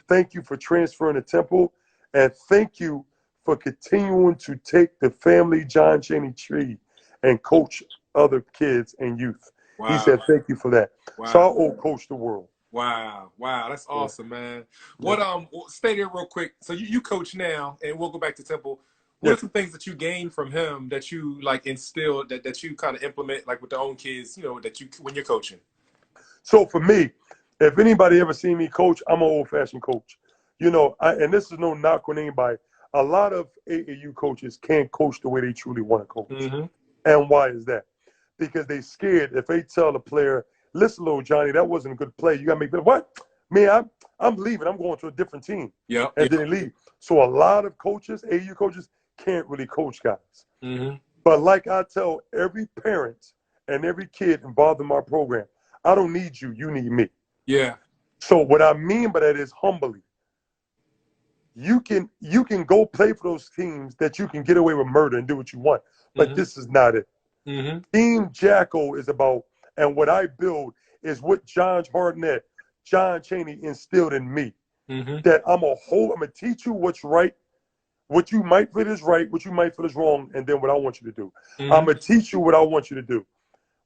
Thank you for transferring to Temple. And thank you for continuing to take the family John Chaney tree and coach other kids and youth. Wow. He said, thank you for that. Wow. So I owe Coach the world. Wow. Wow. That's awesome, man. What, stay there real quick. So you coach now, and we'll go back to Temple. What are some things that you gained from him that you like instilled that you kind of implement like with the own kids, when you're coaching? So for me, if anybody ever seen me coach, I'm an old-fashioned coach. And this is no knock on anybody. A lot of AAU coaches can't coach the way they truly want to coach. And why is that? Because they scared if they tell the player, listen, little Johnny, that wasn't a good play. You got to make it. What? Man, I'm leaving. I'm going to a different team. Yeah. And then they leave. So a lot of coaches, AAU coaches, can't really coach guys. But like I tell every parent and every kid involved in my program, I don't need you. You need me. Yeah. So what I mean by that is humbly. You can go play for those teams that you can get away with murder and do what you want. But this is not it. Team Jacko is about, and what I build is what John Chaney instilled in me. That I'm going to teach you what's right, what you might feel is right, what you might feel is wrong, and then what I want you to do. I'm going to teach you what I want you to do,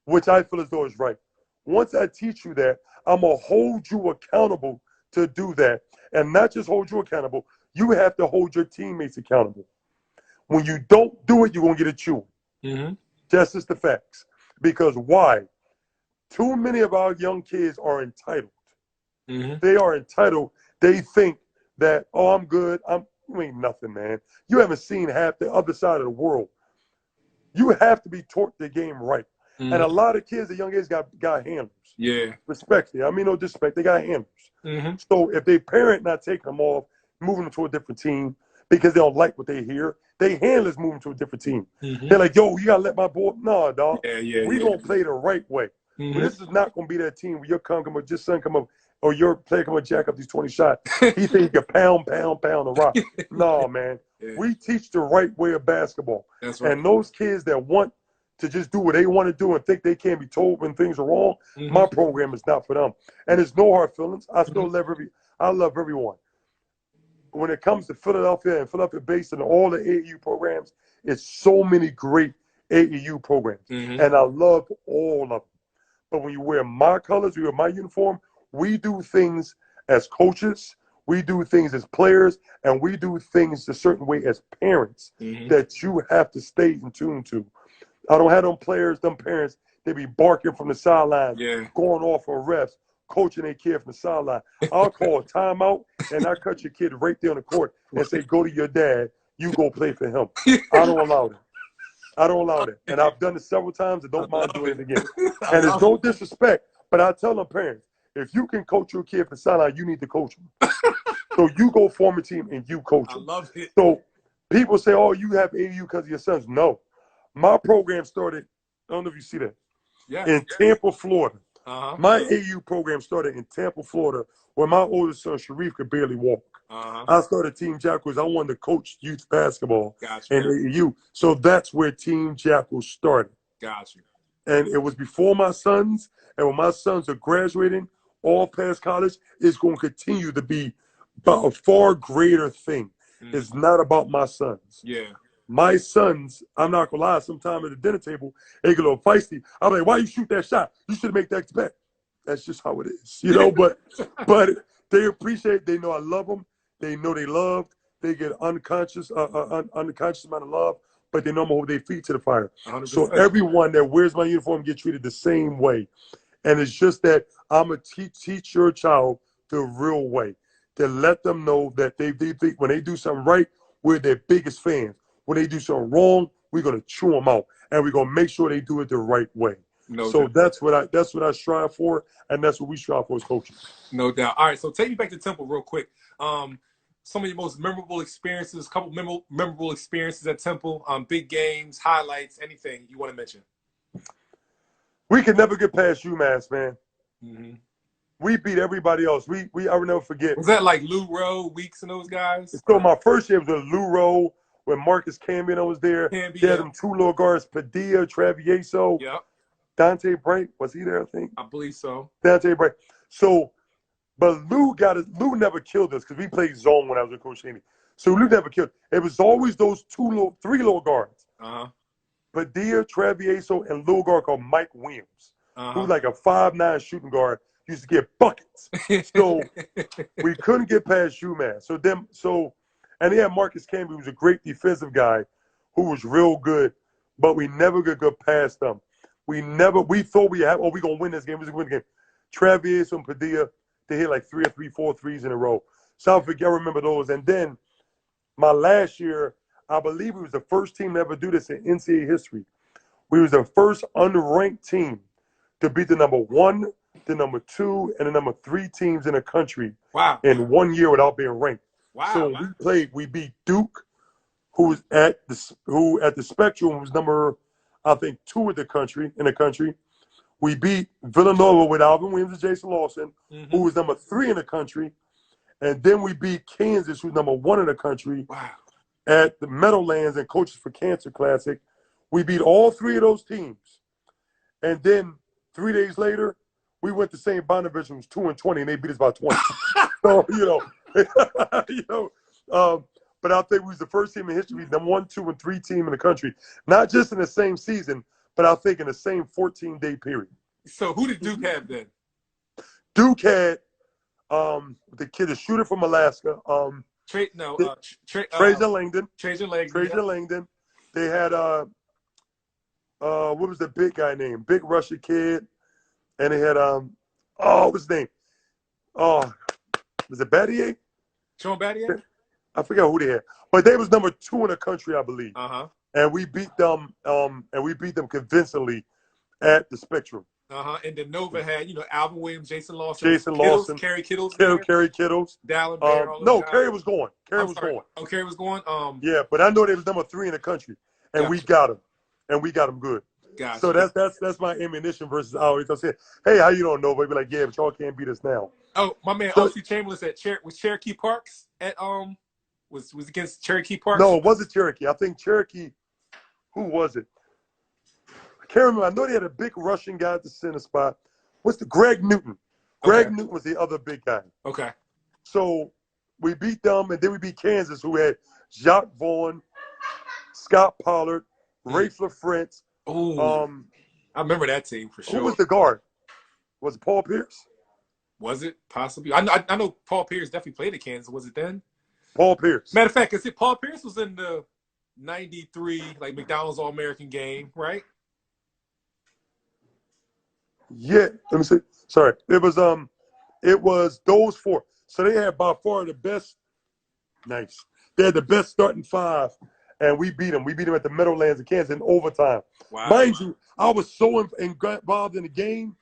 which I feel as though is right. Once I teach you that, I'm going to hold you accountable to do that. And not just hold you accountable, you have to hold your teammates accountable. When you don't do it, you're going to get a chew. That's just the facts. Because why? Too many of our young kids are entitled. They are entitled. They think that, oh, I'm good. You ain't nothing, man. You haven't seen half the other side of the world. You have to be taught the game right. And a lot of kids at young age got handlers. Yeah. Respectfully. I mean no disrespect. They got handlers. So if they parent not taking them off, moving them to a different team because they don't like what they hear, they handlers moving to a different team. They're like, yo, you got to let my boy. No, dog. We going to play the right way. But this is not going to be that team where your son come up, or your player come and jack up these 20 shots. He think he can pound the rock. No, man. We teach the right way of basketball. That's right. And those kids that want to just do what they want to do and think they can't be told when things are wrong, my program is not for them. And there's no hard feelings. I still love everyone. When it comes to Philadelphia and Philadelphia-based and all the AAU programs, it's so many great AAU programs. And I love all of them. But when you wear my colors, you wear my uniform, we do things as coaches, we do things as players, and we do things a certain way as parents that you have to stay in tune to. I don't have them parents, they be barking from the sideline, going off on refs, coaching their kid from the sideline. I'll call a timeout, and I cut your kid right there on the court and say, go to your dad, you go play for him. I don't allow that. I don't allow that. And I've done it several times and don't mind doing it again. And there's no disrespect, but I tell them parents, if you can coach your kid from the sideline, you need to coach them. So you go form a team and you coach them. I love it. So people say, oh, you have AU because of your sons. No. My program started, I don't know if you see that, in Tampa, Florida. My AU program started in Tampa, Florida, where my oldest son, Sharif, could barely walk. I started Team Jackals. I wanted to coach youth basketball in AAU. So that's where Team Jackals started. Gotcha. And it was before my sons. And when my sons are graduating, all past college, it's going to continue to be a far greater thing. It's not about my sons. Yeah. My sons, I'm not going to lie, sometime at the dinner table, they get a little feisty. I'm like, why you shoot that shot? You should make that back. That's just how it is, but they appreciate, they know I love them. They know they loved. They get unconscious amount of love, but they know I'm going to hold their feet to the fire. 100%. So everyone that wears my uniform gets treated the same way. And it's just that I'm going to teach your child the real way, to let them know that they when they do something right, we're their biggest fans. When they do something wrong, we're going to chew them out, and we're going to make sure they do it the right way. No so doubt. that's what I strive for, and that's what we strive for as coaches. No doubt. All right, so take me back to Temple real quick. Some of your most memorable experiences, a couple memorable experiences at Temple, big games, highlights, anything you want to mention. We could never get past UMass, man. Mm-hmm. We beat everybody else. I will never forget. Was that like Lou Rowe, Weeks, and those guys? So my first year was with Lou Rowe, when Marcus Cambiano was there. He had them two little guards, Padilla, Travieso. Yep. Dante Bright, was he there, I think? I believe so. Dante Bright. So, but Lou never killed us because we played zone when I was with Coach Shaney. So Lou never killed. It was always those three little guards. Uh-huh. Padilla, Travieso, and little guard called Mike Williams, who was like a 5'9" shooting guard, used to get buckets. So we couldn't get past UMass. And they had Marcus Camby, who was a great defensive guy, who was real good, but we never could go past them. We thought we're going to win this game. We're going to win the game. Travieso and Padilla, they hit like 4 threes in a row. So I remember those. And then my last year, I believe we was the first team to ever do this in NCAA history. We was the first unranked team to beat the number 1, the number 2, and the number 3 teams in the country. Wow. In 1 year without being ranked. Wow. So we beat Duke, who at the Spectrum was number, I think, 2 in the country. We beat Villanova with Alvin Williams and Jason Lawson, who was number 3 in the country. And then we beat Kansas, who's number 1 in the country. Wow. At the Meadowlands and Coaches for Cancer Classic. We beat all 3 of those teams. And then 3 days later, we went to St. Bonaventure, who was 2-20, and they beat us by 20. So, but I think we was the first team in history, number 1, 2, and 3 team in the country. Not just in the same season, but I think in the same 14-day period. So who did Duke have then? Duke had the shooter from Alaska. Trajan Langdon. Trajan Langdon. They had what was the big guy name? Big Russian kid. And they had what's his name? Oh, was it Battier? Sean Battier? I forgot who they had. But they was number 2 in the country, I believe. Uh-huh. And we beat them convincingly at the Spectrum. Uh-huh. And then Nova had, Alvin Williams, Jason Lawson, Kerry Kittles. Kerry Kittles. Dallin Bear, no, Kerry was going. Kerry was going. Oh, Kerry was going? Yeah, but I know they was number 3 in the country. And we got him. And we got him good. Gotcha. So that's my ammunition versus ours. I said, hey, how you doing, Nova? They'd be like, yeah, but y'all can't beat us now. Oh, my man, O.C. Chamberlain said, was Cherokee Parks at was against Cherokee Parks? No, it wasn't Cherokee. I think Cherokee. Who was it? I can't remember. I know they had a big Russian guy at the center spot. What's the Greg Newton? Greg Newton was the other big guy. Okay. So we beat them, and then we beat Kansas, who had Jacques Vaughn, Scott Pollard, Rafe LaFrentz. Oh, I remember that team for sure. Who was the guard? Was it Paul Pierce? Was it possibly? I know Paul Pierce definitely played at Kansas. Was it then? Paul Pierce. Matter of fact, because Paul Pierce was in the '93 McDonald's All-American game, right? Yeah. Let me see. Sorry, it was those 4. So they had by far the best. Nice. They had the best starting 5. And we beat them. We beat them at the Meadowlands of Kansas in overtime. Wow. Mind you, I was so involved in the game,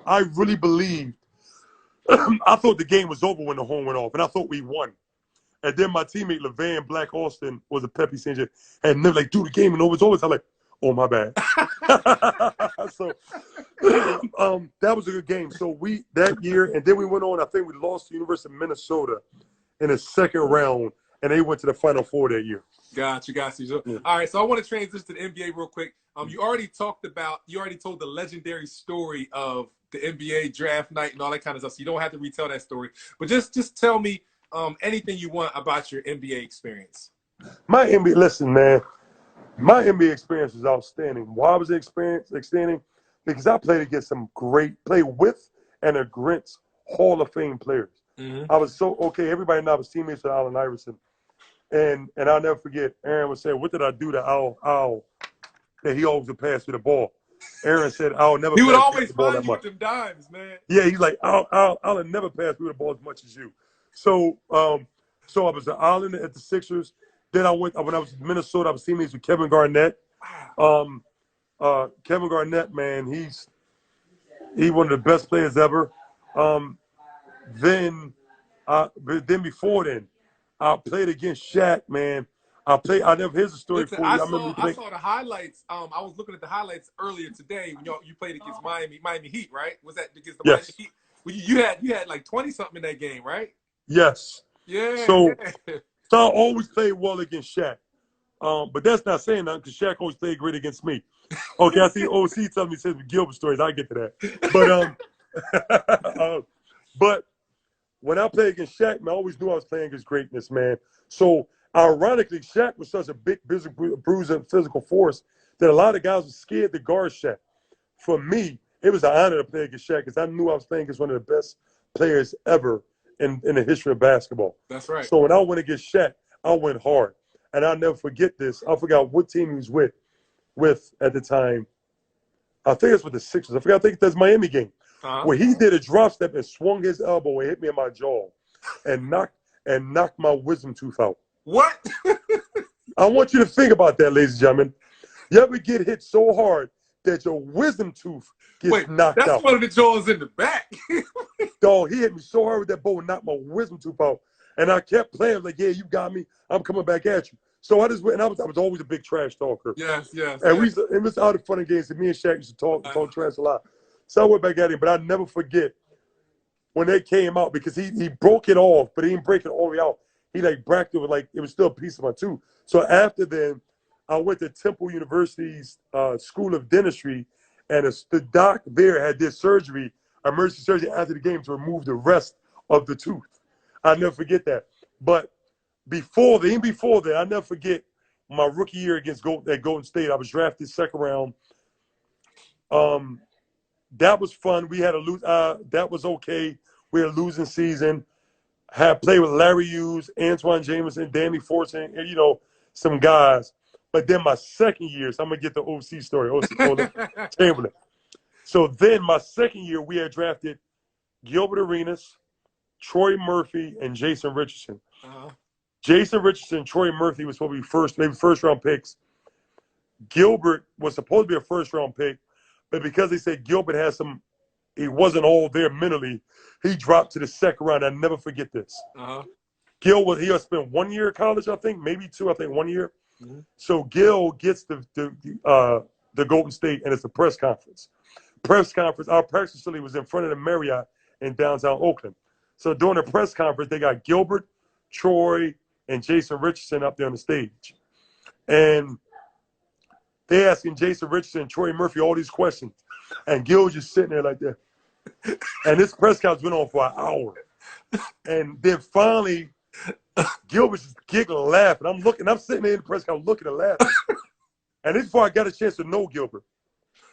I really believed. I thought the game was over when the horn went off, and I thought we won. And then my teammate, LeVan Black Austin, was a Pepe St. John, and they were like, dude, the game and over. I was like, oh, my bad. So that was a good game. So that year, and then we went on, I think we lost to the University of Minnesota in the second round, and they went to the Final Four that year. Gotcha. So, all right, so I want to transition to the NBA real quick. You already told the legendary story of the NBA draft night and all that kind of stuff, so you don't have to retell that story. But just tell me anything you want about your NBA experience. My NBA experience was outstanding. Why was it outstanding? Because I played against some play with and against Hall of Fame players. Mm-hmm. I was everybody knew I was teammates with Allen Iverson. And I'll never forget, Aaron would say, what did I do to Al that he always would pass me the ball? Aaron said, "I'll never He would pass you always the ball find that you with much." them dimes, man. Yeah, he's like, I'll never pass you the ball as much as you. So, so I was an island at the Sixers. Then I went when I was in Minnesota. I was teammates with Kevin Garnett. Wow. Kevin Garnett, man, he's one of the best players ever. Then, but then before then, I played against Shaq, man. I never. Here's a story Listen, for you. I remember me I playing. saw the highlights. I was looking at the highlights earlier today when you played against Miami Heat, right? Was that against the Miami Yes, Heat? Well, you had like 20 something in that game, right? yes. Yeah, So, yeah. so I always played well against Shaq. But that's not saying nothing because Shaq always played great against me. Okay, I see OC telling me says Gilbert stories. I get to that. But but when I played against Shaq, man, I always knew I was playing against greatness, man. So ironically, Shaq was such a big, bruising physical force that a lot of guys were scared to guard Shaq. For me, it was an honor to play against Shaq because I knew I was playing against one of the best players ever in the history of basketball. That's right. So when I went against Shaq, I went hard. And I'll never forget this. I forgot what team he was with at the time. I think it's with the Sixers. I think that's Miami game. Where he did a drop step and swung his elbow and hit me in my jaw and knocked my wisdom tooth out. What? I want you to think about that, ladies and gentlemen. You ever get hit so hard that your wisdom tooth gets knocked out? That's one of the jaws in the back. Dog, he hit me so hard with that bow and knocked my wisdom tooth out. And I kept playing like, yeah, you got me. I'm coming back at you. So I just went, and I was always a big trash talker. Yes. And it was out of fun and games. And me and Shaq used to talk trash a lot. So I went back at him, but I never forget when they came out because he broke it off, but he didn't break it all the way out. He like bracked it with like it was still a piece of my tooth. So after then, I went to Temple University's School of Dentistry, and the doc there had did surgery, emergency surgery after the game to remove the rest of the tooth. I'll never forget that. But before that, I'll never forget my rookie year against Golden State. I was drafted second round. That was fun. We had a lose. That was okay. We had a losing season. Had played with Larry Hughes, Antoine Jameson, Danny Fortson, and some guys. But then my second year, so I'm gonna get the OC story. OC Chamberlain. So then my second year, we had drafted Gilbert Arenas, Troy Murphy, and Jason Richardson. Jason Richardson, Troy Murphy was supposed to be first round picks. Gilbert was supposed to be a first round pick, but because they said Gilbert he wasn't all there mentally, he dropped to the second round. I'll never forget this. Gil he had spent 1 year at college, I think, maybe two, I think 1 year. So Gil gets the Golden State, and it's a press conference. Our practice facility was in front of the Marriott in downtown Oakland. So during the press conference, they got Gilbert, Troy, and Jason Richardson up there on the stage. And they asking Jason Richardson and Troy Murphy all these questions. And Gil was just sitting there like that. And this press conference went on for an hour. And then finally, Gil was just giggling and laughing. I'm sitting there in the press conference looking and laughing. And this is before I got a chance to know Gilbert.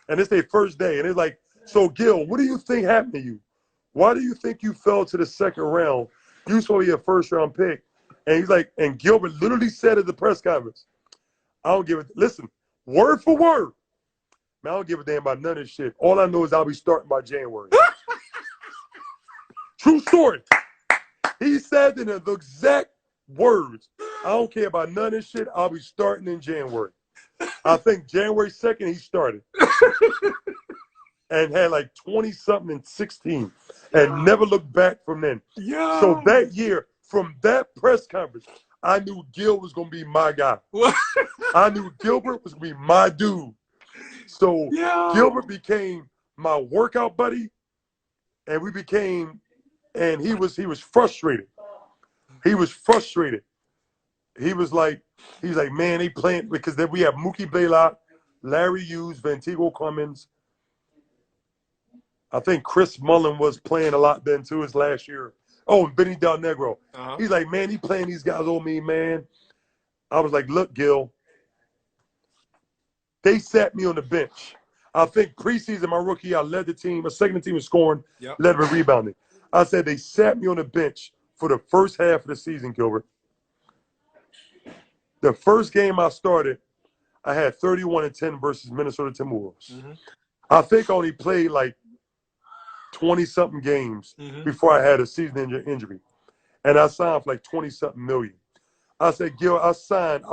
And it's their first day. And it's like, so Gil, what do you think happened to you? Why do you think you fell to the second round? You saw your first round pick. And he's like, and Gilbert literally said at the press conference, I don't give it, listen, word for word, man, I don't give a damn about none of this shit. All I know is I'll be starting by January. True story. He said in the exact words, I don't care about none of this shit. I'll be starting in January. I think January 2nd he started. And had like 20-something and 16 and never looked back from then. Yo. So that year, from that press conference, I knew Gil was going to be my guy. I knew Gilbert was going to be my dude. So Gilbert became my workout buddy, and he was frustrated. He was frustrated. He's like, man, they playing, because then we have Mookie Blaylock, Larry Hughes, Vantigo Clemens. I think Chris Mullin was playing a lot then too his last year. Oh, and Benny Del Negro. He's like, man, he playing these guys on me, man. I was like, look, Gil, they sat me on the bench. I think preseason, my rookie year, I led the team. My second team was scoring, led with rebounding. I said they sat me on the bench for the first half of the season, Gilbert. The first game I started, I had 31-10 versus Minnesota Timberwolves. Mm-hmm. I think I only played like 20-something games before I had a season injury. And I signed for like 20-something million. I said, Gil, I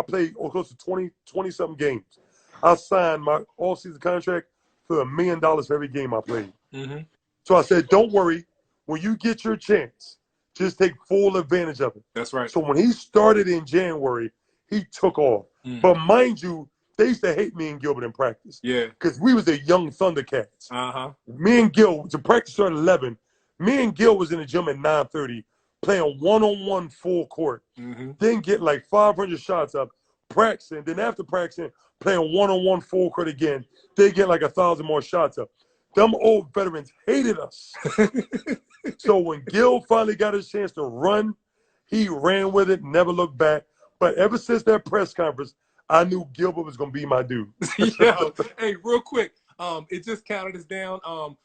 played close to 20-something games. I signed my all-season contract for $1 million for every game I played. Mm-hmm. So I said, don't worry. When you get your chance, just take full advantage of it. That's right. So when he started in January, he took off. But mind you, they used to hate me and Gilbert in practice. Yeah. Because we was the young Thundercats. Uh-huh. Me and Gil, the practice started at 11. Me and Gil was in the gym at 9:30, playing one-on-one full court. Then get like 500 shots up, practicing. Then after practicing, playing one-on-one full court again. They get like 1,000 more shots up. Them old veterans hated us. So when Gil finally got his chance to run, he ran with it, never looked back. But ever since that press conference, I knew Gilbert was gonna be my dude. Yo, hey, real quick, it just counted us down. I'm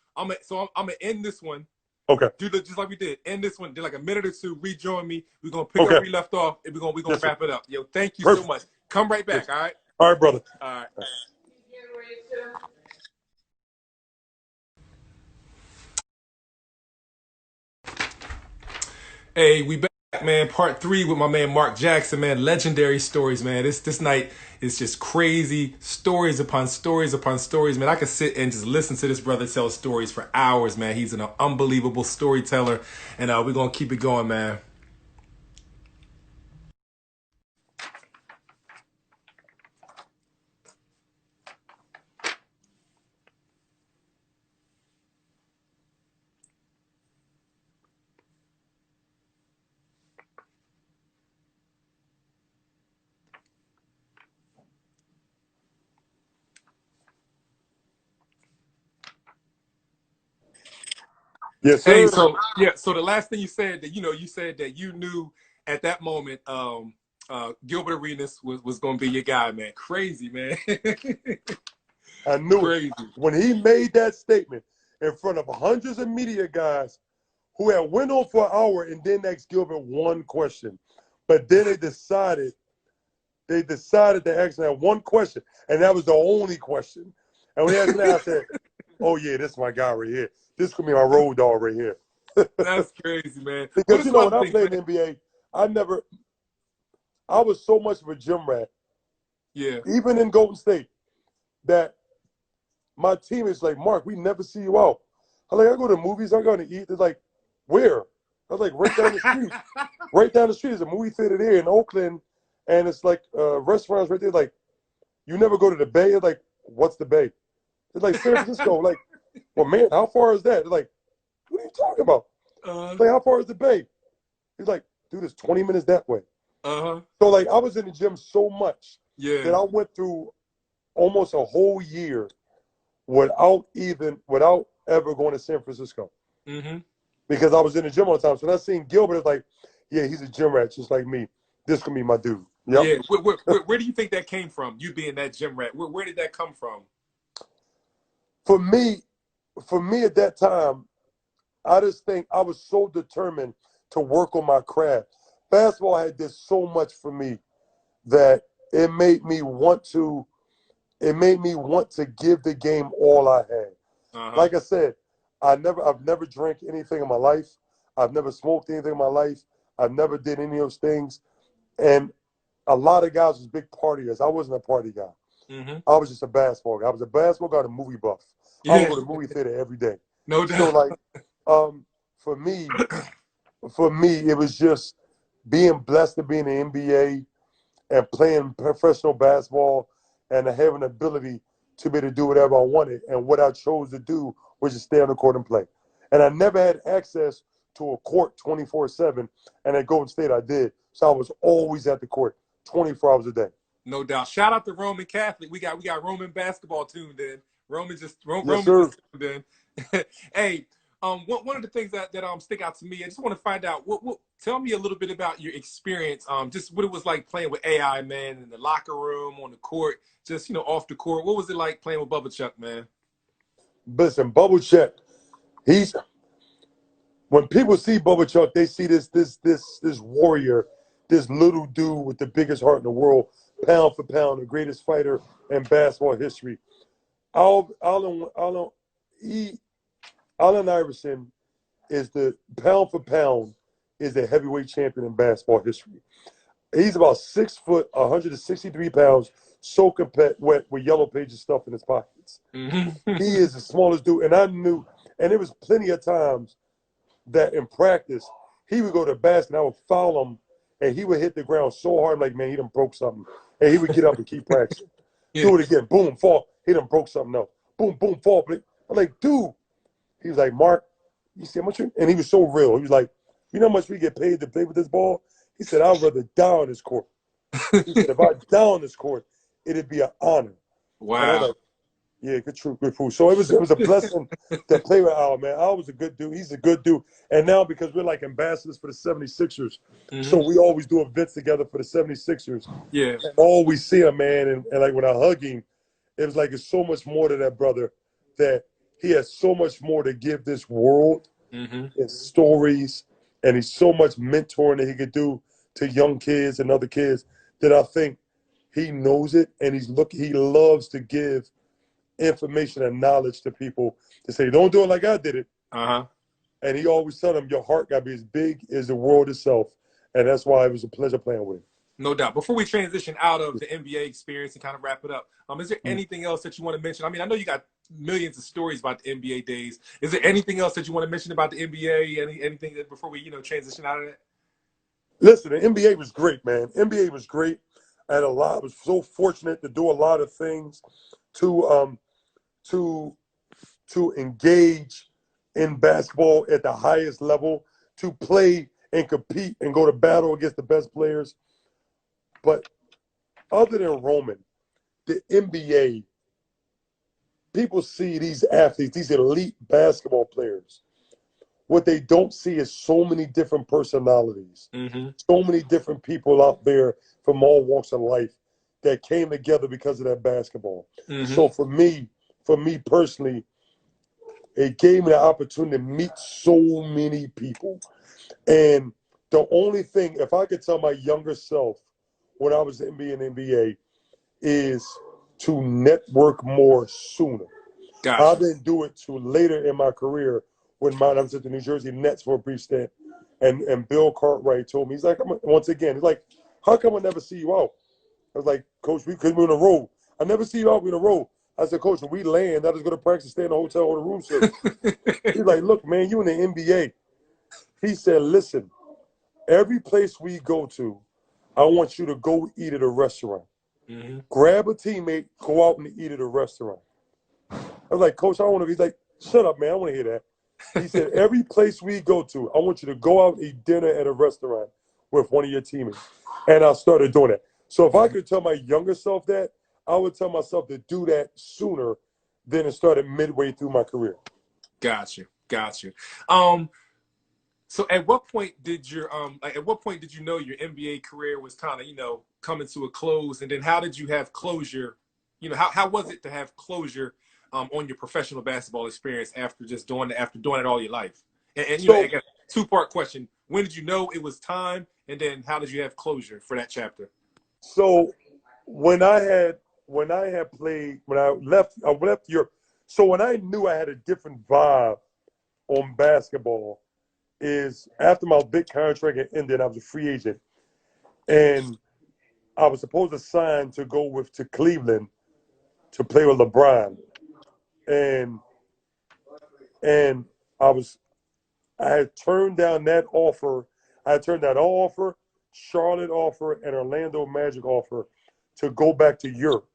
gonna end this one. Okay. Do just like we did. End this one. Do like a minute or two. Rejoin me. We're gonna pick up where we left off, and we're gonna wrap it up. Yo, thank you so much. Come right back. All right. All right, brother. All right. Hey, we back, man. Part 3 with my man Mark Jackson, man. Legendary stories, man. This night is just crazy. Stories upon stories upon stories, man. I could sit and just listen to this brother tell stories for hours, man. He's an unbelievable storyteller, and we're gonna keep it going, man. Yes, sir. Hey, so the last thing you said that you said that you knew at that moment, Gilbert Arenas was gonna be your guy, man. Crazy, man. I knew Crazy. it. When he made that statement in front of hundreds of media guys who had went on for an hour and then asked Gilbert one question, but then they decided to ask him one question, and that was the only question. And when he asked that, I said, "Oh yeah, this is my guy right here. This could be my road dog right here." That's crazy, man. Because when I played in the NBA, I was so much of a gym rat. Yeah. Even in Golden State, that my teammates like, "Mark, we never see you out." I'm like, I go to movies, I go to eat. They're like, "Where?" I was like, "Right down the street." Right down the street is a movie theater there in Oakland, and it's like restaurants right there. Like, you never go to the Bay? It's like, what's the Bay? It's like San Francisco. Like, well, man, how far is that? They're like, what are you talking about? Like, how far is the Bay? He's like, dude, it's 20 minutes that way. So like, I was in the gym so much that I went through almost a whole year without ever going to San Francisco. Because I was in the gym all the time. So when I seen Gilbert, it's like, yeah, he's a gym rat just like me. This can be my dude. Yep. Yeah. Where do you think that came from? You being that gym rat. Where did that come from? For me at that time, I just think I was so determined to work on my craft. Basketball had did so much for me that it made me want to give the game all I had. Like I said, I've never drank anything in my life. I've never smoked anything in my life. I've never did any of those things. And a lot of guys was big partiers. I wasn't a party guy. I was just a basketball guy. I was a basketball guy, a movie buff. I would go to the movie theater every day. No doubt. So like, for me, it was just being blessed to be in the NBA and playing professional basketball and having the ability to be able to do whatever I wanted. And what I chose to do was just stay on the court and play. And I never had access to a court 24/7. And at Golden State, I did. So I was always at the court 24 hours a day. No doubt. Shout out to Roman Catholic. We got Roman basketball tuned in. Roman just tuned in. Hey, one of the things that stick out to me, I just want to find out tell me a little bit about your experience, just what it was like playing with AI, man, in the locker room, on the court, just off the court. What was it like playing with Bubba Chuck, man? Listen, Bubba Chuck, when people see Bubba Chuck, they see this warrior, this little dude with the biggest heart in the world pound for pound, the greatest fighter in basketball history. Allen Iverson is the pound for pound is the heavyweight champion in basketball history. He's about 6 foot, 163 pounds, soaking wet with yellow pages stuff in his pockets. Mm-hmm. He is the smallest dude, and I knew, and there was plenty of times that in practice he would go to the basket, and I would foul him, and he would hit the ground so hard, I'm like, man, he done broke something, and he would get up and keep practicing. Yeah. Do it again, boom, fall. He done broke something else. Boom, boom, fall. I'm like, dude. He was like, Mark, you see how much? And he was so real. He was like, you know how much we get paid to play with this ball? He said, I'd rather die on this court. He said, if I die on this court, it'd be an honor. Wow. And I'm like, yeah, good food. So it was a blessing to play with Al, man. Al was a good dude. He's a good dude. And now because we're like ambassadors for the 76ers, so we always do events together for the 76ers. Yeah. And always see him, man. And like when I hug him, it was like it's so much more to that brother, that he has so much more to give this world and stories. And he's so much mentoring that he could do to young kids and other kids that I think he knows it. And he loves to give information and knowledge to people to say, don't do it like I did it. And he always tell them, your heart got to be as big as the world itself. And that's why it was a pleasure playing with him. No doubt. Before we transition out of the NBA experience and kind of wrap it up, is there anything else that you want to mention? I mean, I know you got millions of stories about the NBA days. Is there anything else that you want to mention about the NBA? Anything that before we, transition out of that? Listen, the NBA was great, man. NBA was great. I was so fortunate to do a lot of things to engage in basketball at the highest level, to play and compete and go to battle against the best players. But other than Roman, the NBA, people see these athletes, these elite basketball players. What they don't see is so many different personalities, so many different people out there from all walks of life that came together because of that basketball. So for me personally, it gave me the opportunity to meet so many people. And the only thing, if I could tell my younger self when I was in the NBA, is to network more sooner. Gotcha. I didn't do it till later in my career when I was at the New Jersey Nets for a brief stint. And Bill Cartwright told me, he's like, once again, he's like, how come I never see you out? I was like, Coach, because we're in a row. I never see you out in a row. I said, Coach, when we land, I just go to practice, stay in the hotel or the room service. He's like, look, man, you in the NBA. He said, listen, every place we go to, I want you to go eat at a restaurant. Grab a teammate, go out and eat at a restaurant. I was like, Coach, I don't want to be like, shut up, man. I want to hear that. He said, every place we go to, I want you to go out and eat dinner at a restaurant with one of your teammates. And I started doing that. So if I could tell my younger self that, I would tell myself to do that sooner than it started midway through my career. Gotcha. So at what point did your you know your NBA career was kind of, coming to a close, and then how did you have closure? How was it to have closure on your professional basketball experience after doing it all your life? And I got a two-part question. When did you know it was time? And then how did you have closure for that chapter? So when I left Europe. So when I knew I had a different vibe on basketball is after my big contract had ended, I was a free agent. And I was supposed to sign to go to Cleveland to play with LeBron. And I had turned down that offer. I had turned down all offer, Charlotte offer, and Orlando Magic offer to go back to Europe,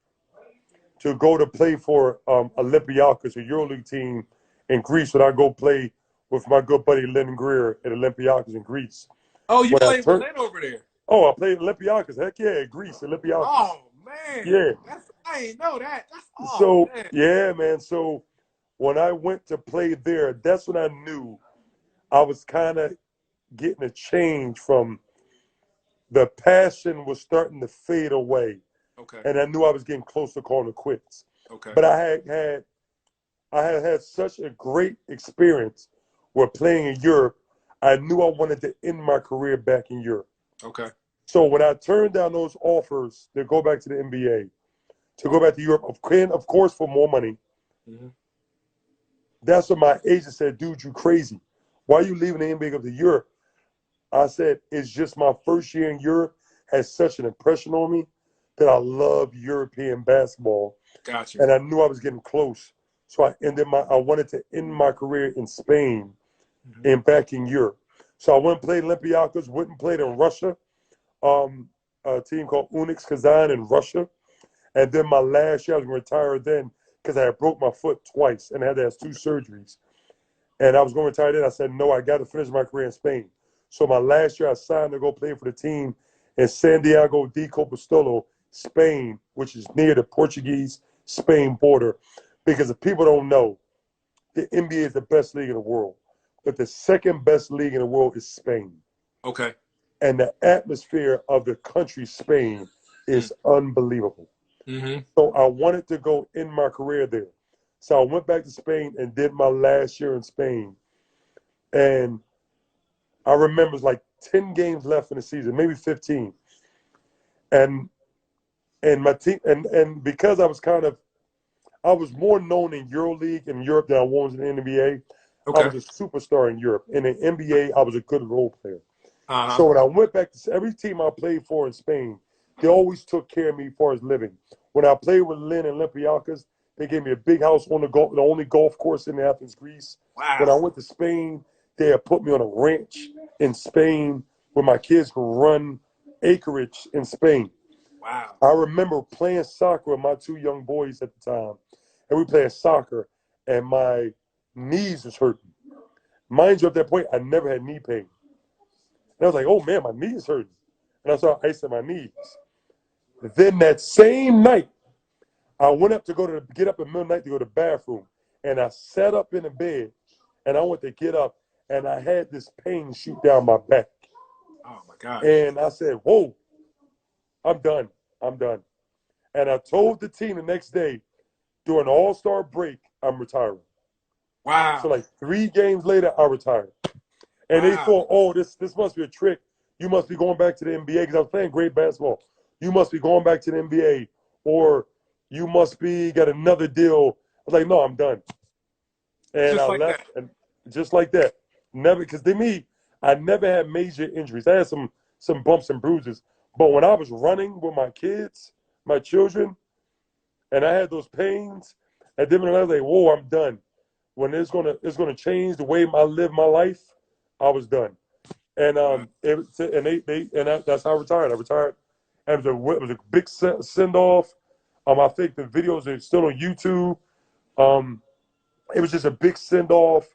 to go to play for Olympiacos, a EuroLeague team in Greece, when I go play with my good buddy Len Greer at Olympiacos in Greece. Oh, you played with Len over there? Oh, I played Olympiacos. Heck yeah, Greece, Olympiacos. Oh, man. Yeah. I didn't know that. Man. Yeah, man. So when I went to play there, that's when I knew I was kind of getting a change from the passion was starting to fade away. Okay. And I knew I was getting close to calling it quits. Okay. But I had such a great experience with playing in Europe. I knew I wanted to end my career back in Europe. Okay. So when I turned down those offers to go back to the NBA, to go back to Europe, of course, for more money, Mm-hmm. that's when my agent said, dude, you crazy. Why are you leaving the NBA to go to Europe? I said, it's just my first year in Europe has such an impression on me that I love European basketball. Got you. And I knew I was getting close. So I wanted to end my career in Spain Mm-hmm. and back in Europe. So I went and played Olympiacos, went and played in Russia, a team called Unix Kazan in Russia. And then my last year, I was going to retire then because I had broke my foot twice and had to have 2 surgeries. And I was going to retire then. I said, no, I got to finish my career in Spain. So my last year, I signed to go play for the team in Santiago de Compostela, Spain, which is near the Portuguese-Spain border. Because if people don't know, the NBA is the best league in the world. But the second best league in the world is Spain. Okay. And the atmosphere of the country, Spain, is unbelievable. Mm-hmm. So I wanted to go end my career there. So I went back to Spain and did my last year in Spain. And I remember it was like 10 games left in the season, maybe 15. And my team and because I was more known in EuroLeague in Europe than I was in the NBA. I Okay. was a superstar in Europe. In the NBA, I was a good role player. Uh-huh. So when I went back to every team I played for in Spain, they always took care of me as far as living. When I played with Lynn and Olympiacos, they gave me a big house on the only golf course in Athens, Greece. When I Wow. went to Spain, they had put me on a ranch in Spain where my kids could run acreage in Spain. Wow. I remember playing soccer with my 2 young boys at the time, and we played soccer, and my knees was hurting. Mind you, at that point, I never had knee pain. And I was like, oh man, my knees hurting. And I saw ice in my knees. Then that same night, I went up to get up at midnight to go to the bathroom. And I sat up in the bed and I went to get up and I had this pain shoot down my back. Oh my gosh. And I said, whoa, I'm done. I'm done. And I told the team the next day during the All-Star break, I'm retiring. So Wow. like 3 games later, I retired. And they Wow. thought, oh, this must be a trick. You must be going back to the NBA because I was playing great basketball. You must be going back to the NBA, or you must be got another deal. I was like, no, I'm done. And I Just like that. left, and just like that, never because to me, I never had major injuries. I had some bumps and bruises, but when I was running with my kids, my children, and I had those pains, and then when I was like, whoa, I'm done. When it's gonna change the way I live my life, I was done. And Wow. that's how I retired. I retired, and it was a big send off. I think the videos are still on YouTube. Um, it was just a big send off,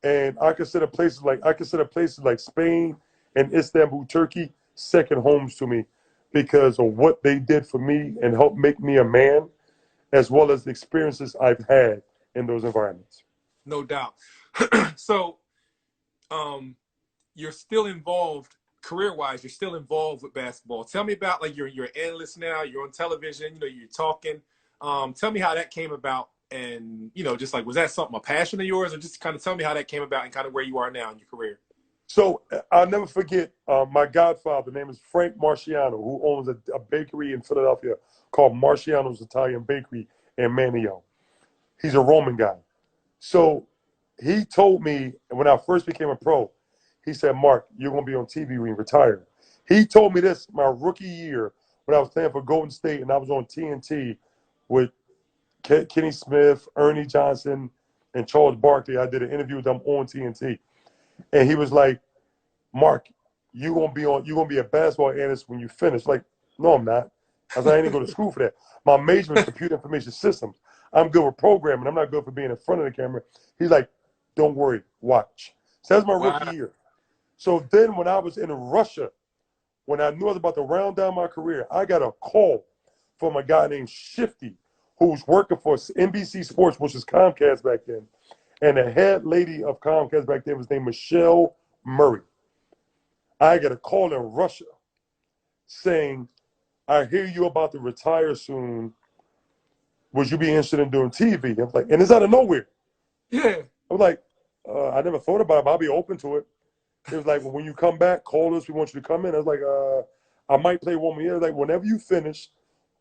and I consider places like Spain and Istanbul, Turkey, second homes to me because of what they did for me and helped make me a man, as well as the experiences I've had in those environments. No doubt. So, um, you're still involved career-wise. You're still involved with basketball. Tell me about like you're an analyst now. You're on television. You know, you're talking. Tell me how that came about, and just like was that something a passion of yours, or just kind of tell me how that came about and kind of where you are now in your career. So I'll never forget my godfather, name is Frank Marciano, who owns a bakery in Philadelphia called Marciano's Italian Bakery in Manio. He's a Roman guy. So he told me when I first became a pro, he said, Mark, you're going to be on TV when you retire. He told me this my rookie year when I was playing for Golden State and I was on TNT with Kenny Smith, Ernie Johnson, and Charles Barkley. I did an interview with them on TNT. And he was like, Mark, you're gonna be a basketball analyst when you finish. Like, no, I'm not. I said, I didn't go to school for that. My major is computer information systems. I'm good with programming. I'm not good for being in front of the camera. He's like, don't worry, watch. So that's my rookie Wow. year. So then when I was in Russia, when I knew I was about to round down my career, I got a call from a guy named Shifty, who was working for NBC Sports, which was Comcast back then. And the head lady of Comcast back then was named Michelle Murray. I got a call in Russia saying, I hear you about to retire soon. Would you be interested in doing TV? I was like, and it's out of nowhere. Yeah. I was like, I never thought about it, but I'll be open to it. It was like, well, when you come back, call us. We want you to come in. I was like, I might play one more year. Like, whenever you finish,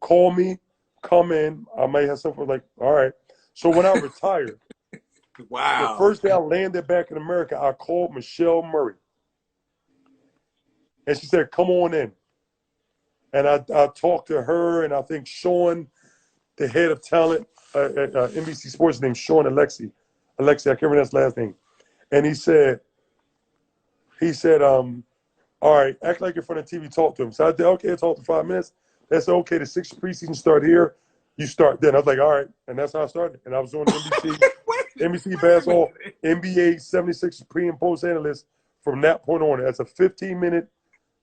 call me, come in. I might have something like, all right. So when I retired, the Wow. first day I landed back in America, I called Michelle Murray. And she said, come on in. And I talked to her, and I think Sean, the head of talent at NBC Sports, named Sean Alexi. I can't remember his last name. And he said, all right, act like you're in front of TV, talk to him. So I did, okay, talk for 5 minutes. They said, okay, the 6th preseason start here. You start then. I was like, all right. And that's how I started. And I was on NBC basketball, NBA 76 pre and post analyst from that point on. That's a 15-minute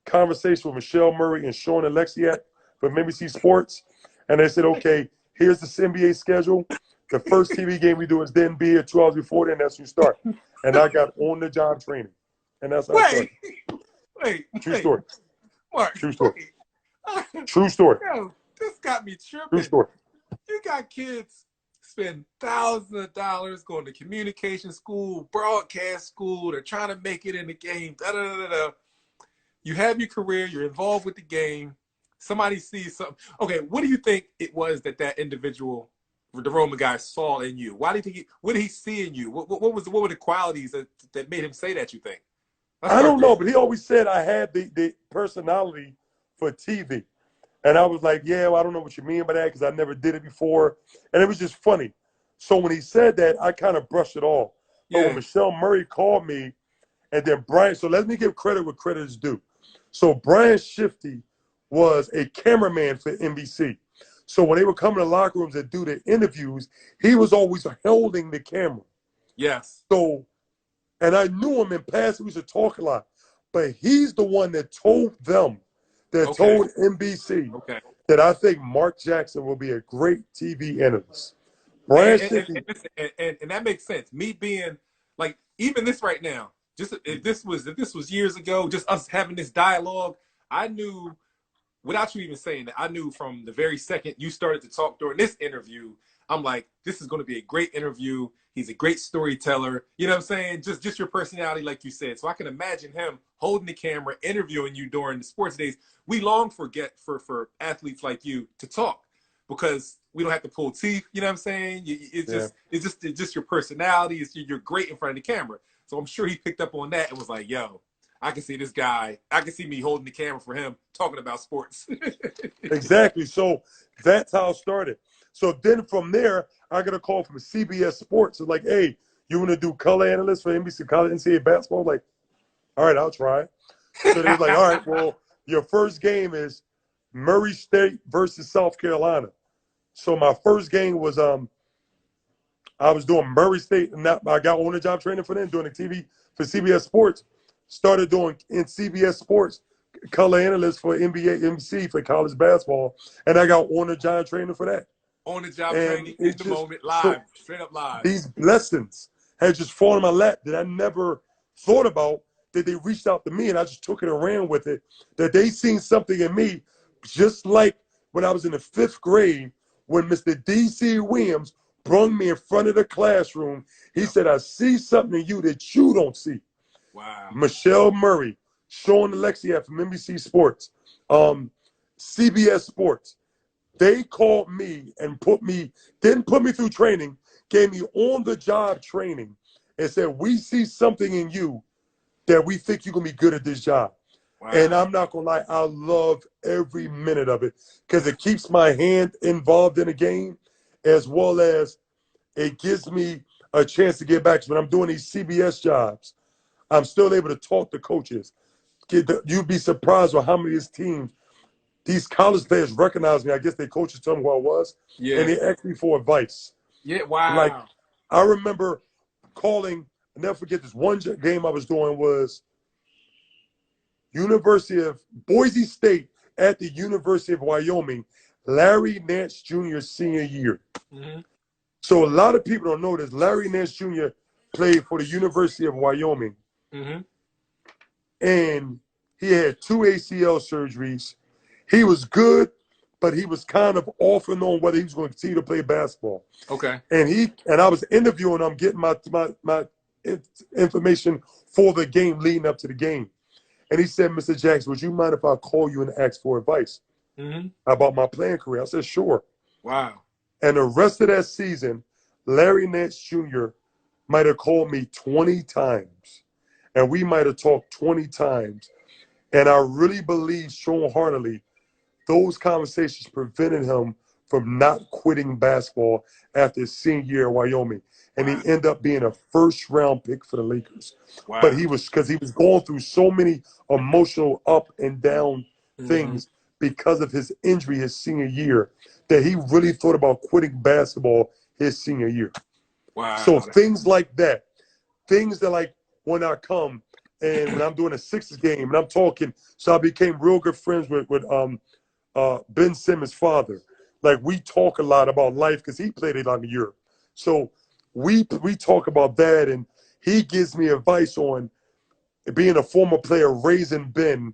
conversation with Michelle Murray and Sean Alexiak from NBC Sports. And they said, okay, here's the NBA schedule. The first TV game we do is then be here 2 hours before then. That's when you start. And I got on-the-job training. And that's how I started. True story. Mark, true story. True story. Yo, this got me tripping. True story. You got kids spend thousands of dollars going to communication school, broadcast school. They're trying to make it in the game. Da, da, da, da. You have your career. You're involved with the game. Somebody sees something. Okay, what do you think it was that individual, the Roman guy, saw in you? Why did he? What did he see in you? What were the qualities that made him say that? You think? I don't know, but he always said I had the personality for TV. And I was like, yeah, well, I don't know what you mean by that because I never did it before. And it was just funny. So when he said that, I kind of brushed it off. But when Michelle Murray called me, and then Brian, so let me give credit where credit is due. So Brian Shifty was a cameraman for NBC. So when they would come in the locker rooms and do the interviews, he was always holding the camera. Yes. So, and I knew him in passing. We used to talk a lot. But he's the one that told them, that told NBC that I think Mark Jackson will be a great TV analyst. Brian Shifty. And that makes sense. Me being like, even this right now, just if this was years ago, just us having this dialogue, I knew, without you even saying that, I knew from the very second you started to talk during this interview, I'm like, this is going to be a great interview. He's a great storyteller. You know what I'm saying? Just your personality, like you said. So I can imagine him holding the camera, interviewing you during the sports days. We long for athletes like you to talk because we don't have to pull teeth. You know what I'm saying? It's just your personality. You're great in front of the camera. So I'm sure he picked up on that and was like, yo, I can see this guy. I can see me holding the camera for him, talking about sports. Exactly. So that's how it started. So then from there, I got a call from CBS Sports. It's like, hey, you want to do color analyst for NBC College NCAA basketball? I'm like, all right, I'll try. So they're like, all right, well, your first game is Murray State versus South Carolina. So my first game was I was doing Murray State, and I got on-the-job training for them, doing the TV for CBS Sports. Started doing in CBS Sports color analyst for NBA, NBC for college basketball, and I got on-the-job training for that. On-the-job training in the moment, live, straight up live. These blessings had just fallen in my lap that I never thought about, that they reached out to me, and I just took it and ran with it, that they seen something in me, just like when I was in the 5th grade, when Mr. D.C. Williams brung me in front of the classroom. He said, I see something in you that you don't see. Wow. Michelle Murray, Sean Alexiak from NBC Sports, CBS Sports. They called me and didn't put me through training, gave me on-the-job training and said, we see something in you that we think you're going to be good at this job. Wow. And I'm not going to lie, I love every minute of it because it keeps my hand involved in the game as well as it gives me a chance to get back. So when I'm doing these CBS jobs, I'm still able to talk to coaches. You'd be surprised with how many of these teams, these college players recognize me. I guess their coaches told me who I was, and they asked me for advice. Yeah, wow. Like, I remember calling, I'll never forget this one game I was doing was University of Boise State at the University of Wyoming, Larry Nance Jr. senior year. Mm-hmm. So a lot of people don't know this. Larry Nance Jr. played for the University of Wyoming. Mm-hmm. And he had 2 ACL surgeries. He was good, but he was kind of off and on whether he was going to continue to play basketball. Okay. And I was interviewing him, getting my information for the game leading up to the game. And he said, Mr. Jackson, would you mind if I call you and ask for advice about my playing career? I said, sure. Wow. And the rest of that season, Larry Nance Jr. might have called me 20 times. And we might have talked 20 times. And I really believe strong-heartedly those conversations prevented him from not quitting basketball after his senior year at Wyoming. And he ended up being a first-round pick for the Lakers. Wow. But because he was going through so many emotional up and down things because of his injury his senior year that he really thought about quitting basketball his senior year. Wow. So things like that, things that like when I come and when I'm doing a Sixers game and I'm talking, so I became real good friends with Ben Simmons' father. Like we talk a lot about life because he played it on the Europe. So we talk about that, and he gives me advice on being a former player, raising Ben.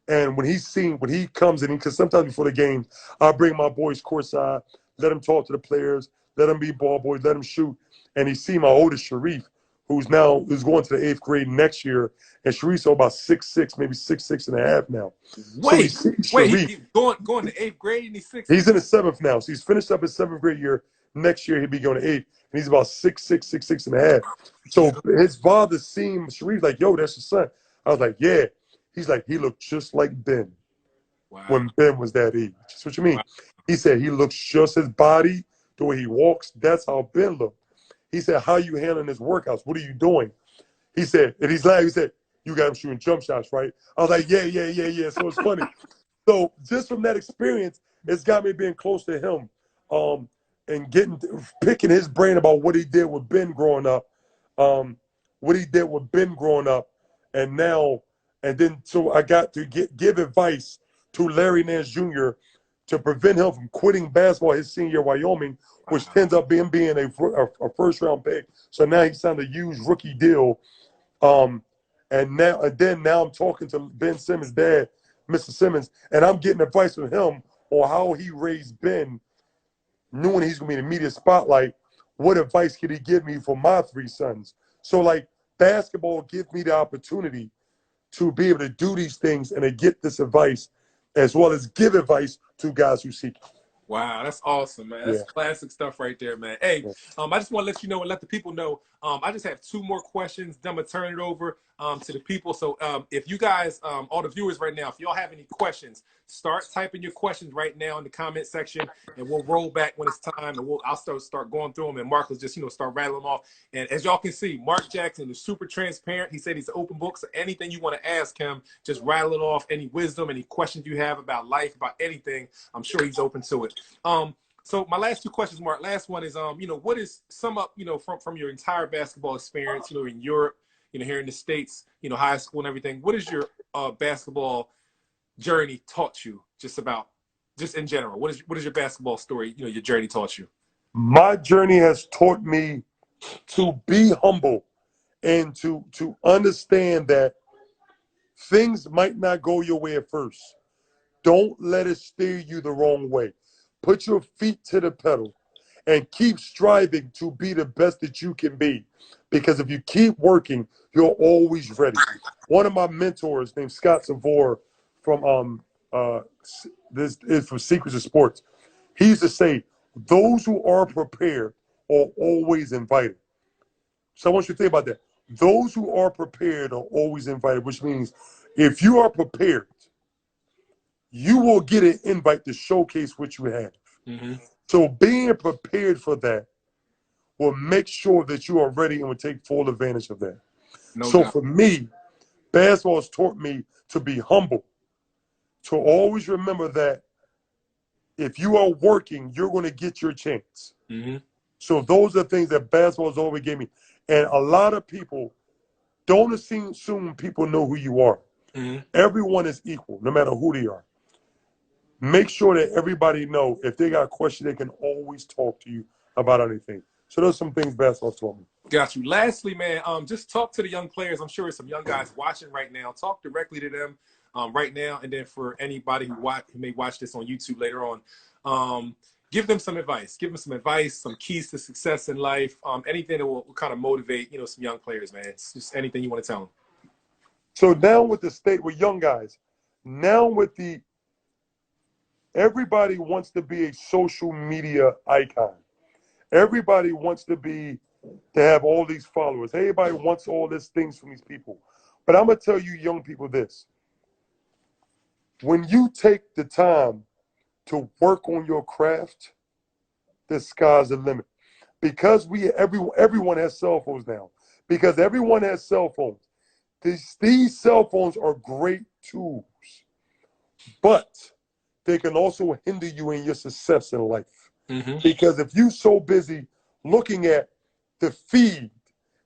And when he comes in, because sometimes before the game, I bring my boys courtside, let them talk to the players, let them be ball boys, let them shoot. And he see my oldest Sharif, who's going to the 8th grade next year, and Sharif's about 6'6", maybe 6'6.5" now. Wait, so he's going to 8th grade and he's 6'6"? He's in the 7th now, so he's finished up his 7th grade year. Next year he'll be going to 8th, and he's about 6'6", 6'6.5". So his father seen Sharif like, yo, that's your son. I was like, yeah. He's like, he looked just like Ben when Ben was that age. That's what you mean. Wow. He said he looks just his body, the way he walks. That's how Ben looked. He said, how you handling his workouts? What are you doing? He said, and he's laughing. He said, you got him shooting jump shots, right? I was like, yeah. So it's funny. So just from that experience, it's got me being close to him, and picking his brain about what he did with Ben growing up, and then so I got to give advice to Larry Nance Jr. to prevent him from quitting basketball his senior year at Wyoming, which ends up being a first-round pick. So now he signed a huge rookie deal. And now I'm talking to Ben Simmons' dad, Mr. Simmons, and I'm getting advice from him on how he raised Ben, knowing he's going to be in the media spotlight. What advice could he give me for my 3 sons? So, like, basketball gives me the opportunity to be able to do these things and to get this advice, as well as give advice to guys who seek it. Wow, that's awesome, man. That's classic stuff right there, man. Hey, I just want to let you know and let the people know, I just have 2 more questions. Then I'm going to turn it over to the people. So if you guys, all the viewers right now, if y'all have any questions, start typing your questions right now in the comment section, and we'll roll back when it's time, and I'll start going through them, and Mark will just, start rattling them off. And as y'all can see, Mark Jackson is super transparent. He said he's an open book, so anything you want to ask him, just rattle it off. Any wisdom, any questions you have about life, about anything, I'm sure he's open to it. So my last 2 questions, Mark. Last one is, what is sum up, from your entire basketball experience, in Europe, here in the States, high school and everything. What is your basketball journey taught you, just in general? What is your basketball story, your journey taught you? My journey has taught me to be humble and to understand that things might not go your way at first. Don't let it steer you the wrong way. Put your feet to the pedal and keep striving to be the best that you can be. Because if you keep working, you're always ready. One of my mentors named Scott Savor from this is from Secrets of Sports. He used to say, those who are prepared are always invited. So I want you to think about that. Those who are prepared are always invited, which means if you are prepared, you will get an invite to showcase what you have. So being prepared for that will make sure that you are ready and will take full advantage of that. So for me, basketball has taught me to be humble, to always remember that if you are working, you're going to get your chance. So those are things that basketball has always gave me. And a lot of people don't assume people know who you are. Everyone is equal, no matter who they are. Make sure that everybody know if they got a question, they can always talk to you about anything. So those are some things basketball taught me. Got you. Lastly, man, just talk to the young players. I'm sure there's some young guys watching right now. Talk directly to them right now. And then for anybody who may watch this on YouTube later on, give them some advice. Give them some advice, some keys to success in life, anything that will kind of motivate, some young players, man. It's just anything you want to tell them. So now with the state with young guys, now with the everybody wants to be a social media icon. Everybody wants to have all these followers. Everybody wants all these things from these people. But I'm gonna tell you young people this. When you take the time to work on your craft, the sky's the limit. Because everyone has cell phones now. Because everyone has cell phones. These cell phones are great tools, but they can also hinder you in your success in life. Because if you're so busy looking at the feed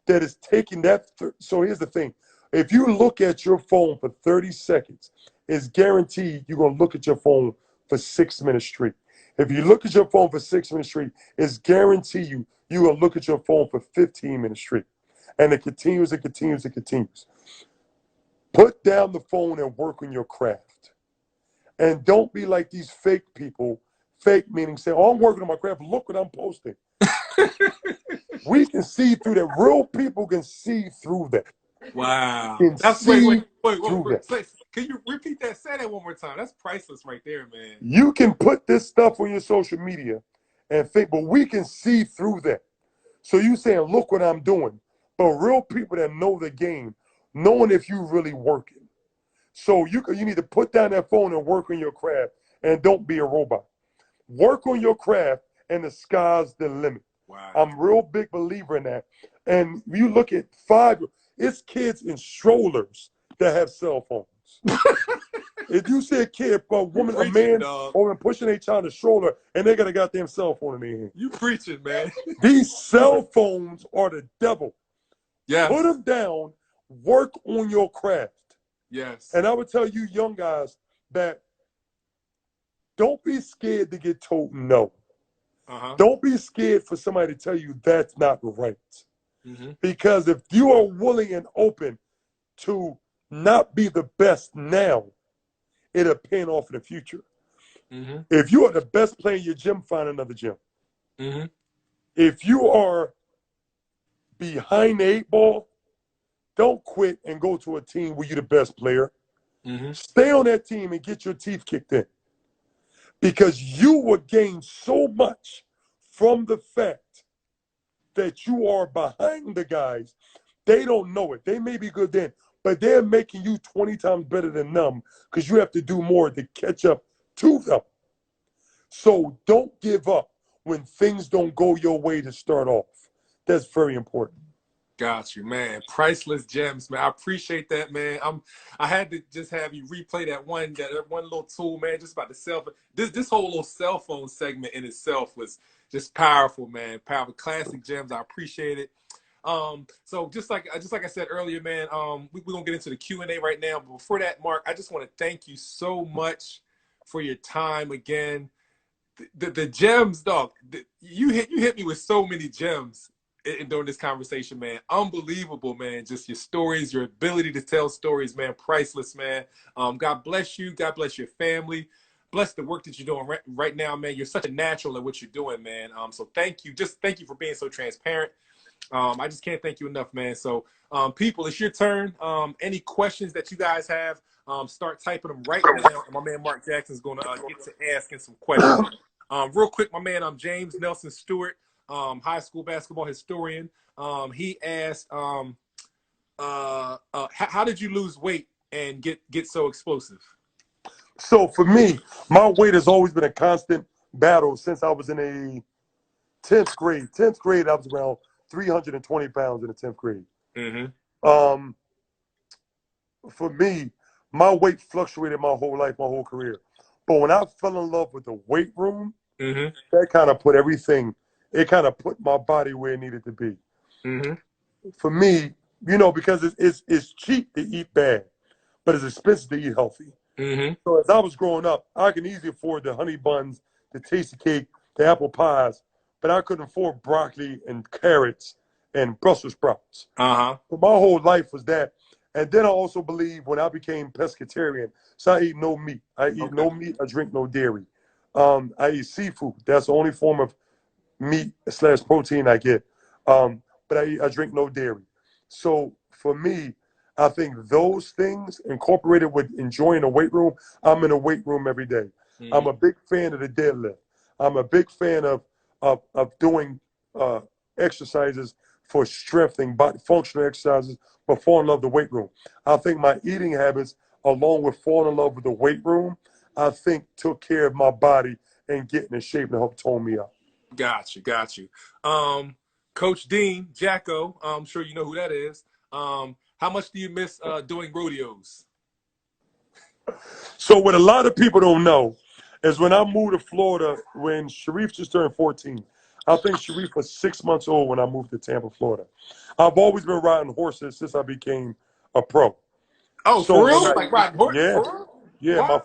that is taking that, so here's the thing. If you look at your phone for 30 seconds, it's guaranteed you're going to look at your phone for 6 minutes straight. If you look at your phone for 6 minutes straight, it's guaranteed you're going to look at your phone for 15 minutes straight. And it continues, it continues, it continues. Put down the phone and work on your craft. And don't be like these fake people. Fake meaning say, oh, I'm working on my craft. Look what I'm posting. We can see through that. Real people can see through that. Wow. That's wait. Can you repeat that? Say that one more time. That's priceless right there, man. You can put this stuff on your social media and think, but we can see through that. So you saying, look what I'm doing. But real people that know the game, knowing if you really working. So you need to put down that phone and work on your craft and don't be a robot. Work on your craft and the sky's the limit. Wow. I'm a real big believer in that. And you look at it's kids in strollers that have cell phones. If you see a kid, a woman, a man, or pushing a child in a stroller and they got a goddamn cell phone in their hand. You preaching, man. These cell phones are the devil. Yeah. Put them down, work on your craft. Yes. And I would tell you young guys that don't be scared to get told no. Don't be scared for somebody to tell you that's not right. Because if you are willing and open to not be the best now, it'll pay off in the future. If you are the best player in your gym, find another gym. If you are behind the 8 ball, don't quit and go to a team where you're the best player. Stay on that team and get your teeth kicked in. Because you will gain so much from the fact that you are behind the guys. They don't know it. They may be good then, but they're making you 20 times better than them because you have to do more to catch up to them. So don't give up when things don't go your way to start off. That's very important. Got you, man. Priceless gems, man. I appreciate that, man. I had to just have you replay that one little tool, man. Just about the cell phone. This whole little cell phone segment in itself was just powerful, man. Powerful, classic gems. I appreciate it. So just like I said earlier, man. We're gonna get into the Q&A right now. But before that, Mark, I just want to thank you so much for your time again. The gems, dog. You hit me with so many gems during this conversation, man. Unbelievable, man. Just your stories, your ability to tell stories, man. Priceless, man. God bless you. God bless your family. Bless the work that you're doing right now, man. You're such a natural at what you're doing, man. So thank you. Just thank you for being so transparent. I just can't thank you enough, man. So people, it's your turn. Any questions that you guys have, start typing them right now. My man Mark Jackson is going to get to asking some questions. Real quick, my man, I'm James Nelson Stewart. High school basketball historian. He asked, how did you lose weight and get so explosive? So for me, my weight has always been a constant battle since I was in a 10th grade. 10th grade, I was around 320 pounds in the 10th grade. For me, my weight fluctuated my whole life, my whole career. But when I fell in love with the weight room, that kind of put everything. It kind of put my body where it needed to be. For me, because it's cheap to eat bad, but it's expensive to eat healthy. So as I was growing up, I could easily afford the honey buns, the tasty cake, the apple pies, but I couldn't afford broccoli and carrots and Brussels sprouts. So my whole life was that. And then I also believe when I became pescatarian, so I eat no meat. I eat no meat. I drink no dairy. I eat seafood. That's the only form of meat / protein I get. But I drink no dairy. So for me, I think those things incorporated with enjoying the weight room, I'm in a weight room every day. I'm a big fan of the deadlift. I'm a big fan of doing exercises for strengthening, body functional exercises, but fall in love with the weight room. I think my eating habits, along with falling in love with the weight room, I think took care of my body and getting in shape and helped tone me up. Got you, got you. Coach Dean, Jacko, I'm sure you know who that is. How much do you miss doing rodeos? So what a lot of people don't know is when I moved to Florida, when Sharif just turned 14, I think Sharif was 6 months old when I moved to Tampa, Florida. I've always been riding horses since I became a pro. Oh, So for real? when I, Like riding horses? yeah, For real? yeah, Wow.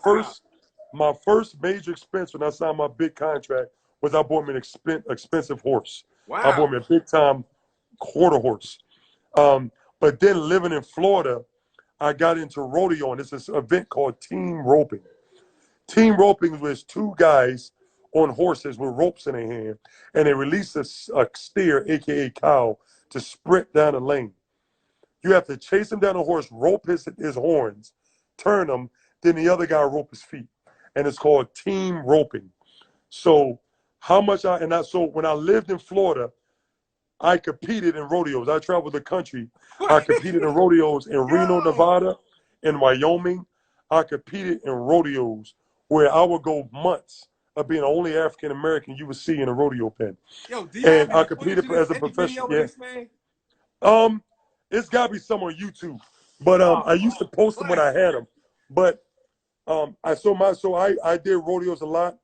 my first major expense when I signed my big contract was I bought me an expensive horse. I bought Wow. me a big time quarter horse. But then living in Florida, I got into rodeo, and it's this event called team roping. Team roping was two guys on horses with ropes in their hand, and they release a steer, aka cow, to sprint down a lane. You have to chase him down a horse, rope his horns, turn him, then the other guy rope his feet, and it's called team roping. So so when I lived in Florida, I competed in rodeos. I traveled the country. I competed in rodeos in Reno, Nevada, in Wyoming. I competed in rodeos where I would go months of being the only African American you would see in a rodeo pen. Yo, do you And have I any competed footage of this? as a Any video professional. of Yeah. this, man? It's got to be somewhere on YouTube. But I used to post them when I had them. But I did rodeos a lot.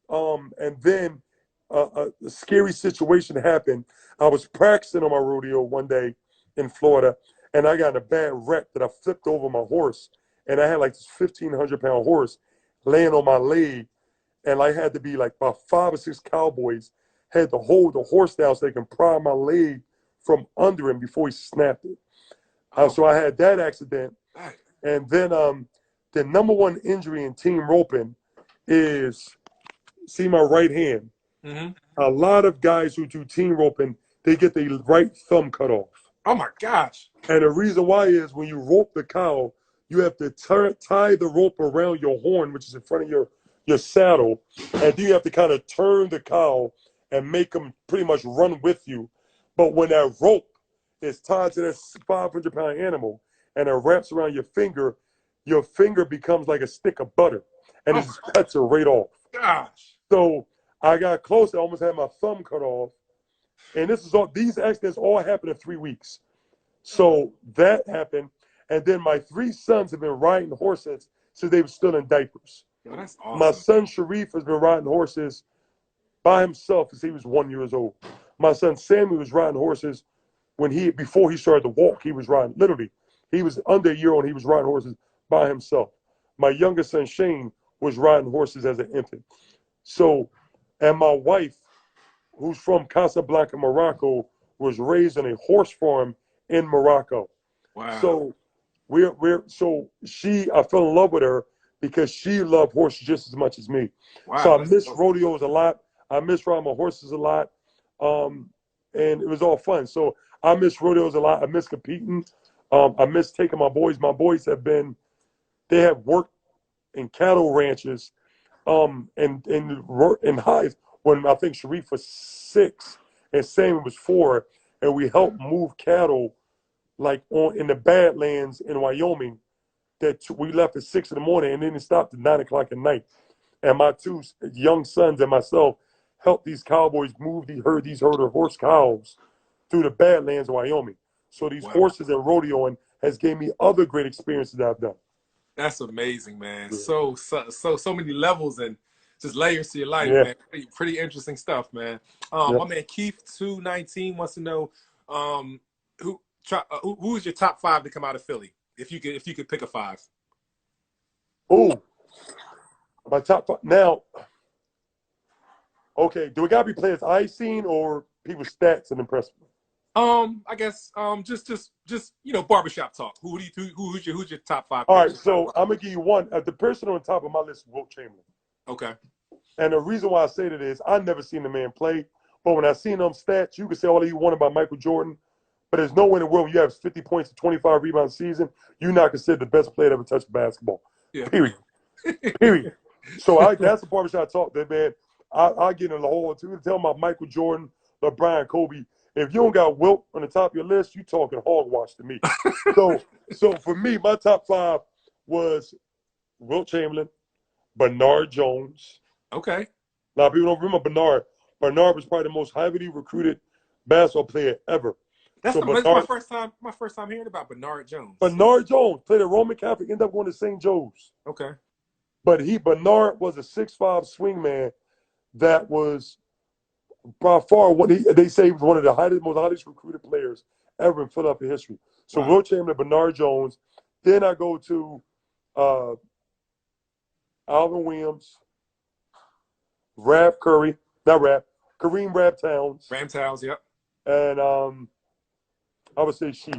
And then a scary situation happened. I was practicing on my rodeo one day in Florida, and I got in a bad wreck that I flipped over my horse, and I had like this 1,500-pound horse laying on my leg, and I had to be like about 5 or 6 cowboys had to hold the horse down so they can pry my leg from under him before he snapped it. So I had that accident, and then the number one injury in team roping is, see my right hand. A lot of guys who do team roping, they get their right thumb cut off. Oh my gosh. And the reason why is when you rope the cow, you have to tie the rope around your horn, which is in front of your saddle, and then you have to kind of turn the cow and make them pretty much run with you. But when that rope is tied to that 500-pound animal and it wraps around your finger becomes like a stick of butter, and it just cuts it right off. Gosh. So I got close. I almost had my thumb cut off. And these accidents all happened in 3 weeks. So that happened. And then my 3 sons have been riding horses since they were still in diapers. Yo, that's awesome. My son Sharif has been riding horses by himself since he was 1 year old. My son Sammy was riding horses before he started to walk. He was riding, literally. He was under a year old. He was riding horses by himself. My youngest son Shane was riding horses as an infant. So, and my wife, who's from Casablanca, Morocco, was raised on a horse farm in Morocco. Wow. So I fell in love with her because she loved horses just as much as me. Wow, so I miss rodeos a lot. I miss riding my horses a lot. And it was all fun. So I miss rodeos a lot. I miss competing. I miss taking my boys. My boys they have worked in cattle ranches in highs when I think Sharif was 6 and Sammy was 4, and we helped move cattle like in the Badlands in Wyoming. That we left at 6 in the morning and then it stopped at 9 o'clock at night. And my 2 young sons and myself helped these cowboys move these herder horse cows through the Badlands of Wyoming. So these horses and rodeoing has gave me other great experiences that I've done. That's amazing, man. Yeah. So many levels and just layers to your life, yeah. man. Pretty interesting stuff, man. My man Keith 219 wants to know who's your top 5 to come out of Philly, if you could pick a 5. Oh, my top 5 now. Okay, do we gotta be players I've seen or people's stats and impress me? I guess just barbershop talk. Who's your top 5? All right, so I'm gonna give you one. The person on top of my list is Wilt Chamberlain. Okay. And the reason why I say that is I never seen the man play, but when I seen them stats, you can say all you want about Michael Jordan, but there's no way in the world when you have 50 points and 25 rebounds a season, you're not considered the best player to ever touch basketball. Yeah. Period. Period. So that's the barbershop talk that, man, I get in the whole too. Tell my Michael Jordan, LeBron, Kobe, if you don't got Wilt on the top of your list, you talking hogwash to me. So for me, my top 5 was Wilt Chamberlain, Bernard Jones. Okay. A lot of people don't remember Bernard. Bernard was probably the most heavily recruited basketball player ever. That's my first time hearing about Bernard Jones. Bernard Jones played at Roman Catholic, ended up going to St. Joe's. Okay. But Bernard was a 6'5" swingman that was by far they say he was one of the most highest recruited players ever in Philadelphia history. So Wilt Chamberlain, Bernard Jones. Then I go to Alvin Williams, Kareem Rab-Towns. Ram-Towns, yep. And I would say she.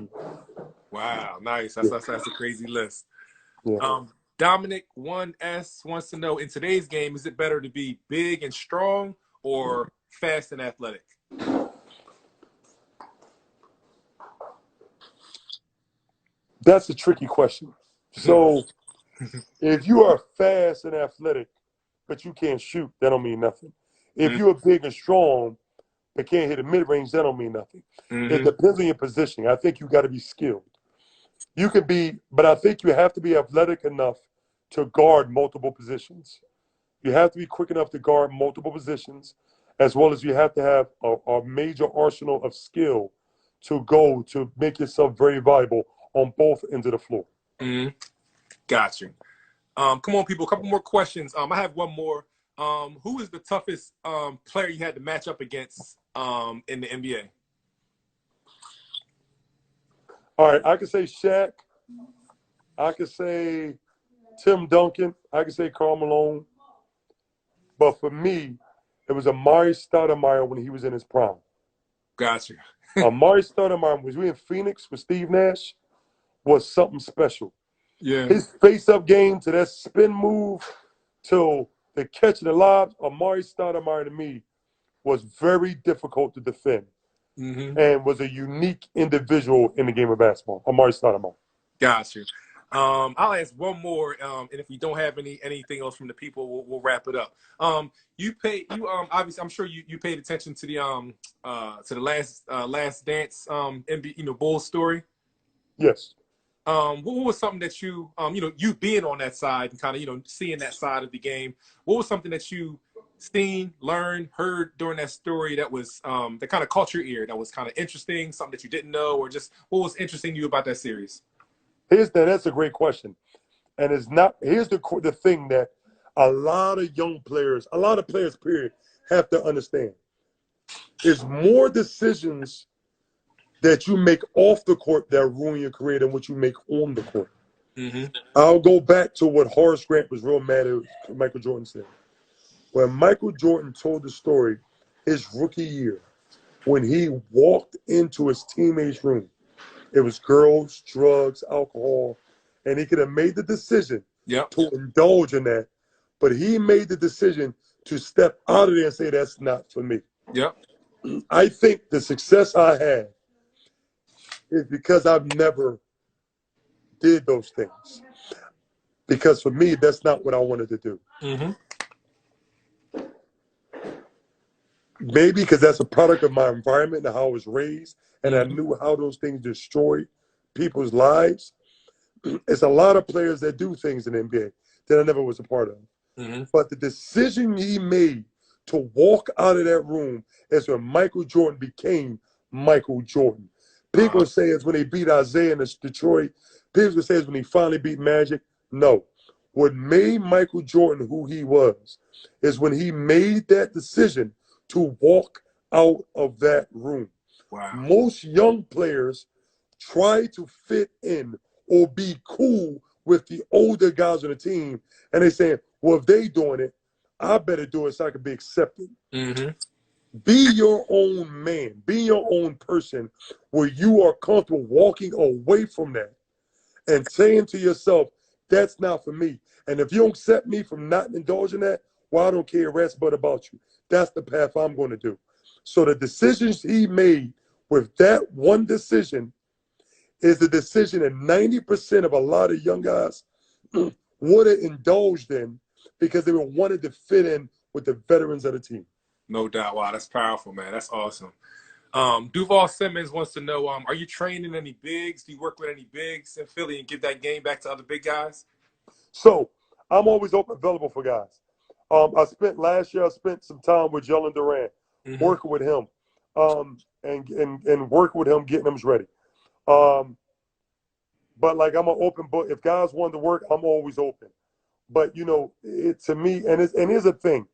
Wow, nice. That's a crazy list. Yeah. Dominic 1S wants to know, in today's game, is it better to be big and strong or fast and athletic? That's a tricky question. So if you are fast and athletic, but you can't shoot, that don't mean nothing. If you're big and strong, but can't hit a mid-range, that don't mean nothing. It depends on your positioning. I think you got to be skilled. You could be, but I think you have to be athletic enough to guard multiple positions. You have to be quick enough to guard multiple positions, as well as you have to have a major arsenal of skill to make yourself very valuable on both ends of the floor. Got you. Come on, people. A couple more questions. I have one more. Who is the toughest player you had to match up against in the NBA? All right, I could say Shaq. I could say Tim Duncan. I could say Karl Malone. But for me, it was Amari Stoudemire when he was in his prime. Gotcha. Amari Stoudemire, was we in Phoenix with Steve Nash, was something special. Yeah. His face-up game to that spin move to the catch and the lob, Amari Stoudemire to me was very difficult to defend and was a unique individual in the game of basketball. Amari Stoudemire. Got you. I'll ask one more, and if you don't have anything else from the people, we'll wrap it up. Obviously, I'm sure you paid attention to the last dance NBA Bulls story. Yes. What was something that you you being on that side and kind of seeing that side of the game? What was something that you seen, learned, heard during that story that was that kind of caught your ear, that was kind of interesting, something that you didn't know, or just what was interesting to you about that series? That's a great question, and here's the thing that a lot of players, period, have to understand. There's more decisions that you make off the court that ruin your career than what you make on the court. I'll go back to what Horace Grant was real mad at Michael Jordan said. When Michael Jordan told the story his rookie year, when he walked into his teammates' room, it was girls, drugs, alcohol, and he could have made the decision to indulge in that, but he made the decision to step out of there and say, that's not for me. I think the success I had is because I've never did those things. Because for me, that's not what I wanted to do. Maybe because that's a product of my environment and how I was raised, and I knew how those things destroyed people's lives. It's a lot of players that do things in the NBA that I never was a part of. But the decision he made to walk out of that room is when Michael Jordan became Michael Jordan. People say it's when they beat Isaiah in Detroit. People say it's when he finally beat Magic. No. What made Michael Jordan who he was is when he made that decision to walk out of that room. Most young players try to fit in or be cool with the older guys on the team, and they say, well, if they doing it, I better do it so I can be accepted. Be your own man. Be your own person where you are comfortable walking away from that and saying to yourself, that's not for me. And if you don't accept me from not indulging that, well, I don't care a rat's butt about you. That's the path I'm going to do. So the decisions he made with that one decision is the decision that 90% of a lot of young guys would have indulged in because they wanted to fit in with the veterans of the team. No doubt. Wow, that's powerful, man. That's awesome. Duval Simmons wants to know, are you training any bigs? Do you work with any bigs in Philly and give that game back to other big guys? So I'm always available for guys. Last year I spent some time with Jalen Durant, working with him, and working with him, getting him ready. But like, I'm an open book. If guys want to work, I'm always open. But you know, to me, and here's the thing,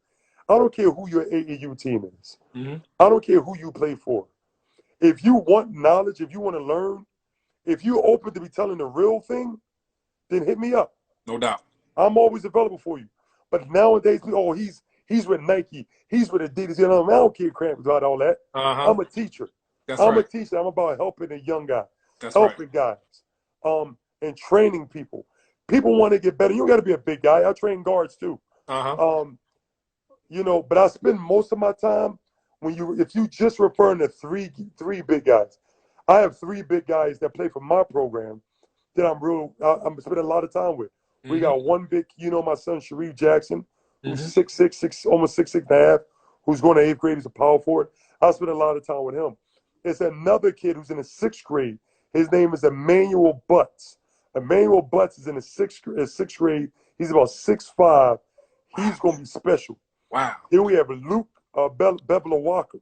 I don't care who your AAU team is. I don't care who you play for. If you want knowledge, if you want to learn, if you're open to be telling the real thing, then hit me up. No doubt. I'm always available for you. But nowadays, he's with Nike, he's with Adidas. You know, I don't care crap about all that. I'm a teacher. I'm a teacher. I'm about helping the young guy, helping guys, and training people. People want to get better. You got to be a big guy. I train guards too. You know, but I spend most of my time if you just referring to three big guys. I have 3 big guys that play for my program that I'm spending a lot of time with. We got one big, you know, my son Sharif Jackson, who's 6'6", almost 6'6.5", who's going to 8th grade. He's a power forward. I spend a lot of time with him. It's another kid who's in the 6th grade. His name is Emmanuel Butts. Emmanuel Butts is in the 6th grade. He's about 6'5". He's going to be special. Wow. Here we have Luke Bevelawaka,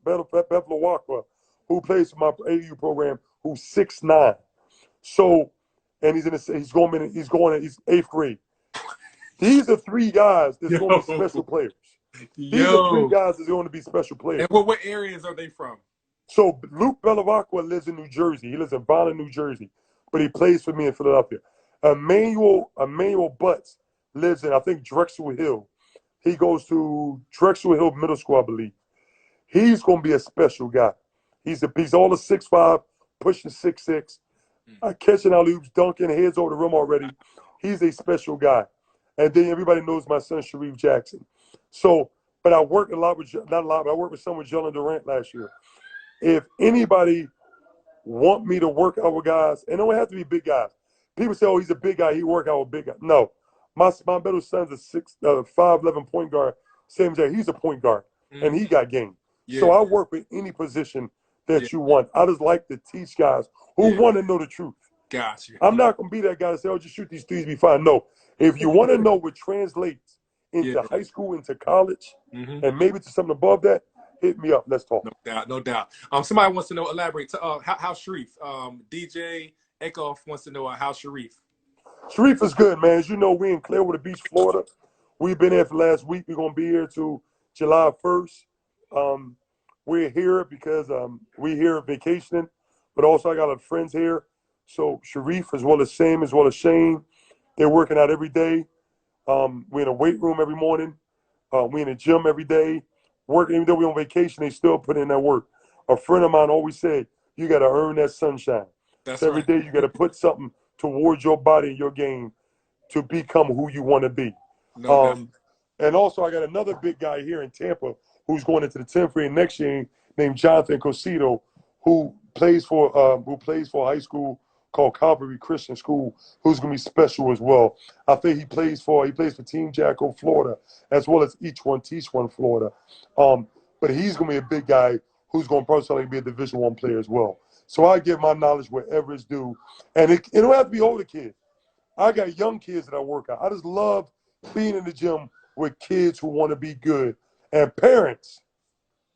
who plays for my AU program, who's 6'9". So, and he's 8th grade. These are 3 guys that's going to be special players. These are 3 guys that's going to be special players. And what areas are they from? So Luke Bevelawaka lives in New Jersey. He lives in Violent, New Jersey, but he plays for me in Philadelphia. Emmanuel Butts lives in, I think, Drexel Hill. He goes to Drexel Hill Middle School, I believe. He's going to be a special guy. He's all of 6'5", pushing 6'6". Catching alley-oops, dunking, heads over the rim already. He's a special guy. And then everybody knows my son, Sharif Jackson. So, but I worked a lot with, not a lot, but I worked with some with Jalen Durant last year. If anybody want me to work out with guys, and it don't have to be big guys. People say, oh, he's a big guy, he work out with big guys. No. My middle son's a 5'11" point guard. Same as that. He's a point guard, and he got game. Yeah. So I work with any position that you want. I just like to teach guys who want to know the truth. Gotcha. I'm not going to be that guy to say, oh, just shoot these threes, be fine. No. If you want to know what translates into high school, into college, and maybe to something above that, hit me up. Let's talk. No doubt, no doubt. Somebody wants to know, elaborate, how Sharif, DJ Eckhoff wants to know how Sharif. Sharif is good, man. As you know, we in Clearwater Beach, Florida. We've been here for last week. We're going to be here till July 1st. We're here because we're here vacationing, but also I got a friends here. So Sharif, as well as Sam, as well as Shane, they're working out every day. We're in a weight room every morning. We're in the gym every day. Working, even though we're on vacation, they still put in that work. A friend of mine always said, you got to earn that sunshine. That's so every day you got to put something towards your body and your game to become who you want to be. And also I got another big guy here in Tampa who's going into the 10th grade next year named Jonathan Cosito, who plays for a high school called Calvary Christian School, who's going to be special as well. I think he plays for Team Jacko Florida, as well as Each One Teach One Florida. But he's going to be a big guy who's going to personally be a Division I player as well. So I give my knowledge wherever it's due. And it don't have to be older kids. I got young kids that I work out. I just love being in the gym with kids who want to be good and parents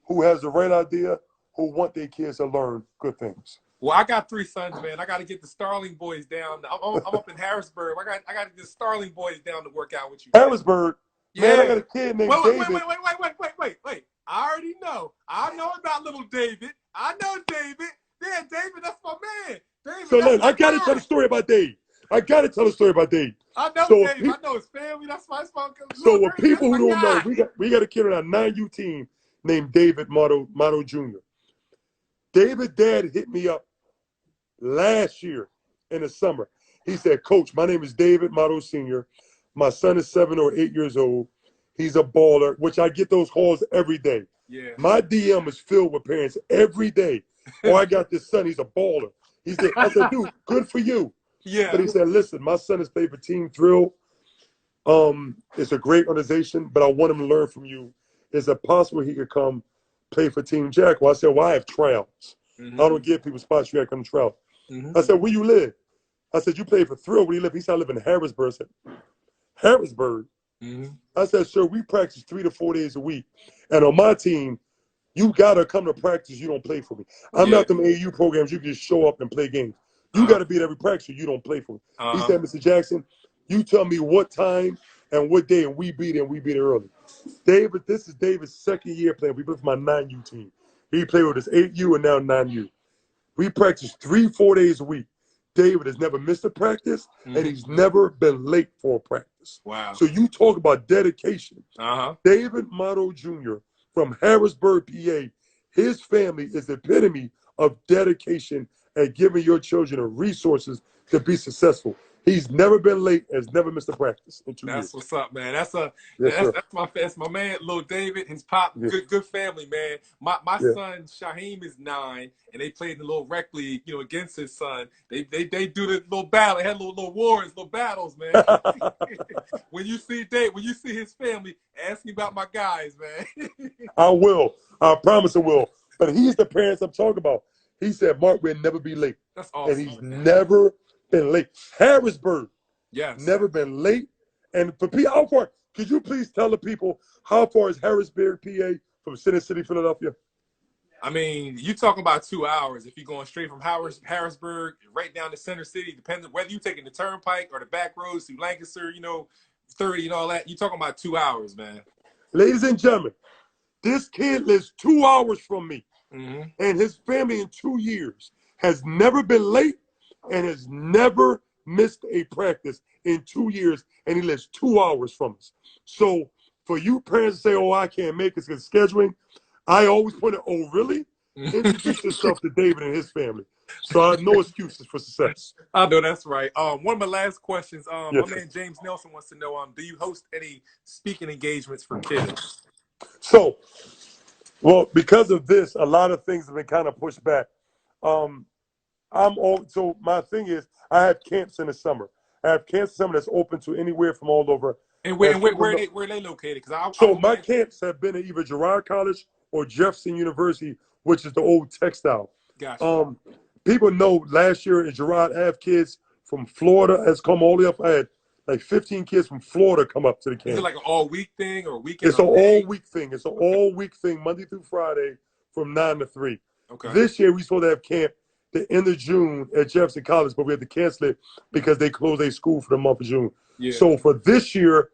who has the right idea, who want their kids to learn good things. Well, I got 3 sons, man. I got to get the Starling boys down. I'm up in Harrisburg. I got to get the Starling boys down to work out with you. Harrisburg? Yeah. Man, I got a kid named David. Wait. I already know. I know about little David. I know David. Yeah, David, that's my man. David, so look, I got to tell the story about Dave. I know Dave. I know his family. That's my So with people who don't know, we got a kid on our 9U team named David Motto Jr. David dad hit me up last year in the summer. He said, Coach, my name is David Motto Sr. My son is 7 or 8 years old. He's a baller, which I get those calls every day. Yeah. My DM is filled with parents every day. Oh, I got this son. He's a baller. He said, I said, dude, good for you. But Yeah. he said, listen, my son has played for Team Thrill. It's a great organization, but I want him to learn from you. Is it possible he could come play for Team Jack? Well, I said, well, I have tryouts. I don't give people spots. You got to come trial. I said, where you live? I said, you play for Thrill. Where do you live? He said, I live in Harrisburg. I said, Harrisburg? I said, sir, we practice 3 to 4 days a week. And on my team, you got to come to practice. You don't play for me. I'm not them AU programs. You can just show up and play games. You got to be at every practice. You don't play for me. He said, Mr. Jackson, you tell me what time and what day, and we be there, and we be there early. David, this is David's second year playing. We played for my 9U team. He played with us 8U and now 9U. We practice 3-4 days a week. David has never missed a practice, and he's never been late for a practice. Wow. So you talk about dedication. David Motto Jr. from Harrisburg, PA, his family is the epitome of dedication and giving your children the resources to be successful. He's never been late, has never missed a practice in 2 years. That's what's up, man. That's my man, little David, his pop, good family, man. My son Shaheem is 9, and they played in the little rec league, you know, against his son. They do the little battle. They had little wars, little battles, man. when you see his family, ask me about my guys, man. I will. I promise I will. But he's the parents I'm talking about. He said, Mark, we'll never be late. That's awesome. And he's never been late. Harrisburg, yes, never been late. And for people, how far? Could you please tell the people how far is Harrisburg, PA, from Center City, Philadelphia? I mean, you talking about 2 hours. If you're going straight from Harrisburg right down to Center City, depends on whether you're taking the turnpike or the back roads through Lancaster, you know, 30 and all that. You're talking about 2 hours, man. Ladies and gentlemen, this kid lives 2 hours from me. And his family in 2 years has never been late and has never missed a practice in 2 years, and he lives 2 hours from us. So for you parents to say, oh, I can't make it because scheduling, I always point out, oh, really? Introduce yourself to David and his family. So I have no excuses for success. I know that's right. One of my last questions, my man James Nelson wants to know, do you host any speaking engagements for kids? So, well, because of this, a lot of things have been kind of pushed back. So my thing is, I have camps in the summer. I have camps in the summer that's open to anywhere from all over. And where are they located? My camps have been at either Girard College or Jefferson University, which is the old textile. Gotcha. People know last year in Girard, I have kids from Florida has come all the way up. I had like 15 kids from Florida come up to the camp. Is it like an all-week thing or a weekend? It's an all-week thing. It's an all-week thing, Monday through Friday from 9 to 3. Okay. This year, we supposed to have camp the end of June at Jefferson College, but we had to cancel it because they closed their school for the month of June. Yeah. So for this year,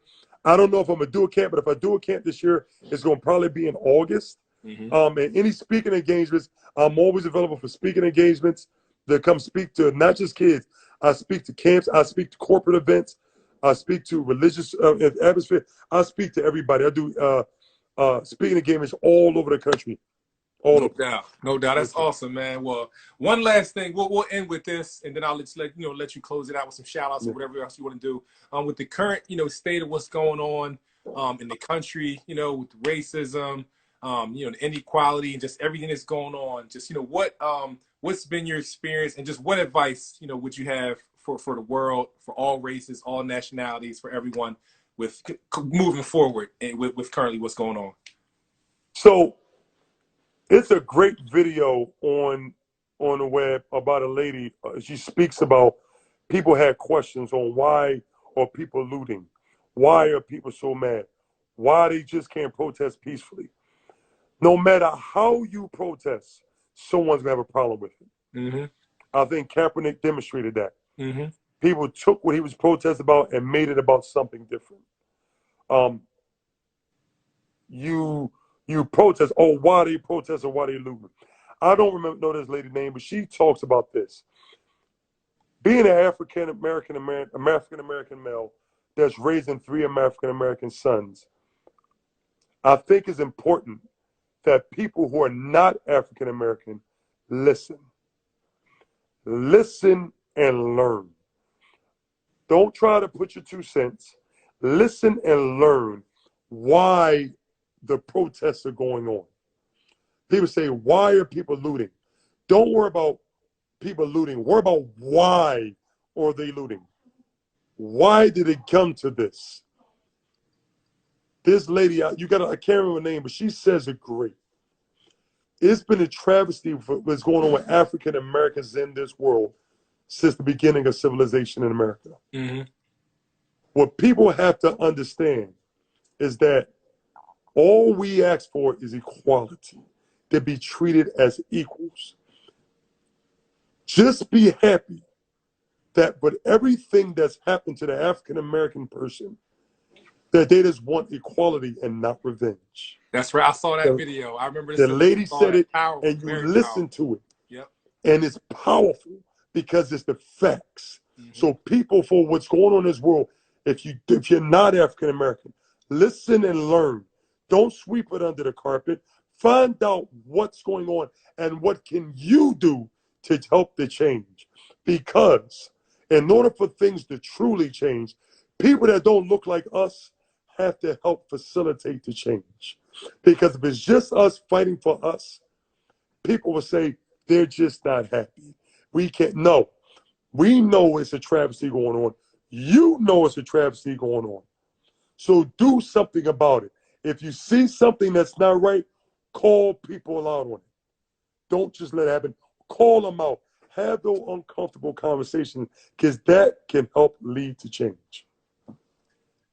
I don't know if I'm going to do a camp, but if I do a camp this year, it's going to probably be in August. And any speaking engagements, I'm always available for speaking engagements to come speak to not just kids. I speak to camps. I speak to corporate events. I speak to religious atmosphere. I speak to everybody. I do speaking engagements all over the country. No doubt. That's awesome, man. Well, one last thing. We'll end with this, and then I'll let you close it out with some shout outs or whatever else you want to do. With the current, state of what's going on in the country, with the racism, the inequality and just everything that's going on. Just, what's been your experience, and just what advice, would you have for the world, for all races, all nationalities, for everyone with moving forward and with currently what's going on? So it's a great video on the web about a lady. She speaks about people had questions on why are people looting? Why are people so mad? Why they just can't protest peacefully? No matter how you protest, someone's going to have a problem with it. I think Kaepernick demonstrated that. People took what he was protesting about and made it about something different. You protest, oh, why they protest or why they looting? I don't know this lady's name, but she talks about this. Being an African-American male that's raising 3 American-American sons, I think it's important that people who are not African-American listen. Listen and learn. Don't try to put your 2 cents. Listen and learn why the protests are going on. People say, why are people looting? Don't worry about people looting. Worry about why are they looting. Why did it come to this? This lady, I can't remember her name, but she says it great. It's been a travesty for what's going on with African Americans in this world since the beginning of civilization in America. Mm-hmm. What people have to understand is that all we ask for is equality, to be treated as equals. Just be happy that with everything that's happened to the African American person, that they just want equality and not revenge. That's right. I saw that video. I remember the lady said it, powerful, and you listen to it. Yep. And it's powerful because it's the facts. Mm-hmm. So people, for what's going on in this world, if you're not African American, listen and learn. Don't sweep it under the carpet. Find out what's going on and what can you do to help the change. Because in order for things to truly change, people that don't look like us have to help facilitate the change. Because if it's just us fighting for us, people will say they're just not happy. We can't. No, we know it's a travesty going on. You know it's a travesty going on. So do something about it. If you see something that's not right, call people out on it. Don't just let it happen. Call them out. Have those uncomfortable conversations, because that can help lead to change.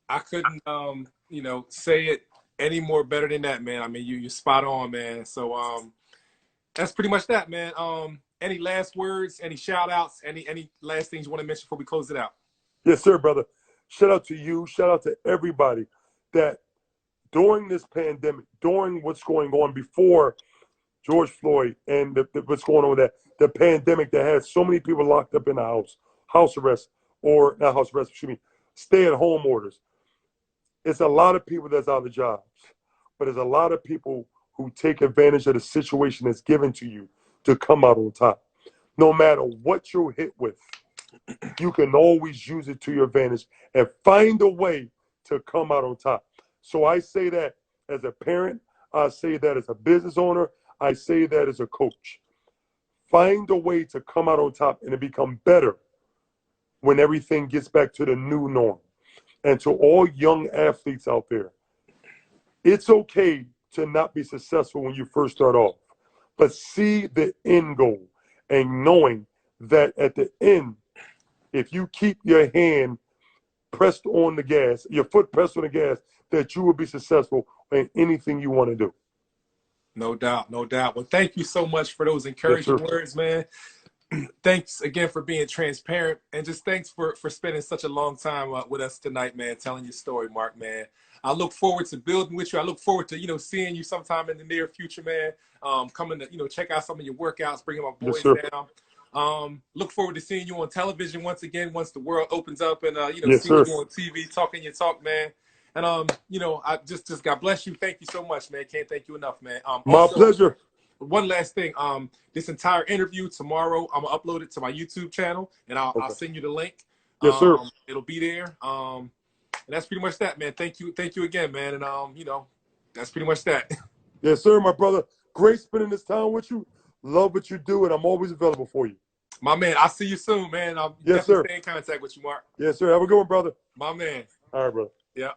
I couldn't, say it any more better than that, man. I mean, you're spot on, man. So that's pretty much that, man. Any last words, any shout outs, any last things you want to mention before we close it out? Yes, sir, brother. Shout out to you. Shout out to everybody that during this pandemic, during what's going on before George Floyd and what's going on with that, the pandemic that had so many people locked up in the house arrest, or not house arrest, excuse me, stay-at-home orders. It's a lot of people that's out of jobs, but there's a lot of people who take advantage of the situation that's given to you to come out on top. No matter what you're hit with, you can always use it to your advantage and find a way to come out on top. So I say that as a parent, I say that as a business owner, I say that as a coach. Find a way to come out on top and to become better when everything gets back to the new norm. And to all young athletes out there, it's okay to not be successful when you first start off, but see the end goal and knowing that at the end, if you keep your hand pressed on the gas, your foot pressed on the gas, that you will be successful in anything you want to do. No doubt, no doubt. Well, thank you so much for those encouraging words, man. Thanks again for being transparent, and just thanks for spending such a long time with us tonight, man, telling your story, Mark, man. I look forward to building with you. I look forward to, seeing you sometime in the near future, man. Coming to, check out some of your workouts, bringing my boys down. Look forward to seeing you on television once again, once the world opens up, and, seeing you on TV, talking your talk, man. And, I just God bless you. Thank you so much, man. Can't thank you enough, man. My pleasure. One last thing, this entire interview tomorrow, I'm gonna upload it to my YouTube channel, and I'll send you the link. Yes, sir. It'll be there. And that's pretty much that, man. Thank you again, man. And that's pretty much that. Yes, sir, my brother. Great spending this time with you. Love what you do, and I'm always available for you. My man, I'll see you soon, man. I'll definitely stay in contact with you, Mark. Yes, sir. Have a good one, brother. My man. All right, brother. Yeah.